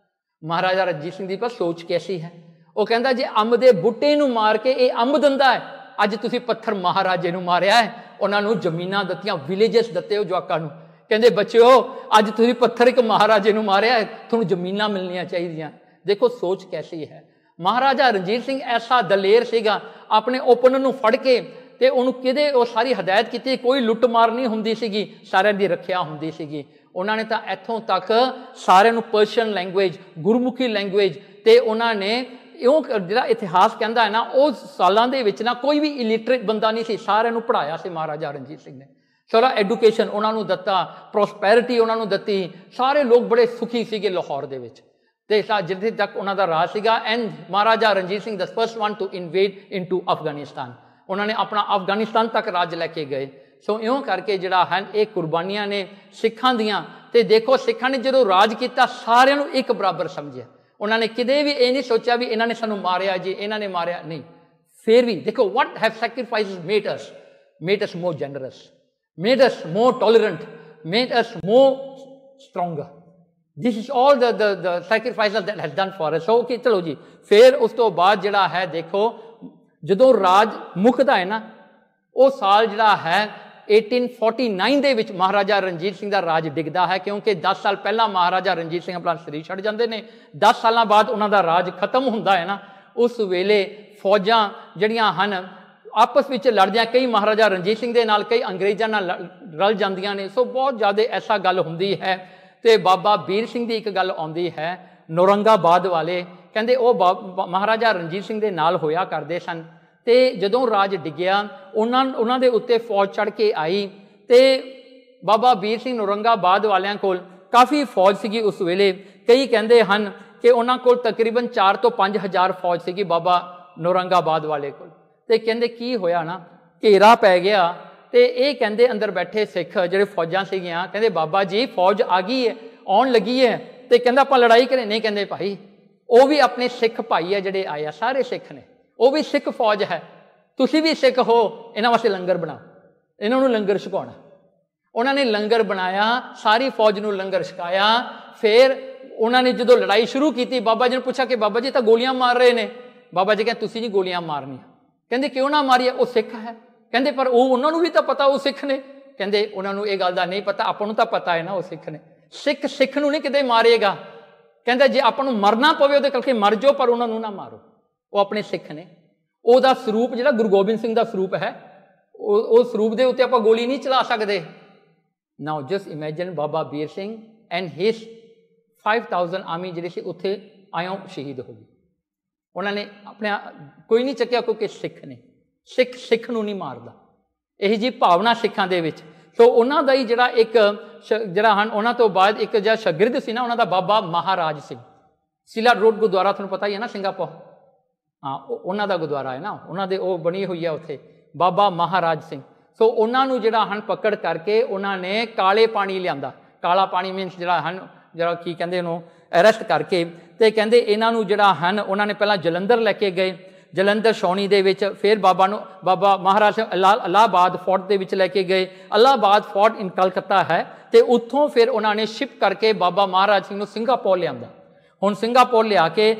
Speaker 1: ਮਹਾਰਾਜਾ ਰਣਜੀਤ ਸਿੰਘ ਦੀ ਪਰ ਸੋਚ ਕੈਸੀ ਹੈ। ਉਹ ਕਹਿੰਦਾ ਜੇ ਅੰਬ ਦੇ ਬੂਟੇ ਨੂੰ ਮਾਰ ਕੇ ਇਹ ਅੰਬ ਦਿੰਦਾ ਹੈ, ਅੱਜ ਤੁਸੀਂ ਪੱਥਰ ਮਹਾਰਾਜੇ ਨੂੰ ਮਾਰਿਆ ਹੈ, ਉਹਨਾਂ ਨੂੰ ਜ਼ਮੀਨਾਂ ਦਿੱਤੀਆਂ, ਵਿਲੇਜਸ ਦਿੱਤੇ ਉਹ ਜਵਾਕਾਂ ਨੂੰ। ਕਹਿੰਦੇ ਬੱਚਿਓ ਅੱਜ ਤੁਸੀਂ ਪੱਥਰ ਇੱਕ ਮਹਾਰਾਜੇ ਨੂੰ ਮਾਰਿਆ ਹੈ, ਤੁਹਾਨੂੰ ਜ਼ਮੀਨਾਂ ਮਿਲਣੀਆਂ ਚਾਹੀਦੀਆਂ। ਦੇਖੋ ਸੋਚ ਕੈਸੀ ਹੈ। ਮਹਾਰਾਜਾ ਰਣਜੀਤ ਸਿੰਘ ਐਸਾ ਦਲੇਰ ਸੀਗਾ, ਆਪਣੇ ਓਪਨਰ ਨੂੰ ਫੜ ਕੇ ਤੇ ਉਹਨੂੰ ਕਿਤੇ ਉਹ ਸਾਰੀ ਹਦਾਇਤ ਕੀਤੀ, ਕੋਈ ਲੁੱਟ ਮਾਰ ਨਹੀਂ ਹੁੰਦੀ ਸੀਗੀ, ਸਾਰਿਆਂ ਦੀ ਰੱਖਿਆ ਹੁੰਦੀ ਸੀਗੀ। ਉਹਨਾਂ ਨੇ ਤਾਂ ਇੱਥੋਂ ਤੱਕ ਸਾਰਿਆਂ ਨੂੰ ਪਰਸ਼ੀਅਨ ਲੈਂਗੁਏਜ, ਗੁਰਮੁਖੀ ਲੈਂਗੁਏਜ, ਤੇ ਉਹਨਾਂ ਨੇ ਇਉਂ ਜਿਹੜਾ ਇਤਿਹਾਸ ਕਹਿੰਦਾ ਹੈ ਨਾ, ਉਹ ਸਾਲਾਂ ਦੇ ਵਿੱਚ ਨਾ ਕੋਈ ਵੀ ਇਲਿਟਰੇਟ ਬੰਦਾ ਨਹੀਂ ਸੀ, ਸਾਰਿਆਂ ਨੂੰ ਪੜ੍ਹਾਇਆ ਸੀ ਮਹਾਰਾਜਾ ਰਣਜੀਤ ਸਿੰਘ ਨੇ। ਸਾਰਾ ਐਡੂਕੇਸ਼ਨ ਉਹਨਾਂ ਨੂੰ ਦਿੱਤਾ, ਪ੍ਰੋਸਪੈਰਿਟੀ ਉਹਨਾਂ ਨੂੰ ਦਿੱਤੀ। ਸਾਰੇ ਲੋਕ ਬੜੇ ਸੁਖੀ ਸੀਗੇ ਲਾਹੌਰ ਦੇ ਵਿੱਚ। ਤੇ ਜਿੱਥੇ ਤੱਕ ਉਹਨਾਂ ਦਾ ਰਾਜ ਸੀਗਾ, and Maharaja Ranjit Singh the first one to invade into Afghanistan. ਉਹਨਾਂ ਨੇ ਆਪਣਾ ਅਫਗਾਨਿਸਤਾਨ ਤੱਕ ਰਾਜ ਲੈ ਕੇ ਗਏ। ਸੋ ਇਉਂ ਕਰਕੇ ਜਿਹੜਾ ਹਨ ਇਹ ਕੁਰਬਾਨੀਆਂ ਨੇ ਸਿੱਖਾਂ ਦੀਆਂ। ਤੇ ਦੇਖੋ ਸਿੱਖਾਂ ਨੇ ਜਦੋਂ ਰਾਜ ਕੀਤਾ ਸਾਰਿਆਂ ਨੂੰ ਇੱਕ ਬਰਾਬਰ ਸਮਝਿਆ। ਉਹਨਾਂ ਨੇ ਕਿਤੇ ਵੀ ਇਹ ਨਹੀਂ ਸੋਚਿਆ ਵੀ ਇਹਨਾਂ ਨੇ ਸਾਨੂੰ ਮਾਰਿਆ ਜੀ, ਇਹਨਾਂ ਨੇ ਮਾਰਿਆ, ਨਹੀਂ। ਫਿਰ ਵੀ ਦੇਖੋ what have sacrifices made us more generous, made us more tolerant, made us more stronger. This is all the sacrifices that has done for us. So okay, ਚਲੋ ਜੀ। ਫਿਰ ਉਸ ਤੋਂ ਬਾਅਦ ਜਿਹੜਾ ਹੈ ਦੇਖੋ ਜਦੋਂ ਰਾਜ ਮੁੱਕਦਾ ਹੈ ਨਾ, ਉਹ ਸਾਲ ਜਿਹੜਾ ਹੈ 1849 ਦੇ ਵਿੱਚ ਮਹਾਰਾਜਾ ਰਣਜੀਤ ਸਿੰਘ ਦਾ ਰਾਜ ਡਿੱਗਦਾ ਹੈ, ਕਿਉਂਕਿ 10 ਸਾਲ ਪਹਿਲਾਂ ਮਹਾਰਾਜਾ ਰਣਜੀਤ ਸਿੰਘ ਆਪਣਾ ਸਰੀਰ ਛੱਡ ਜਾਂਦੇ ਨੇ। 10 ਸਾਲਾਂ ਬਾਅਦ ਉਹਨਾਂ ਦਾ ਰਾਜ ਖਤਮ ਹੁੰਦਾ ਹੈ ਨਾ, ਉਸ ਵੇਲੇ ਫੌਜਾਂ ਜਿਹੜੀਆਂ ਹਨ ਆਪਸ ਵਿੱਚ ਲੜਦਿਆਂ, ਕਈ ਮਹਾਰਾਜਾ ਰਣਜੀਤ ਸਿੰਘ ਦੇ ਨਾਲ, ਕਈ ਅੰਗਰੇਜ਼ਾਂ ਨਾਲ ਰਲ ਜਾਂਦੀਆਂ ਨੇ। ਸੋ ਬਹੁਤ ਜ਼ਿਆਦਾ ਐਸਾ ਗੱਲ ਹੁੰਦੀ ਹੈ। ਤੇ ਬਾਬਾ ਵੀਰ ਸਿੰਘ ਦੀ ਇੱਕ ਗੱਲ ਆਉਂਦੀ ਹੈ, ਨੌਰੰਗਾਬਾਦ ਵਾਲੇ ਕਹਿੰਦੇ ਉਹ ਮਹਾਰਾਜਾ ਰਣਜੀਤ ਸਿੰਘ ਦੇ ਨਾਲ ਹੋਇਆ ਕਰਦੇ ਸਨ। ਤੇ ਜਦੋਂ ਰਾਜ ਡਿੱਗਿਆ, ਉਹਨਾਂ ਦੇ ਉੱਤੇ ਫੌਜ ਚੜ੍ਹ ਕੇ ਆਈ ਤੇ ਬਾਬਾ ਵੀਰ ਸਿੰਘ ਨੌਰੰਗਾਬਾਦ ਵਾਲਿਆਂ ਕੋਲ ਕਾਫੀ ਫੌਜ ਸੀਗੀ ਉਸ ਵੇਲੇ। ਕਈ ਕਹਿੰਦੇ ਹਨ ਕਿ ਉਹਨਾਂ ਕੋਲ ਤਕਰੀਬਨ 4 ਤੋਂ 5 ਹਜ਼ਾਰ ਫੌਜ ਸੀਗੀ ਬਾਬਾ ਨੌਰੰਗਾਬਾਦ ਵਾਲੇ ਕੋਲ। ਤੇ ਕਹਿੰਦੇ ਕੀ ਹੋਇਆ ਨਾ, ਘੇਰਾ ਪੈ ਗਿਆ ਤੇ ਇਹ ਕਹਿੰਦੇ ਅੰਦਰ ਬੈਠੇ ਸਿੱਖ ਜਿਹੜੇ ਫੌਜਾਂ ਸੀਗੀਆਂ, ਕਹਿੰਦੇ ਬਾਬਾ ਜੀ ਫੌਜ ਆ ਗਈ ਹੈ, ਆਉਣ ਲੱਗੀ ਹੈ। ਤੇ ਕਹਿੰਦਾ ਆਪਾਂ ਲੜਾਈ ਕਰੇ? ਨਹੀਂ, ਕਹਿੰਦੇ ਭਾਈ ਉਹ ਵੀ ਆਪਣੇ ਸਿੱਖ ਭਾਈ ਆ ਜਿਹੜੇ ਆਏ ਆ, ਸਾਰੇ ਸਿੱਖ ਨੇ, ਉਹ ਵੀ ਸਿੱਖ ਫੌਜ ਹੈ, ਤੁਸੀਂ ਵੀ ਸਿੱਖ ਹੋ, ਇਹਨਾਂ ਵਾਸਤੇ ਲੰਗਰ ਬਣਾਓ, ਇਹਨਾਂ ਨੂੰ ਲੰਗਰ ਛਕਾਉਣਾ। ਉਹਨਾਂ ਨੇ ਲੰਗਰ ਬਣਾਇਆ, ਸਾਰੀ ਫੌਜ ਨੂੰ ਲੰਗਰ ਛਕਾਇਆ। ਫਿਰ ਉਹਨਾਂ ਨੇ ਜਦੋਂ ਲੜਾਈ ਸ਼ੁਰੂ ਕੀਤੀ, ਬਾਬਾ ਜੀ ਨੂੰ ਪੁੱਛਿਆ ਕਿ ਬਾਬਾ ਜੀ ਤਾਂ ਗੋਲੀਆਂ ਮਾਰ ਰਹੇ ਨੇ। ਬਾਬਾ ਜੀ ਕਹਿੰਦੇ ਤੁਸੀਂ ਨਹੀਂ ਗੋਲੀਆਂ ਮਾਰਨੀਆਂ। ਕਹਿੰਦੇ ਕਿਉਂ ਨਾ ਮਾਰੀਏ, ਉਹ ਸਿੱਖ ਹੈ। ਕਹਿੰਦੇ ਪਰ ਉਹਨਾਂ ਨੂੰ ਵੀ ਤਾਂ ਪਤਾ ਉਹ ਸਿੱਖ ਨੇ। ਕਹਿੰਦੇ ਉਹਨਾਂ ਨੂੰ ਇਹ ਗੱਲ ਦਾ ਨਹੀਂ ਪਤਾ, ਆਪਾਂ ਨੂੰ ਤਾਂ ਪਤਾ ਹੈ ਨਾ ਉਹ ਸਿੱਖ ਨੇ। ਸਿੱਖ ਨੂੰ ਨਹੀਂ ਕਿਤੇ ਮਾਰੇਗਾ। ਕਹਿੰਦਾ ਜੇ ਆਪਾਂ ਨੂੰ ਮਰਨਾ ਪਵੇ ਉਹਦੇ ਕਰਕੇ ਮਰ ਜਾਓ, ਪਰ ਉਹਨਾਂ ਨੂੰ ਨਾ ਮਾਰੋ, ਉਹ ਆਪਣੇ ਸਿੱਖ ਨੇ। ਉਹਦਾ ਸਰੂਪ ਜਿਹੜਾ ਗੁਰੂ ਗੋਬਿੰਦ ਸਿੰਘ ਦਾ ਸਰੂਪ ਹੈ, ਉਹ ਸਰੂਪ ਦੇ ਉੱਤੇ ਆਪਾਂ ਗੋਲੀ ਨਹੀਂ ਚਲਾ ਸਕਦੇ। Now just imagine Baba Veer Singh and his 5000 army ਜਿਹੜੇ ਸੀ ਉੱਥੇ ਆਇਓ ਸ਼ਹੀਦ ਹੋ ਗਏ। ਉਹਨਾਂ ਨੇ ਆਪਣੇ ਕੋਈ ਨਹੀਂ ਚੱਕਿਆ, ਕਿਉਂਕਿ ਸਿੱਖ ਨੇ, ਸਿੱਖ ਨੂੰ ਨਹੀਂ ਮਾਰਦਾ। ਇਹੀ ਜਿਹੀ ਭਾਵਨਾ ਸਿੱਖਾਂ ਦੇ ਵਿੱਚ। ਸੋ ਉਹਨਾਂ ਦਾ ਹੀ ਜਿਹੜਾ ਇੱਕ ਜਿਹੜਾ ਹਨ, ਉਹਨਾਂ ਤੋਂ ਬਾਅਦ ਇੱਕ ਜਿਹੜਾ ਸ਼ਾਗਿਰਦ ਸੀ ਨਾ, ਉਹਨਾਂ ਦਾ ਬਾਬਾ ਮਹਾਰਾਜ ਸਿੰਘ। ਸਿਲਾ ਰੋਡ ਗੁਰਦੁਆਰਾ ਤੁਹਾਨੂੰ ਪਤਾ ਹੀ ਹੈ ਨਾ, ਸਿੰਗਾਪੁਰ, ਹਾਂ ਉਹਨਾਂ ਦਾ ਗੁਰਦੁਆਰਾ ਹੈ ਨਾ, ਉਹਨਾਂ ਦੇ ਉਹ ਬਣੀ ਹੋਈ ਹੈ ਉੱਥੇ, ਬਾਬਾ ਮਹਾਰਾਜ ਸਿੰਘ। ਸੋ ਉਹਨਾਂ ਨੂੰ ਜਿਹੜਾ ਹਨ ਪਕੜ ਕਰਕੇ ਉਹਨਾਂ ਨੇ ਕਾਲੇ ਪਾਣੀ ਲਿਆਂਦਾ। ਕਾਲਾ ਪਾਣੀ ਮੀਨਸ ਜਿਹੜਾ ਕੀ ਕਹਿੰਦੇ ਉਹਨੂੰ, ਅਰੈਸਟ ਕਰਕੇ। ਤੇ ਕਹਿੰਦੇ ਇਹਨਾਂ ਨੂੰ ਜਿਹੜਾ ਹਨ ਉਹਨਾਂ ਨੇ ਪਹਿਲਾਂ ਜਲੰਧਰ ਲੈ ਕੇ ਗਏ, ਜਲੰਧਰ ਛਾਉਣੀ ਦੇ ਵਿੱਚ। ਫਿਰ ਬਾਬਾ ਮਹਾਰਾਜ ਸਿੰਘ ਇਲਾਹਾਬਾਦ ਫੋਰਟ ਦੇ ਵਿੱਚ ਲੈ ਕੇ ਗਏ। ਇਲਾਹਾਬਾਦ ਫੋਰਟ ਇਨ ਕਲਕੱਤਾ ਹੈ। ਤੇ ਉੱਥੋਂ ਫਿਰ ਉਹਨਾਂ ਨੇ ਸ਼ਿਪ ਕਰਕੇ ਬਾਬਾ ਮਹਾਰਾਜ ਸਿੰਘ ਨੂੰ ਸਿੰਗਾਪੁਰ ਲਿਆਂਦਾ। ਹੁਣ ਸਿੰਗਾਪੁਰ ਲਿਆ ਕੇ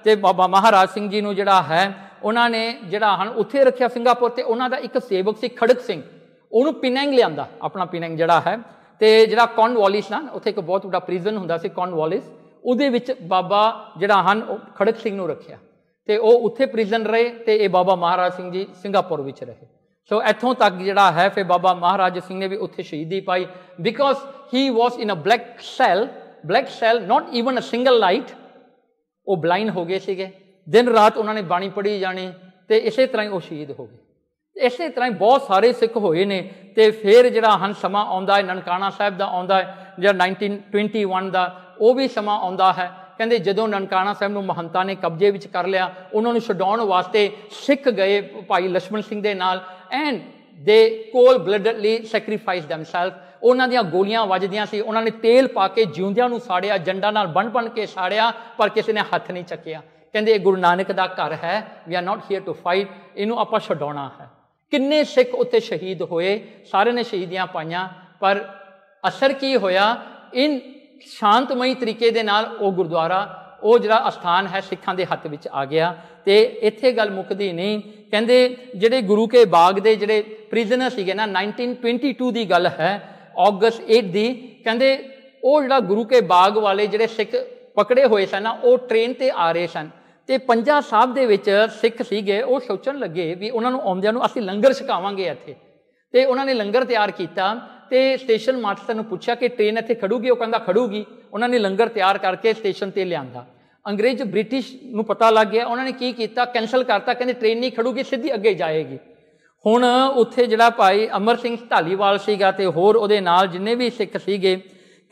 Speaker 1: ਤੇ ਬਾਬਾ ਮਹਾਰਾਜ ਸਿੰਘ ਜੀ ਨੂੰ ਜਿਹੜਾ ਹੈ ਉਹਨਾਂ ਨੇ ਜਿਹੜਾ ਹਨ ਉੱਥੇ ਰੱਖਿਆ ਸਿੰਗਾਪੁਰ। ਤੇ ਉਹਨਾਂ ਦਾ ਇੱਕ ਸੇਵਕ ਸੀ ਖੜਕ ਸਿੰਘ, ਉਹਨੂੰ ਪਿਨੈਂਗ ਲਿਆਂਦਾ, ਆਪਣਾ ਪਿਨੈਂਗ ਜਿਹੜਾ ਹੈ। ਤੇ ਜਿਹੜਾ ਕੌਰਨਵਾਲਿਸ ਨਾ, ਉੱਥੇ ਇੱਕ ਬਹੁਤ ਵੱਡਾ ਪ੍ਰਿਜ਼ਨ ਹੁੰਦਾ ਸੀ ਕੌਰਨਵਾਲਿਸ, ਉਹਦੇ ਵਿੱਚ ਬਾਬਾ ਜਿਹੜਾ ਹਨ ਉਹ ਖੜਕ ਸਿੰਘ ਨੂੰ ਰੱਖਿਆ। ਤੇ ਉਹ ਉੱਥੇ ਪ੍ਰਿਜ਼ਨ ਰਹੇ ਤੇ ਇਹ ਬਾਬਾ ਮਹਾਰਾਜ ਸਿੰਘ ਜੀ ਸਿੰਗਾਪੁਰ ਵਿੱਚ ਰਹੇ। ਸੋ ਇੱਥੋਂ ਤੱਕ ਜਿਹੜਾ ਹੈ ਫਿਰ ਬਾਬਾ ਮਹਾਰਾਜ ਸਿੰਘ ਨੇ ਵੀ ਉੱਥੇ ਸ਼ਹੀਦੀ ਪਾਈ, because he was in a black cell, not even a single light. ਉਹ ਬਲਾਈਂਡ ਹੋ ਗਏ ਸੀਗੇ, ਦਿਨ ਰਾਤ ਉਹਨਾਂ ਨੇ ਬਾਣੀ ਪੜ੍ਹੀ ਜਾਣੀ, ਤੇ ਇਸੇ ਤਰ੍ਹਾਂ ਹੀ ਉਹ ਸ਼ਹੀਦ ਹੋ ਗਏ। ਇਸੇ ਤਰ੍ਹਾਂ ਹੀ ਬਹੁਤ ਸਾਰੇ ਸਿੱਖ ਹੋਏ ਨੇ। ਤੇ ਫਿਰ ਜਿਹੜਾ ਹਨ ਸਮਾਂ ਆਉਂਦਾ ਹੈ, ਨਨਕਾਣਾ ਸਾਹਿਬ ਦਾ ਆਉਂਦਾ ਹੈ, ਜਿਹੜਾ 1921 ਦਾ, ਉਹ ਵੀ ਸਮਾਂ ਆਉਂਦਾ ਹੈ। ਕਹਿੰਦੇ ਜਦੋਂ ਨਨਕਾਣਾ ਸਾਹਿਬ ਨੂੰ ਮਹੰਤਾਂ ਨੇ ਕਬਜ਼ੇ ਵਿੱਚ ਕਰ ਲਿਆ, ਉਹਨਾਂ ਨੂੰ ਛਡਾਉਣ ਵਾਸਤੇ ਸਿੱਖ ਗਏ ਭਾਈ ਲਛਮਣ ਸਿੰਘ ਦੇ ਨਾਲ, ਐਂਡ ਦੇ ਕੋਲ ਬਲੱਡਲੀ ਸੈਕਰੀਫਾਈਸ ਦੈਮਸੈਲਫ। ਉਹਨਾਂ ਦੀਆਂ ਗੋਲੀਆਂ ਵੱਜਦੀਆਂ ਸੀ, ਉਹਨਾਂ ਨੇ ਤੇਲ ਪਾ ਕੇ ਜਿਉਂਦਿਆਂ ਨੂੰ ਸਾੜਿਆ, ਜੰਡਾਂ ਨਾਲ ਬੰਨ ਕੇ ਸਾੜਿਆ, ਪਰ ਕਿਸੇ ਨੇ ਹੱਥ ਨਹੀਂ ਚੱਕਿਆ। ਕਹਿੰਦੇ ਇਹ ਗੁਰੂ ਨਾਨਕ ਦਾ ਘਰ ਹੈ, we are not here to fight, ਇਹਨੂੰ ਆਪਾਂ ਛਡਾਉਣਾ ਹੈ। ਕਿੰਨੇ ਸਿੱਖ ਉੱਥੇ ਸ਼ਹੀਦ ਹੋਏ, ਸਾਰਿਆਂ ਨੇ ਸ਼ਹੀਦੀਆਂ ਪਾਈਆਂ, ਪਰ ਅਸਰ ਕੀ ਹੋਇਆ? ਇਨ ਸ਼ਾਂਤਮਈ ਤਰੀਕੇ ਦੇ ਨਾਲ ਉਹ ਗੁਰਦੁਆਰਾ, ਉਹ ਜਿਹੜਾ ਅਸਥਾਨ ਹੈ ਸਿੱਖਾਂ ਦੇ ਹੱਥ ਵਿੱਚ ਆ ਗਿਆ। ਤੇ ਇੱਥੇ ਗੱਲ ਮੁੱਕਦੀ ਨਹੀਂ। ਕਹਿੰਦੇ ਜਿਹੜੇ ਗੁਰੂ ਕੇ ਬਾਗ ਦੇ ਜਿਹੜੇ ਪ੍ਰਿਜ਼ਨਰ ਸੀਗੇ ਨਾ, 1922 ਦੀ ਗੱਲ ਹੈ, ਅਗਸਤ 8 ਦੀ। ਕਹਿੰਦੇ ਉਹ ਜਿਹੜਾ ਗੁਰੂ ਕੇ ਬਾਗ ਵਾਲੇ ਜਿਹੜੇ ਸਿੱਖ ਪਕੜੇ ਹੋਏ ਸਨ ਨਾ, ਉਹ ਟ੍ਰੇਨ ਤੇ ਆ ਰਹੇ ਸਨ। ਤੇ ਪੰਜਾ ਸਾਹਿਬ ਦੇ ਵਿੱਚ ਸਿੱਖ ਸੀਗੇ, ਉਹ ਸੋਚਣ ਲੱਗੇ ਵੀ ਉਹਨਾਂ ਨੂੰ ਆਉਂਦਿਆਂ ਨੂੰ ਅਸੀਂ ਲੰਗਰ ਛਕਾਵਾਂਗੇ ਇੱਥੇ। ਤੇ ਉਹਨਾਂ ਨੇ ਲੰਗਰ ਤਿਆਰ ਕੀਤਾ ਤੇ ਸਟੇਸ਼ਨ ਮਾਸਟਰ ਨੂੰ ਪੁੱਛਿਆ ਕਿ ਟ੍ਰੇਨ ਇੱਥੇ ਖੜੂਗੀ? ਉਹ ਕਹਿੰਦਾ ਖੜੂਗੀ। ਉਹਨਾਂ ਨੇ ਲੰਗਰ ਤਿਆਰ ਕਰਕੇ ਸਟੇਸ਼ਨ ਤੇ ਲਿਆਂਦਾ। ਅੰਗਰੇਜ਼ ਬ੍ਰਿਟਿਸ਼ ਨੂੰ ਪਤਾ ਲੱਗ ਗਿਆ, ਉਹਨਾਂ ਨੇ ਕੀ ਕੀਤਾ, ਕੈਂਸਲ ਕਰਤਾ। ਕਹਿੰਦੇ ਟ੍ਰੇਨ ਨਹੀਂ ਖੜੂਗੀ, ਸਿੱਧੀ ਅੱਗੇ ਜਾਏਗੀ। ਹੁਣ ਉੱਥੇ ਜਿਹੜਾ ਭਾਈ ਅਮਰ ਸਿੰਘ ਢਾਲੀਵਾਲ ਸੀਗਾ ਤੇ ਹੋਰ ਉਹਦੇ ਨਾਲ ਜਿੰਨੇ ਵੀ ਸਿੱਖ ਸੀਗੇ,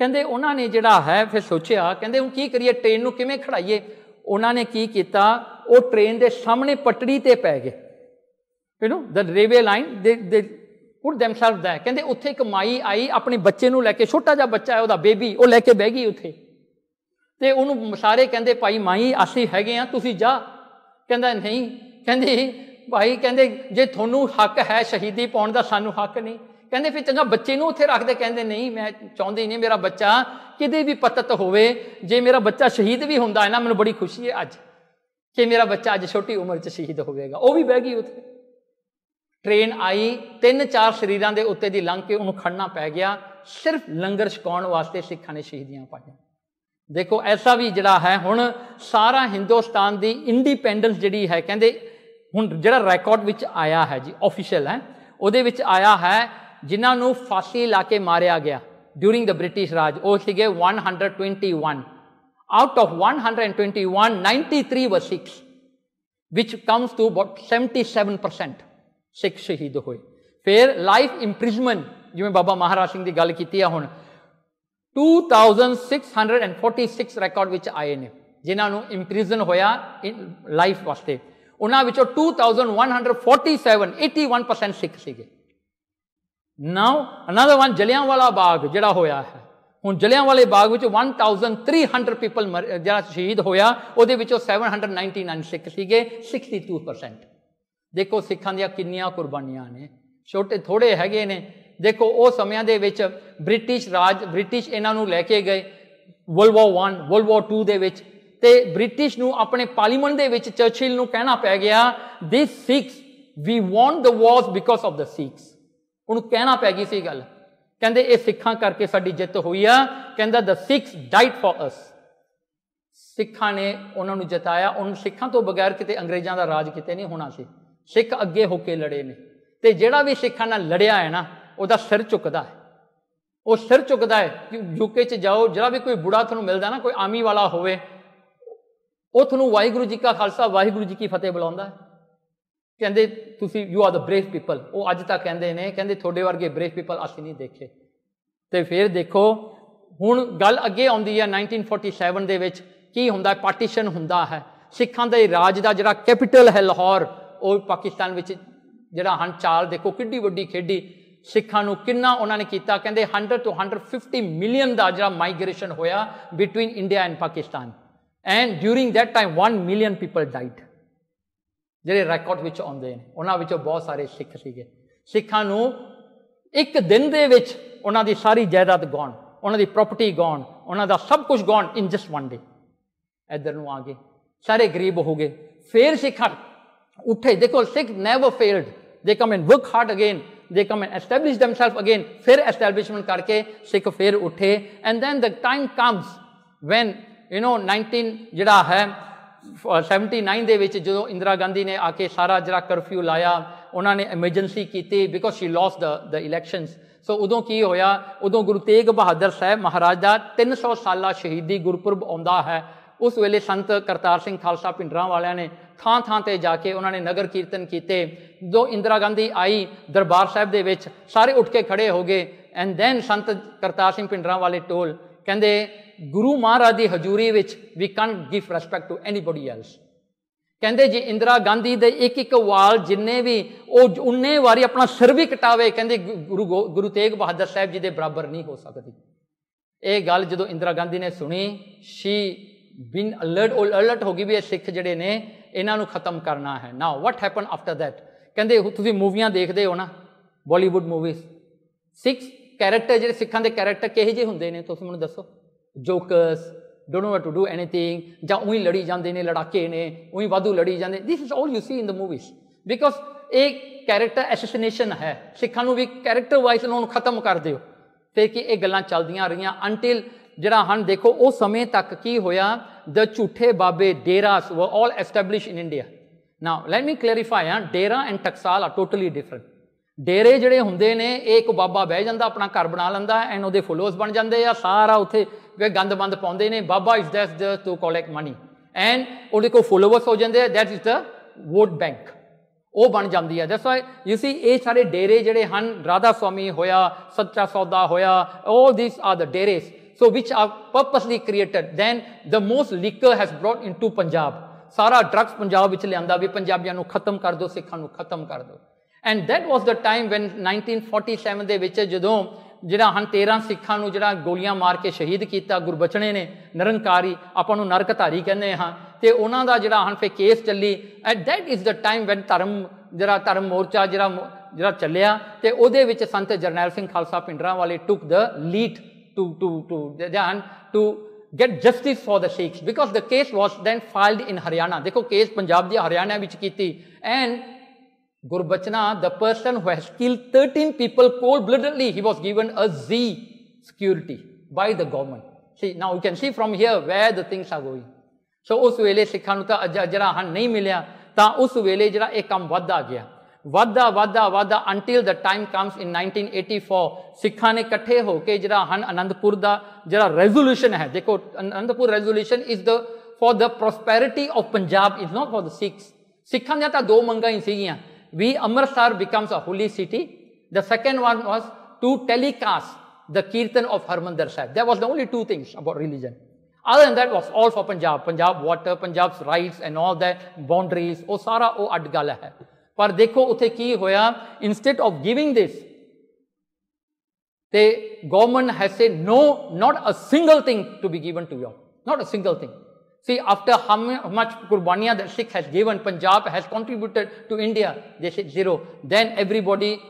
Speaker 1: ਕਹਿੰਦੇ ਉਹਨਾਂ ਨੇ ਜਿਹੜਾ ਹੈ ਫਿਰ ਸੋਚਿਆ, ਕਹਿੰਦੇ ਹੁਣ ਕੀ ਕਰੀਏ, ਟ੍ਰੇਨ ਨੂੰ ਕਿਵੇਂ ਖੜਾਈਏ? ਉਹਨਾਂ ਨੇ ਕੀ ਕੀਤਾ, ਉਹ ਟ੍ਰੇਨ ਦੇ ਸਾਹਮਣੇ ਪਟੜੀ ਤੇ ਪੈ ਗਏ। ਦ ਰੇਲਵੇ ਲਾਈਨ ਦੇ ਪੁੱਟ ਦੈਮਸੈਲਫ ਦੇਅਰ। ਕਹਿੰਦੇ ਉੱਥੇ ਇੱਕ ਮਾਈ ਆਈ, ਆਪਣੇ ਬੱਚੇ ਨੂੰ ਲੈ ਕੇ, ਛੋਟਾ ਜਿਹਾ ਬੱਚਾ ਹੈ ਉਹਦਾ, ਬੇਬੀ, ਉਹ ਲੈ ਕੇ ਬਹਿ ਗਈ ਉੱਥੇ। ਤੇ ਉਹਨੂੰ ਸਾਰੇ ਕਹਿੰਦੇ ਭਾਈ ਮਾਈ ਅਸੀਂ ਹੈਗੇ ਆ, ਤੁਸੀਂ ਜਾ। ਕਹਿੰਦਾ ਨਹੀਂ। ਕਹਿੰਦੇ ਭਾਈ, ਕਹਿੰਦੇ ਜੇ ਤੁਹਾਨੂੰ ਹੱਕ ਹੈ ਸ਼ਹੀਦੀ ਪਾਉਣ ਦਾ, ਸਾਨੂੰ ਹੱਕ ਨਹੀਂ। ਕਹਿੰਦੇ ਫਿਰ ਚੰਗਾ ਬੱਚੇ ਨੂੰ ਉੱਥੇ ਰੱਖ ਦੇ। ਕਹਿੰਦੇ ਨਹੀਂ, ਮੈਂ ਚਾਹੁੰਦੀ ਨਹੀਂ ਮੇਰਾ ਬੱਚਾ ਕਿਤੇ ਵੀ ਪਤਤ ਹੋਵੇ। ਜੇ ਮੇਰਾ ਬੱਚਾ ਸ਼ਹੀਦ ਵੀ ਹੁੰਦਾ ਹੈ ਨਾ, ਮੈਨੂੰ ਬੜੀ ਖੁਸ਼ੀ ਹੈ ਅੱਜ ਕਿ ਮੇਰਾ ਬੱਚਾ ਅੱਜ ਛੋਟੀ ਉਮਰ 'ਚ ਸ਼ਹੀਦ ਹੋਵੇਗਾ। ਉਹ ਵੀ ਬਹਿ ਗਈ ਉੱਥੇ। ट्रेन आई 3-4 शरीरां दे उत्ते दी लंघ के उन्होंने खड़ना पै गया, सिर्फ लंगर छकाउण वास्ते सिखां ने शहीदियां पाईआं। देखो ऐसा भी जिहड़ा है हुण सारा हिंदुस्तान दी इंडिपेंडेंस जिहड़ी है, कहंदे हुण जिहड़ा रिकॉर्ड विच आया है जी ऑफिशियल है, उहदे विच आया है जिन्हां नूं फांसी ला के मारिया गया ड्यूरिंग द ब्रिटिश राज, वो सीगे 121। Out of 121 93 were Sikhs, which comes to about 77% Sikh शहीद होए। फिर लाइफ इंप्रिजमेंट जिवें बाबा महाराज सिंह की गल की हुण 2646 रिकॉर्ड विच आए ने जिन्हां नूं इंप्रिजन होया लाइफ वास्ते, उन्हां विचों 2147 81% सिख सीगे। Now another one Jallianwala Bagh जिहड़ा होया है, हुण जलियांवाले बाग विच 1300 पीपल जिहड़ा शहीद होया, उहदे विचों 799 सिख सीगे, 62%। देखो सिखां दीआं किन्नियां कुर्बानियां ने, छोटे थोड़े हैगे ने। देखो उस समयां दे विच ब्रिटिश राज, ब्रिटिश इन्हां नूं लैके गए वर्ल्ड वॉर 1 वर्ल्ड वॉर 2 दे विच, ते ब्रिटिश नूं अपने पार्लीमेंट दे विच चर्चिल नूं कहना पै गया this Sikhs we won the wars because of the Sikhs. उन्होंने कहना पै गई सी गल, कहंदे ये सिखां करके साडी जित हुई आ, कहंदा the six died for us. सिखां ने उन्हां नूं जिताया। उन सिखां तो बगैर किते अंग्रेजां दा राज किते नहीं होना सी। सिख अगे होके लड़े ने, ते जिहड़ा भी सिखां नाल लड़िया है ना, ਉਹਦਾ सिर झुकदा है, वो सिर झुकदा है। यूके च जाओ, जरा भी कोई बुढ़ा तुहानूं मिलदा ना, कोई आर्मी वाला होवे, ਉਹ ਤੁਹਾਨੂੰ ਵਾਹਿਗੁਰੂ जी का खालसा वाहिगुरू जी की फतेह बुलाਉਂਦਾ है, ਕਹਿੰਦੇ ਤੁਸੀਂ you are the brave people. ਉਹ ਅੱਜ ਤੱਕ ਕਹਿੰਦੇ ਨੇ, ਕਹਿੰਦੇ ਤੁਹਾਡੇ ਵਰਗੇ ਬ੍ਰੇਵ ਪੀਪਲ ਅਸੀਂ ਨਹੀਂ ਦੇਖੇ। ਤੇ ਫਿਰ ਦੇਖੋ ਹੁਣ ਗੱਲ ਅੱਗੇ ਆਉਂਦੀ ਹੈ 1947 ਦੇ ਵਿੱਚ ਕੀ ਹੁੰਦਾ, ਪਾਰਟੀਸ਼ਨ ਹੁੰਦਾ ਹੈ। ਸਿੱਖਾਂ ਦੇ ਰਾਜ ਦਾ ਜਿਹੜਾ ਕੈਪੀਟਲ ਹੈ ਲਾਹੌਰ, ਉਹ ਪਾਕਿਸਤਾਨ ਵਿੱਚ ਜਿਹੜਾ ਹਨ ਚਾਲ ਦੇਖੋ ਕਿੱਡੀ ਵੱਡੀ ਖੇਡੀ। ਸਿੱਖਾਂ ਨੂੰ ਕਿੰਨਾ ਉਹਨਾਂ ਨੇ ਕੀਤਾ, ਕਹਿੰਦੇ 100 to 150 ਮਿਲੀਅਨ ਦਾ ਜਿਹੜਾ ਮਾਈਗ੍ਰੇਸ਼ਨ ਹੋਇਆ between India and Pakistan, and during that time 1 million people died. ਜਿਹੜੇ ਰਿਕਾਰਡ ਵਿੱਚ ਆਉਂਦੇ ਨੇ ਉਹਨਾਂ ਵਿੱਚੋਂ ਬਹੁਤ ਸਾਰੇ ਸਿੱਖ ਸੀਗੇ। ਸਿੱਖਾਂ ਨੂੰ ਇੱਕ ਦਿਨ ਦੇ ਵਿੱਚ ਉਹਨਾਂ ਦੀ ਸਾਰੀ ਜਾਇਦਾਦ ਗੌਣ, ਉਹਨਾਂ ਦੀ ਪ੍ਰਾਪਰਟੀ ਗੌਣ, ਉਹਨਾਂ ਦਾ ਸਭ ਕੁਝ ਗੌਣ ਇਨ ਜਸਟ 1 ਡੇ। ਇੱਧਰ ਨੂੰ ਆ ਗਏ, ਸਾਰੇ ਗਰੀਬ ਹੋ ਗਏ। ਫਿਰ ਸਿੱਖ ਉੱਠੇ। ਦੇਖੋ ਸਿੱਖ never failed, they come and work hard again, they come and establish themselves again। फिर establishment करके सिख फिर उठे। and then the time comes when 19 जिहड़ा है 79 ਦੇ ਵਿੱਚ ਜਦੋਂ इंदिरा गांधी ने आके सारा जिहड़ा कर्फ्यू लाया, उन्होंने emergency कीती because she lost the elections। सो उदों की होया, उदों गुरु तेग बहादुर साहब महाराज का 300 साला शहीदी गुरपुरब आउंदा है। उस वेले संत करतार सिंह खालसा पिंडरां वालियां ने थां थां ते जाके उन्होंने नगर कीर्तन किए। जो इंदिरा गांधी आई दरबार साहब दे विच, सारे उठ के खड़े हो गए। एंड दैन संत करतार सिंह पिंडरां वाले टोल कहंदे गुरु महाराज की हजूरी विच we can give respect to anybody else. कहंदे जी इंदिरा गांधी दे एक एक वाल जिन्ने भी उन्ने वारी अपना सिर भी कटावे, कहंदे गुरु तेग बहादुर साहब जी दे बराबर नहीं हो सकती। ये गल जो इंदिरा गांधी ने सुनी, शी बिन अलर्ट हो गई भी सिख जिहड़े ने इन्हां नूं खत्म करना है। Now what happen after that, कहंदे तुसीं मूवियां देखदे हो ना, बॉलीवुड मूवीज, सिख कैरेक्टर जिहड़े सिखां दे कैरेक्टर किहो जिहे हुंदे ने, तुसीं मैनूं दसो। Jokers, don't know how to do anything, जां उही लड़ी जांदे ने, लड़ाके ने उही वाधू लड़ी जांदे। This is all you see in the movies, because एक कैरेक्टर एसोसीनेशन है। सिखां नूं भी कैरेक्टर वाइज उन्हां नूं खत्म कर दिओ। फिर कि ये गल्लां चलदियां रहियां अंटिल जिहड़ा हन देखो उस समय तक की होया, द झूठे बाबे Deras were all establish in India. Now let me clarify, Dera and टकसाल आर टोटली डिफरेंट। डेरे जिहड़े हुंदे ने, एक बाबा बह जांदा अपना घर बना लैंदा एंड उहदे फॉलोअर्स बन जांदे आ, सारा उत्थे गंद बंद पाउंदे ने। Baba is that to collect money and उहदे कोल फॉलोअर्स हो जांदे, that is the vote bank, ਉਹ बन जाती है। दैट्स वाई यू सी ये सारे डेरे जिहड़े हन, राधा स्वामी होया, सच्चा सौदा होया, all this are the deras so which are purposely created। then the most liquor has brought into Punjab, सारा ड्रग्स पंजाब विच लियांदा भी पंजाबियां नूं खत्म कर दो, सिखां नूं खत्म कर दो। and that was the time when 1947 ਦੇ ਵਿੱਚ ਜਦੋਂ ਜਿਹੜਾ ਹਨ 13 ਸਿੱਖਾਂ ਨੂੰ ਜਿਹੜਾ ਗੋਲੀਆਂ ਮਾਰ ਕੇ ਸ਼ਹੀਦ ਕੀਤਾ ਗੁਰਬਚਨੇ ਨੇ, ਨਿਰੰਕਾਰੀ ਆਪਾਂ ਨੂੰ ਨਰਕਧਾਰੀ ਕਹਿੰਦੇ ਹਾਂ, ਤੇ ਉਹਨਾਂ ਦਾ ਜਿਹੜਾ ਹਨ ਫਿਰ ਕੇਸ ਚੱਲੀ। At that is the time van ਧਰਮ ਮੋਰਚਾ ਜਿਹੜਾ ਚੱਲਿਆ, ਤੇ ਉਹਦੇ ਵਿੱਚ ਸੰਤ ਜਰਨੈਲ ਸਿੰਘ ਖਾਲਸਾ ਪਿੰਡਰਾਂ ਵਾਲੇ ਟੁਕ ਦ lead to get justice for the Sikhs, because the case was then filed in Haryana। देखो केस पंजाब दी हरियाणा विच कीती, and Gurbachana, the person who has killed 13 people cold-bloodedly, he was given a Z security by the government. See, now you can see from here where the things are going. So us wele Sikhan nu ta jira han nahi milya, ta us wele jira ek kam vadda gaya. Vadda until the time comes in 1984. Sikhan ne kathe ho ke jira han Anandpur da jira resolution hai. Dekho, Anandpur resolution is for the prosperity of Punjab, is not for the Sikhs. Sikhan ne ta do manga hi sigiyan. Amritsar becomes a holy city. The second one was to telecast the Kirtan of Harmandir Sahib. That was the only two things about religion. Other than that was all for Punjab. Punjab water, Punjab's rights and all that, boundaries, oh sara oh adgala hai. Par dekho uthe ki hoya, instead of giving this, the government has said no, not a single thing to be given to you. Not a single thing. See, after how much Qurbaniya that Sikh has given, Punjab has contributed to India, they said zero. Then everybody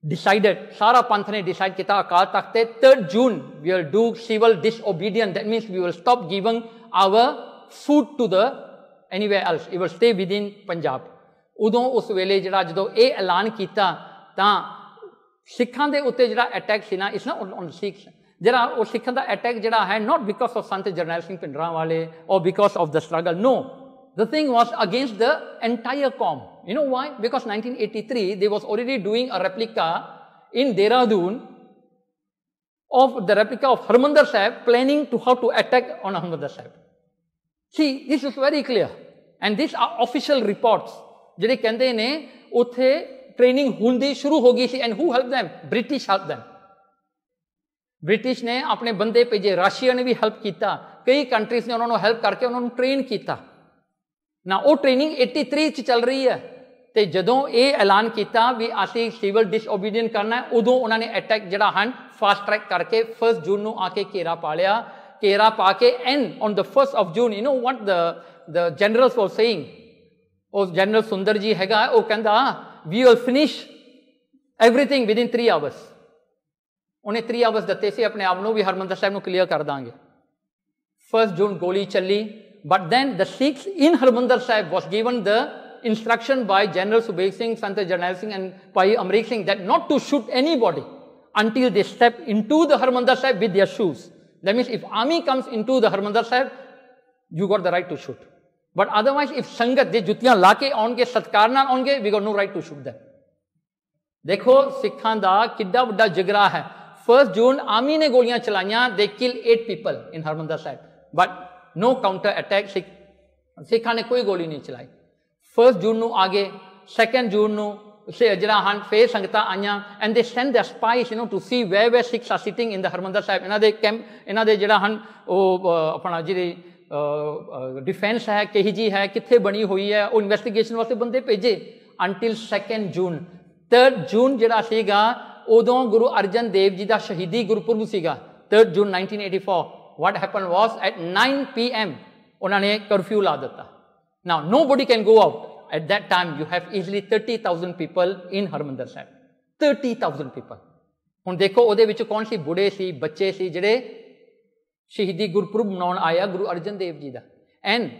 Speaker 1: decided, Sara Panth ne decide kita Akal Takht 3rd June, we will do civil disobedience. That means we will stop giving our food to the anywhere else. It will stay within Punjab. Udon us wele jira jado e ऐलान kita, ta Sikhan de utte jira attack si na, it's not on the Sikhs. Jira o Sikhan da attack jira hai, not because of Sant Jarnail Singh Bhindranwale or because of the struggle. No. The thing was against the entire QOM. You know why? Because 1983, they was already doing a replica in Dehradun of the replica of Harmandir Sahib, planning to how to attack on Harmandir Sahib. See, this is very clear. And these are official reports. ਜਿਹੜੇ ਕਹਿੰਦੇ ਨੇ ਉੱਥੇ training ਹੁੰਦੀ ਸ਼ੁਰੂ ਹੋ ਗਈ ਸੀ and who help them? British helped them. British ਨੇ ਆਪਣੇ ਬੰਦੇ ਭੇਜੇ, ਰਸ਼ੀਆ ਨੇ ਵੀ ਹੈਲਪ ਕੀਤਾ, ਕਈ ਕੰਟਰੀਜ਼ ਨੇ ਉਹਨਾਂ ਨੂੰ ਹੈਲਪ ਕਰਕੇ ਉਹਨਾਂ ਨੂੰ ਟ੍ਰੇਨ ਕੀਤਾ ਨਾ। ਉਹ ਟ੍ਰੇਨਿੰਗ 83 ਚ ਚੱਲ ਰਹੀ ਹੈ ਤੇ ਜਦੋਂ ਇਹ ਐਲਾਨ ਕੀਤਾ ਵੀ ਅਸੀਂ ਸਿਵਲ ਡਿਸਓਬੀਡੀਐਂਟ ਕਰਨਾ, ਉਦੋਂ ਉਹਨਾਂ ਨੇ ਅਟੈਕ ਜਿਹੜਾ ਹਨ ਫਾਸਟ ਟਰੈਕ ਕਰਕੇ 1 ਜੂਨ ਨੂੰ ਆ ਕੇ ਘੇਰਾ ਪਾ ਲਿਆ। ਘੇਰਾ ਪਾ ਕੇ and on the 1 June, you know what the generals was saying, ਉਹ ਜਨਰਲ ਸੁੰਦਰ ਜੀ ਹੈਗਾ, ਉਹ ਕਹਿੰਦਾ we will finish everything within 3 hours. ਉਹਨੇ 3 ਆਵਰਸ ਦਿੱਤੇ ਸੀ ਆਪਣੇ ਆਪ ਨੂੰ ਵੀ ਹਰਮੰਦਰ ਸਾਹਿਬ ਨੂੰ ਕਲੀਅਰ ਕਰ ਦਾਂਗੇ। 1 ਜੂਨ ਗੋਲੀ ਚੱਲੀ, but then the Sikhs in Harmandir Sahib was given the instruction by General Subhash Singh, Sant Jarnail Singh and Bhai Amrik Singh that not to shoot anybody until they step into the Harmandir Sahib with their shoes. That means if army comes into the Harmandir Sahib, you got the right to shoot. But otherwise, if Sangat, they jutiyan laake aunge, satkar na aunge, we got no right to shoot them. देखो सिखां दा किड्डा वड्डा जिगरा है। 1 जून army ने गोलियां चलाइयां, they killed 8 people in Harmandir Sahib, but no counter attack। सिखां ने कोई गोली नहीं चलाई। 1 जून ਨੂੰ आगे 2 जून ਨੂੰ ਜਿਹੜਾ ਹਨ ਫੇਰ ਸੰਗਤਾਂ ਆਈਆਂ and they sent their spies, you know, to see where Sikhs are sitting in the Harmandir Sahib। ਇਹਨਾਂ ਦੇ ਕੈਂਪ, ਇਹਨਾਂ ਦੇ ਜਿਹੜਾ ਹਨ ਉਹ ਆਪਣਾ ਜਿਹੜੀ डिफेंस है कही जी है, कितने बनी हुई है, वो इन्वेस्टिगेशन वास्ते बंदे भेजे until 2 जून। 3 जून जिहड़ा सीगा उदों गुरु अर्जन देव जी का शहीदी गुरपुरब सीगा 3 जून 1984। what happened was at 9 PM उन्होंने कर्फ्यू ला दिता। now nobody can go out at that time। you have easily 30,000 people in Harmandir Sahib, 30,000 people। हुण देखो उहदे विच कौन सी बुढ़े सी, बच्चे सी जिहड़े शहीदी गुरपुरब मनाउण आया गुरु अर्जन देव जी का। एंड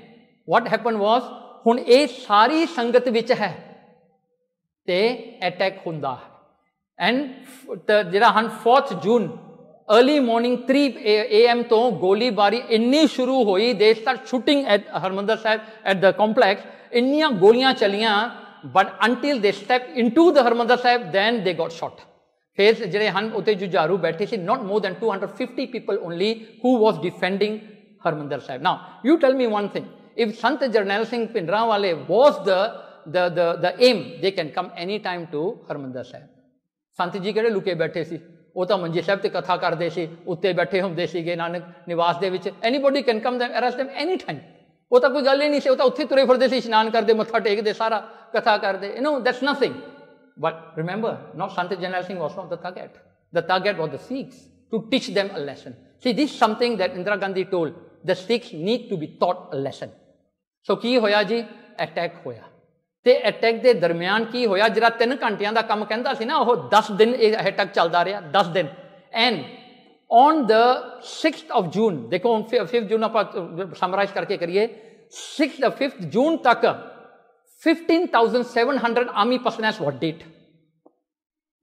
Speaker 1: what happened was हुण ये सारी संगत विच है ते अटैक हुंदा है। एंड जिहड़ा हन 4 जून अर्ली मॉर्निंग 3 AM तो गोलीबारी इन्नी शुरू हुई, they start shooting at Harmandar Sahib at the complex, इन्नियां गोलियां चलियां, but until they step into the Harmandar Sahib then they got shot. फिर जिहड़े हन उत्ते जुझारू बैठे सी, not more than 250 people only who was defending Harmandar Sahib. Now you tell me one thing, if Sant Jarnail Singh Bhindranwale was the aim, they can come any time to Harmandar Sahib. Sant जी किहड़े लुके बैठे सी, वो तो मंजी साहब ते कथा करते सी, उत्ते बैठे हुंदे सीगे नानक निवास दे विच। Anybody can come them arrest them any time. वो तो कोई गल ही नहीं सी, वो तो उत्थे तुरे फिरदे सी, इशनान करते, मत्था टेकदे, सारा कथा करते, you know, that's nothing. But remember, not Sant Jarnail Singh was not the target. The target was the Sikhs, to teach them a lesson. See, this is something that Indira Gandhi told. The Sikhs need to be taught a lesson. So की होया जी, attack होया। ते attack दे दरमियान की होया, जरा 3 घंटियां दा काम कहंदा सी ना, वो 10 दिन अटैक चलदा रहा, 10 दिन। And on the 6th of June, देखो 5th जून आप समराइज करके करिए, 5th जून तक 15,700 आर्मी पर्सनल वर डेड।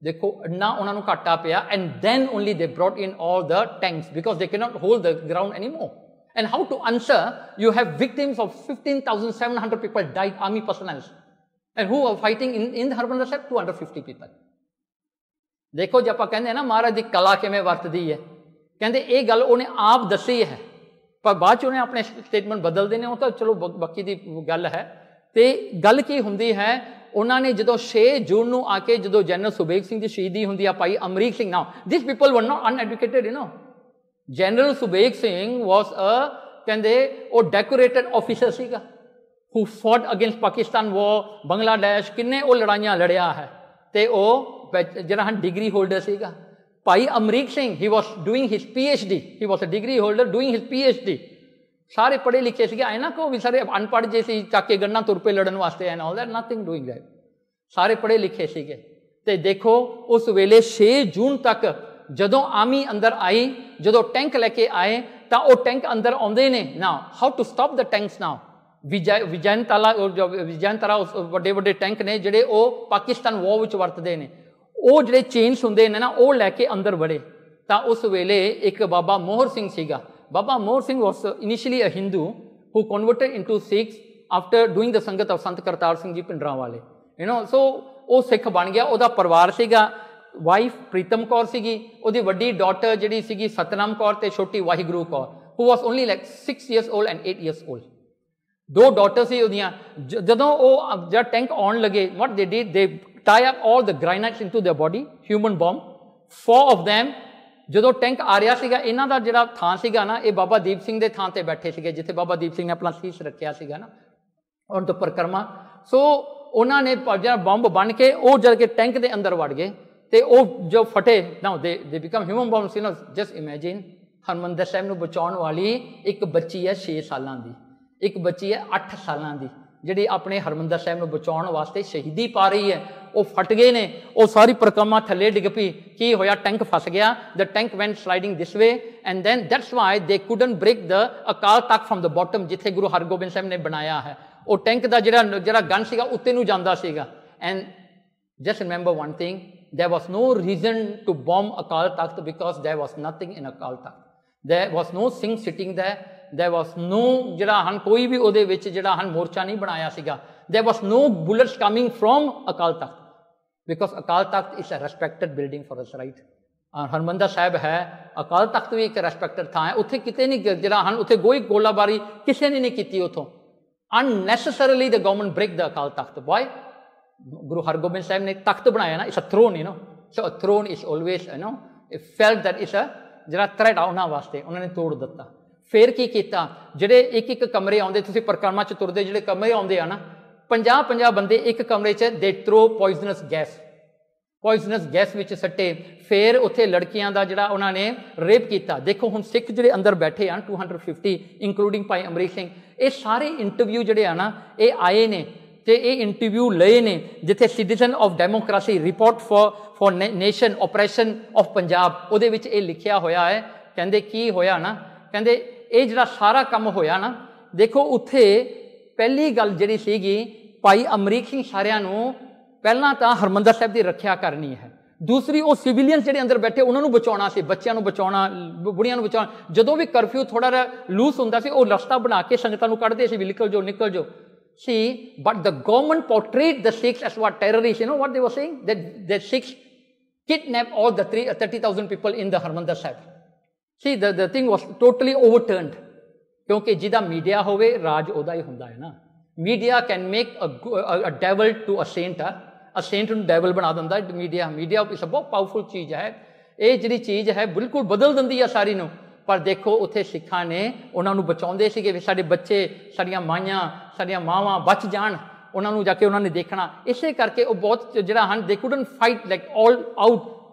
Speaker 1: देखो ना उन्होंने घाटा पिया, and then only they brought in all the tanks because they cannot hold the ground anymore. And how to answer, you have victims of 15,700 people died, army personnel, and who are fighting in Harmandir Sahib 250 people. देखो जो आप कहते हैं ना महाराज की कला किवें वरतदी है, कहते ये गल उन्हें आप दसी है, पर बाद उन्हें अपने स्टेटमेंट बदलते हैं, वो तो चलो बाकी की गल है। तो गल की होंदी है, उन्होंने जो 6 जून को आके जो जनरल सुबेग सिंह की शहीदी होंदी है, भाई Amrik Singh, now this people were not uneducated, you know. General Subeg Singh was कहते वो डेकोरेटेड ऑफिसर सीगा who fought against Pakistan war, Bangladesh, किन्ने वो लड़ाइयां लड़िया है, तो वो जरा डिग्री होल्डर सीगा। भाई Amrik Singh, he was doing his PhD, he was a degree holder doing his PhD। सारे पढ़े लिखे थे, आए ना को भी सारे अनपढ़ जैसे चक के गन्ना तुर पे लड़न वास्ते, and all that, nothing doing that, सारे पढ़े लिखे थे। तो देखो उस वेले 6 जून तक जदों आर्मी अंदर आई, जो टैंक लैके आए, तो वो टैंक अंदर आते ने। Now how to stop the tanks, now विजयनताला वड्डे वड्डे टैंक ने जिहड़े वो पाकिस्तान वॉर विच वरतदे ने, वो जिहड़े चेन्स हुंदे ने ना, वो लैके अंदर वड़े। तो उस वेले एक बाबा मोहर सिंह सीगा। बाबा मोहर Singh was initially a Hindu who converted into Sikh after doing the संगत of Sant Kartar Singh ji पिंडरांवाले, you know. सो वो सिख बन गया। उसका परिवार सीगा, वाइफ प्रीतम कौर सीगी, उसकी वड्डी डॉटर जिहड़ी सीगी सतनाम कौर, ते छोटी Waheguru Kaur, who was only like 6 years old and 8 years old। 2 daughter सी उहदियां। जदों वो जब टैंक आउण लगे, what they did, they tie up all the grenades into their body, human bomb, 4 of them. जो टैंक आ रहा सीगा, इन्हां दा जिहड़ा थां सीगा ना, ये बाबा दीप सिंह दे थां ते बैठे सीगे, जिथे बाबा दीप सिंह ने अपना शीश रखिया सीगा ना, और तो परिक्रमा। सो उन्होंने जिहड़ा बॉम्ब बन के वो जल के टैंक के अंदर वड़ गए, तो वो जो फटे, now they become human bomb, you know. Just imagine, Harmandir Sahib नूं बचाउण वाली एक बच्ची है 6 सालां दी, एक बच्ची है 8 सालां दी, जिहड़ी अपने हरमंदर साहिब नूं बचाउण वास्ते शहीदी पा रही है। वो फट गए ने, वो सारी परिक्रमा थले डिग पई। की होया, टैंक फस गया, the tank went sliding this way, and then that's why they couldn't break the Akal Takht from the bottom, जिथे गुरु हरगोबिंद साहिब ने बनाया है। वो टैंक का जिहड़ा गन सीगा उत्ते नूं जांदा सीगा। And just remember one thing, there was no reason to bomb Akal Takht because there was nothing in Akal Takht. There was no Singh sitting there, there was no जिहड़ा हन कोई भी उहदे विच जिहड़ा हन मोर्चा नहीं बनाया सीगा। There was no bullets coming from Akal Takht, because Akal Takht is a respected building for us, right. Harmandar Sahib है, अकाल तख्त भी एक रेस्पैक्टेड थां है, उत्थे किते नहीं जिहड़ा हन उत्थे कोई गोलाबारी किसी ने नहीं की उत्थों। अननैसेसरली the government break the Akal Takht. Boy, गुरु हरगोबिंद साहिब ने तख्त बनाया ना, it's a throne, you know. So a throne is always, you know, it felt that it's a जिहड़ा थ्रेट उन्हां वास्ते, उन्होंने तोड़ दिता। फिर की कीता, जिहड़े एक एक कमरे आउंदे, तुसीं परिक्रमा च तुरदे जिहड़े कमरे आउंदे आ ना, 50-50 बंदे एक कमरे च, दे थ्रो पॉइजनस गैस विच सट्टे। फिर उत्थे लड़कियां दा जिहड़ा उन्होंने रेप किया। देखो हुण सिख जिहड़े अंदर बैठे हैं 250 इंकलूडिंग भाई अमरीक सिंह, ये सारे इंटरव्यू जिहड़े आ ना, ये आए ने, तो ये इंटरव्यू लए ने, जिथे citizen of democracy report for nation operation of Punjab, उहदे विच ये लिखिया होया है। कहंदे की होया ना, कहंदे ये जिहड़ा सारा काम होया ना, देखो उत्थे पहली गल जिहड़ी सीगी, भाई अमरीक सिंह सारियां नूं पहलां तां हरमंदर साहिब की रखिया करनी है, दूसरी वो सिविलियन जिहड़े अंदर बैठे उन्होंने बचाउणा सी, बच्चों को बचाउणा, बुढ़ियां नूं बचाउणा। जदों भी करफ्यू थोड़ा जिहा लूस हुंदा सी, वो रस्ता बना के संगतां नूं कढदे सी, निकल जाओ। See, but the government portrayed the Sikhs as what? Terrorists. You know what they were saying? That the Sikhs kidnapped all the 30,000 people in the Harmandir Sahib. See, the thing was totally overturned. क्योंकि जिदा media होवे राज ओदा ही हुंदा है ना। Media can make a devil to a saint नूं devil बना दिंदा है मीडिया। मीडिया इस बहुत पावरफुल चीज़ है, ये जिहड़ी चीज़ है बिल्कुल बदल दिंदी है सारी नूं। पर देखो उत्थे सिखां ने उन्होंने बचाउंदे सीगे भी साडे बच्चे, साडियां माइयां, साडियां मावां बच जाण, उन्होंने जाके उन्होंने देखना। इसे करके वो बहुत जिहड़ा हन they couldn't fight like all out,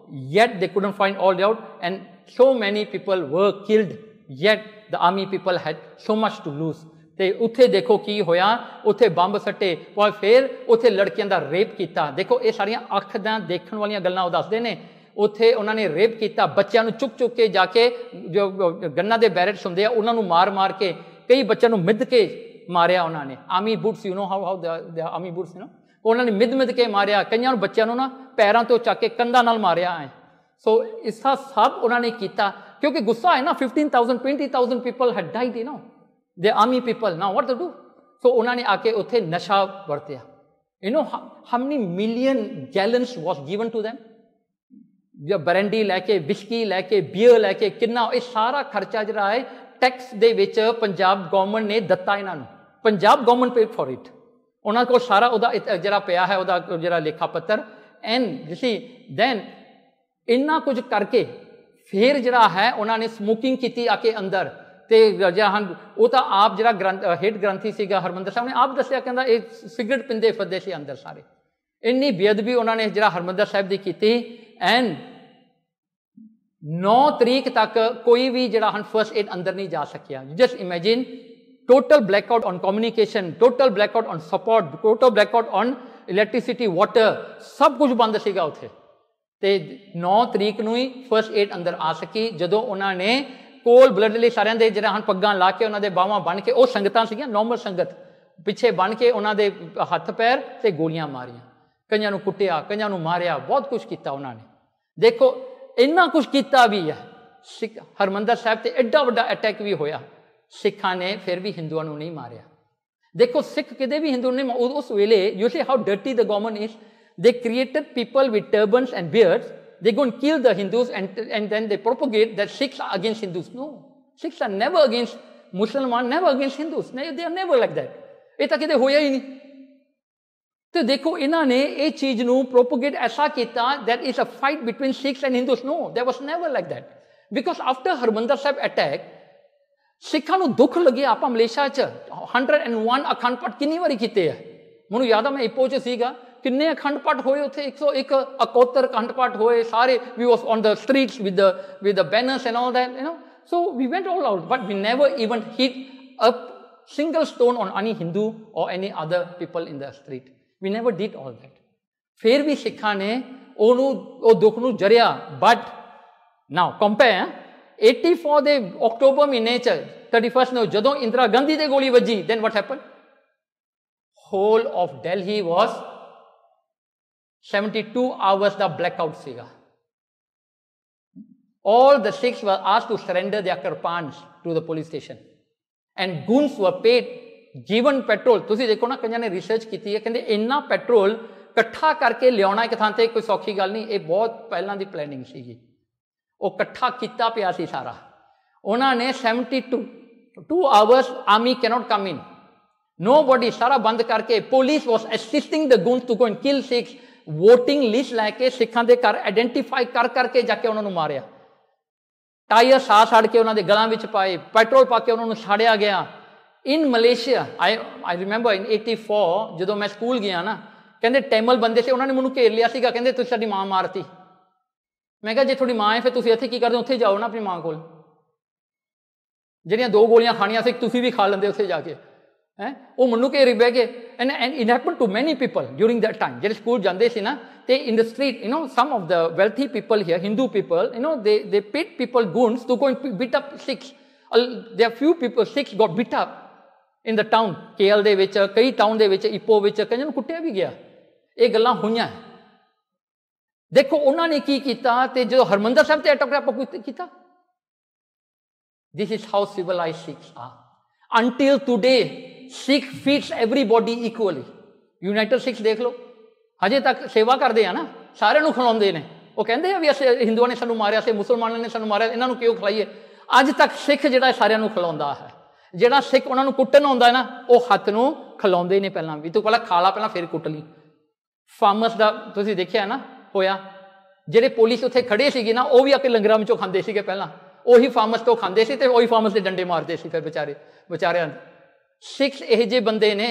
Speaker 1: yet they couldn't find all out, and so many people were killed, yet the army people had so much to lose. तो उत्थे देखो की होया, उत्थे बंब सट्टे, और फिर उत्थे लड़कियां दा रेप किया। देखो ये सारियां अख दा देखण वालियां गल्लां वो दसदे ने। उत्थे उन्होंने रेप किया, बच्चों को चुक के जाके जो गन्ना के बैरट्स होंगे उन्होंने मार के, कई बच्चों को मिध के ਮਾਰਿਆ ਉਹਨਾਂ ਨੇ। Army boots, you know how the army boots, ਉਹਨਾਂ ਨੇ ਮਿੱਧ ਕੇ ਮਾਰਿਆ। ਕਈਆਂ ਨੂੰ ਬੱਚਿਆਂ ਨੂੰ ਨਾ ਪੈਰਾਂ ਤੋਂ ਚੱਕ ਕੇ ਕੰਧਾਂ ਨਾਲ ਮਾਰਿਆ ਹੈ। ਸੋ ਇਸਾ ਸਭ ਉਹਨਾਂ ਨੇ ਕੀਤਾ ਕਿਉਂਕਿ ਗੁੱਸਾ ਹੈ ਨਾ। 15,000 20,000 people had died, the army people, now what to do. So ਉਹਨਾਂ ਨੇ ਆ ਕੇ ਉੱਥੇ ਨਸ਼ਾ ਵਰਤਿਆ। How many million gallons was given to them. ਜਾਂ ਬਰੈਂਡੀ ਲੈ ਕੇ, ਵਿਸਕੀ ਲੈ ਕੇ, ਬੀਅਰ ਲੈ ਕੇ, ਕਿੰਨਾ ਇਹ ਸਾਰਾ ਖਰਚਾ ਜਿਹੜਾ ਹੈ ਟੈਕਸ ਦੇ ਵਿੱਚ ਪੰਜਾਬ ਗੌਰਮੈਂਟ ਨੇ ਦਿੱਤਾ ਇਹਨਾਂ ਨੂੰ। Punjab government paid for it. ਉਹਨਾਂ ਕੋਲ ਸਾਰਾ ਉਹਦਾ ਜਿਹੜਾ ਪਿਆ ਹੈ, ਉਹਦਾ ਜਿਹੜਾ ਲੇਖਾ ਪੱਤਰ। ਐਂਡ ਦੈਨ ਇੰਨਾ ਕੁਝ ਕਰਕੇ ਫਿਰ ਜਿਹੜਾ ਹੈ ਉਹਨਾਂ ਨੇ ਸਮੋਕਿੰਗ ਕੀਤੀ ਆ ਕੇ ਅੰਦਰ। ਤੇ ਜਿਹੜਾ ਉਹ ਤਾਂ ਆਪ ਜਿਹੜਾ ਹੇਡ ਗ੍ਰੰਥੀ ਸੀਗਾ ਹਰਮਿੰਦਰ ਸਾਹਿਬ ਨੇ ਆਪ ਦੱਸਿਆ, ਕਹਿੰਦਾ ਇਹ ਸਿਗਰਟ ਪੀਂਦੇ ਫਿਰਦੇ ਸੀ ਅੰਦਰ ਸਾਰੇ। ਇੰਨੀ ਬੇਅਦਬੀ ਉਹਨਾਂ ਨੇ ਜਿਹੜਾ ਹਰਮਿੰਦਰ ਸਾਹਿਬ ਦੀ ਕੀਤੀ। ਐਂਡ 9 ਤਰੀਕ ਤੱਕ ਕੋਈ ਵੀ ਜਿਹੜਾ ਫਰਸਟ ਏਡ ਅੰਦਰ ਨਹੀਂ ਜਾ ਸਕਿਆ। Just imagine, total blackout on communication, total blackout on support, total blackout on electricity, water, ਸਭ ਕੁਝ ਬੰਦ ਸੀਗਾ ਉੱਥੇ। ਤੇ 9 ਤਰੀਕ ਨੂੰ ਹੀ ਫਰਸਟ ਏਡ ਅੰਦਰ ਆ ਸਕੀ ਜਦੋਂ ਉਹਨਾਂ ਨੇ ਕੋਲ ਬਲੱਡ ਲਈ ਸਾਰਿਆਂ ਦੇ ਜਿਹੜਾ ਪੱਗਾਂ ਲਾ ਕੇ ਉਹਨਾਂ ਦੇ ਬਾਹਾਂ ਬੰਨ੍ਹ ਕੇ, ਉਹ ਸੰਗਤਾਂ ਸੀਗੀਆਂ ਨੋਰਮਲ ਸੰਗਤ, ਪਿੱਛੇ ਬੰਨ੍ਹ ਕੇ ਉਹਨਾਂ ਦੇ ਹੱਥ ਪੈਰ ਤੇ ਗੋਲੀਆਂ ਮਾਰੀਆਂ। ਕਈਆਂ ਨੂੰ ਕੁੱਟਿਆ, ਕਈਆਂ ਨੂੰ ਮਾਰਿਆ, ਬਹੁਤ ਕੁਝ ਕੀਤਾ ਉਹਨਾਂ ਨੇ। ਦੇਖੋ ਇੰਨਾ ਕੁਝ ਕੀਤਾ ਵੀ ਹੈ। ਸਿੱਖ ਹਰਮਿੰਦਰ ਸਾਹਿਬ ਤੇ ਐਡਾ ਵੱਡਾ ਅਟੈਕ ਵੀ ਹੋਇਆ, ਸਿੱਖਾਂ ਨੇ ਫਿਰ ਵੀ ਹਿੰਦੂਆਂ ਨੂੰ ਨਹੀਂ ਮਾਰਿਆ। ਦੇਖੋ ਸਿੱਖ ਕਿਤੇ ਵੀ ਹਿੰਦੂ ਨੇ ਉਸ ਵੇਲੇ, you C how dirty the government is, they created people with turbans and beards. They go and kill the Hindus and then they propagate that Sikhs are against Hindus. No, Sikhs are never against Muslims, never against Hindus. They are never like that. ਇਹ ਤਾਂ ਕਿਤੇ ਹੋਇਆ ਹੀ ਨਹੀਂ। ਤੇ ਦੇਖੋ ਇਹਨਾਂ ਨੇ ਇਹ ਚੀਜ਼ ਨੂੰ ਪ੍ਰੋਪਗੇਟ ਐਸਾ ਕੀਤਾ that is a fight between Sikhs and Hindus. No, there was never like that. Because after Harmandir Sahib attack, ਸਿੱਖਾਂ ਨੂੰ ਦੁੱਖ ਲੱਗਿਆ। ਆਪਾਂ ਮਲੇਸ਼ੀਆ 'ਚ 101 ਅਖੰਡ ਪਾਠ ਕਿੰਨੀ ਵਾਰੀ ਕੀਤੇ ਆ। ਮੈਨੂੰ ਯਾਦ ਆ ਮੈਂ ਇਪੋ 'ਚ ਸੀਗਾ, ਕਿੰਨੇ ਅਖੰਡ ਪਾਠ ਹੋਏ ਉੱਥੇ। 101 71 ਅਖੰਡ ਪਾਠ ਹੋਏ ਸਾਰੇ। We was on the streets with the banners and all that, so we went all out, but we never even hit a single stone on any Hindu or any other people in the street. We never did all that. ਫਿਰ ਵੀ ਸਿੱਖਾਂ ਨੇ ਉਹ ਦੁੱਖ ਨੂੰ ਜਰਿਆ। But now compare 84 ਦੇ October ਮਹੀਨੇ 'ਚ 31 ਨੂੰ ਜਦੋਂ ਇੰਦਰਾ ਗਾਂਧੀ ਦੇ ਗੋਲੀ ਵੱਜੀ, then what happen? Whole of Delhi was 72 hours ਦਾ blackout ਸੀਗਾ। All the Sikhs were asked to surrender their kirpans to the police station and goons were paid, given petrol। ਤੁਸੀਂ ਦੇਖੋ ਨਾ, ਕਈਆਂ ਨੇ ਰਿਸਰਚ ਕੀਤੀ ਹੈ, ਕਹਿੰਦੇ ਇੰਨਾ ਪੈਟਰੋਲ ਇਕੱਠਾ ਕਰਕੇ ਲਿਆਉਣਾ ਇੱਕ ਥਾਂ ਤੇ ਕੋਈ ਸੌਖੀ ਗੱਲ ਨਹੀਂ। ਇਹ ਬਹੁਤ ਪਹਿਲਾਂ ਦੀ ਪਲੈਨਿੰਗ ਸੀਗੀ। ਉਹ ਇਕੱਠਾ ਕੀਤਾ ਪਿਆ ਸੀ ਸਾਰਾ। ਉਹਨਾਂ ਨੇ 72 hours army cannot come in, nobody, ਸਾਰਾ ਬੰਦ ਕਰਕੇ। police was assisting the goons to go and kill Sikhs। Voting list ਲੈ ਕੇ ਸਿੱਖਾਂ ਦੇ ਘਰ ਆਈਡੈਂਟੀਫਾਈ ਕਰਕੇ ਜਾ ਕੇ ਉਹਨਾਂ ਨੂੰ ਮਾਰਿਆ। ਟਾਇਰ ਸਾੜ ਕੇ ਉਹਨਾਂ ਦੇ ਗਲਾਂ ਵਿੱਚ ਪਾਏ, ਪੈਟਰੋਲ ਪਾ ਕੇ ਉਹਨਾਂ ਨੂੰ ਸਾੜਿਆ ਗਿਆ। ਇਨ ਮਲੇਸ਼ੀਆ ਆਈ ਰਿਮੈਂਬਰ ਇਨ 84 ਜਦੋਂ ਮੈਂ ਸਕੂਲ ਗਿਆ ਨਾ, ਕਹਿੰਦੇ ਟੈਮਲ ਬੰਦੇ ਸੀ, ਉਹਨਾਂ ਨੇ ਮੈਨੂੰ ਘੇਰ ਲਿਆ ਸੀਗਾ। ਕਹਿੰਦੇ ਤੁਸੀਂ ਸਾਡੀ ਮਾਂ ਮਾਰਤੀ। ਮੈਂ ਕਿਹਾ ਜੇ ਤੁਹਾਡੀ ਮਾਂ ਹੈ ਫਿਰ ਤੁਸੀਂ ਇੱਥੇ ਕੀ ਕਰਦੇ ਹੋ? ਉੱਥੇ ਜਾਓ ਨਾ ਆਪਣੀ ਮਾਂ ਕੋਲ। ਜਿਹੜੀਆਂ 2 ਗੋਲੀਆਂ ਖਾਣੀਆਂ ਸੀ ਤੁਸੀਂ ਵੀ ਖਾ ਲੈਂਦੇ ਉੱਥੇ ਜਾ ਕੇ। ਉਹ ਮੈਨੂੰ ਘੇਰੀ ਬਹਿ ਗਏ। And it happen to many people during that time. ਜਿਹੜੇ ਸਕੂਲ ਜਾਂਦੇ ਸੀ ਨਾ, ਤੇ in the street some of the wealthy people here, Hindu people, they paid people goons to go and beat up Sikhs. There are few people, Sikhs got beat up in the town, KL ਦੇ ਵਿੱਚ, ਕਈ town ਦੇ ਵਿੱਚ, ਇਪੋ ਵਿੱਚ, ਕਈਆਂ ਨੂੰ ਕੁੱਟਿਆ ਵੀ ਗਿਆ। ਇਹ ਗੱਲਾਂ ਹੋਈਆਂ। ਦੇਖੋ ਉਹਨਾਂ ਨੇ ਕੀ ਕੀਤਾ। ਤੇ ਜਦੋਂ ਹਰਮਿੰਦਰ ਸਾਹਿਬ ਤੇ ਅਟੈਕ ਆਪਾਂ ਕੀਤਾ, this is how civilized Sikhs are. Until today Sikh treats everybody equally. United Sikhs ਦੇਖ ਲਓ, ਹਜੇ ਤੱਕ ਸੇਵਾ ਕਰਦੇ ਆ ਨਾ, ਸਾਰਿਆਂ ਨੂੰ ਖਿਲਾਉਂਦੇ ਨੇ। ਉਹ ਕਹਿੰਦੇ ਆ ਵੀ ਅਸੀਂ ਹਿੰਦੂਆਂ ਨੇ ਸਾਨੂੰ ਮਾਰਿਆ ਸੀ, ਮੁਸਲਮਾਨਾਂ ਨੇ ਸਾਨੂੰ ਮਾਰਿਆ, ਇਹਨਾਂ ਨੂੰ ਕਿਉਂ ਖਿਲਾਈਏ। ਅੱਜ ਤੱਕ ਸਿੱਖ ਜਿਹੜਾ ਸਾਰਿਆਂ ਨੂੰ ਖਿਲਾਉਂਦਾ ਹੈ। ਜਿਹੜਾ ਸਿੱਖ ਉਹਨਾਂ ਨੂੰ ਕੁੱਟਣ ਆਉਂਦਾ ਹੈ ਨਾ, ਉਹ ਹੱਥ ਨੂੰ ਖਿਲਾਉਂਦੇ ਨੇ ਪਹਿਲਾਂ ਵੀ। ਤੂੰ ਪਹਿਲਾਂ ਖਾ ਲਾ, ਪਹਿਲਾਂ ਫਿਰ ਕੁੱਟ ਲਈ। ਫਾਰਮਸ ਦਾ ਤੁਸੀਂ ਦੇਖਿਆ ਨਾ ਹੋਇਆ, ਜਿਹੜੇ ਪੁਲਿਸ ਉੱਥੇ ਖੜੇ ਸੀਗੇ ਨਾ, ਉਹ ਵੀ ਆ ਕੇ ਲੰਗਰਾਂ ਵਿੱਚੋਂ ਖਾਂਦੇ ਸੀਗੇ ਪਹਿਲਾਂ। ਉਹੀ ਫਾਰਮਸ ਤੋਂ ਖਾਂਦੇ ਸੀ ਤੇ ਉਹੀ ਫਾਰਮਸ ਦੇ ਡੰਡੇ ਮਾਰਦੇ ਸੀ ਫਿਰ ਵਿਚਾਰਿਆਂ। ਸਿੱਖ ਇਹੋ ਜਿਹੇ ਬੰਦੇ ਨੇ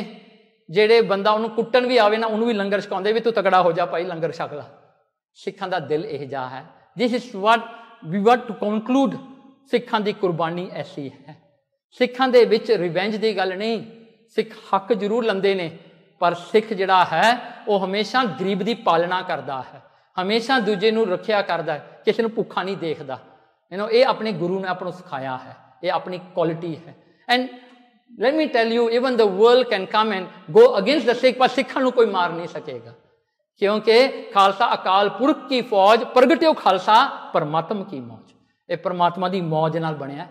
Speaker 1: ਜਿਹੜੇ ਬੰਦਾ ਉਹਨੂੰ ਕੁੱਟਣ ਵੀ ਆਵੇ ਨਾ, ਉਹਨੂੰ ਵੀ ਲੰਗਰ ਛਕਾਉਂਦੇ ਵੀ ਤੂੰ ਤਕੜਾ ਹੋ ਜਾ ਭਾਈ, ਲੰਗਰ ਛਕ ਲਾ। ਸਿੱਖਾਂ ਦਾ ਦਿਲ ਇਹ ਜਿਹਾ ਹੈ। This is what we want to conclude. ਸਿੱਖਾਂ ਦੀ ਕੁਰਬਾਨੀ ਐਸੀ ਹੈ। ਸਿੱਖਾਂ ਦੇ ਵਿੱਚ ਰਿਵੈਂਜ ਦੀ ਗੱਲ ਨਹੀਂ। ਸਿੱਖ ਹੱਕ ਜ਼ਰੂਰ ਲੈਂਦੇ ਨੇ, ਪਰ ਸਿੱਖ ਜਿਹੜਾ ਹੈ ਉਹ ਹਮੇਸ਼ਾ ਗਰੀਬ ਦੀ ਪਾਲਣਾ ਕਰਦਾ ਹੈ, ਹਮੇਸ਼ਾ ਦੂਜੇ ਨੂੰ ਰੱਖਿਆ ਕਰਦਾ ਹੈ, ਕਿਸੇ ਨੂੰ ਭੁੱਖਾ ਨਹੀਂ ਦੇਖਦਾ। ਇਹ ਆਪਣੇ ਗੁਰੂ ਨੇ ਆਪਾਂ ਨੂੰ ਸਿਖਾਇਆ ਹੈ, ਇਹ ਆਪਣੀ ਕੁਆਲਿਟੀ ਹੈ। And let me tell you, even the world can come and go against the Sikh, पर सिखां नूं कोई मार नहीं सकेगा, क्योंकि खालसा अकाल पुरख की फौज, प्रगट्यो खालसा परमात्मा की मौज। ये परमात्मा की मौज नाल बनिया,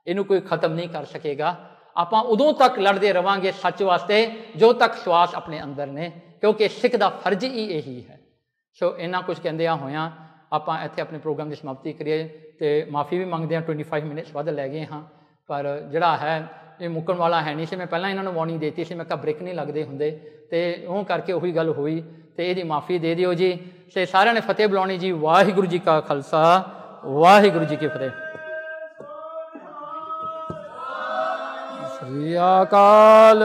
Speaker 1: इनू कोई खत्म नहीं कर सकेगा। आपां उदों तक लड़ते रवांगे सच वास्ते जो तक श्वास अपने अंदर ने, क्योंकि सिख का फर्ज ही यही है। सो इन्ना कुछ कहंदियां होया आपां इत्थे अपने प्रोग्राम की समाप्ति करिए, तो माफ़ी भी मंगते हैं, 25 मिनट्स वध लै गए हाँ, पर जिहड़ा है ये मुकन वाला है नहीं सी। मैं पहला इन्होंने वार्निंग देती सी, मैं कहा ब्रेक नहीं लगते होंगे, तो वो करके उही गल हुई, तो ये माफ़ी दे दिओ जी। तो सारिਆਂ ने फतेह बुलानी जी। वाहिगुरू जी का खालसा, वाहिगुरू जी की फतेह। सत श्री अकाल।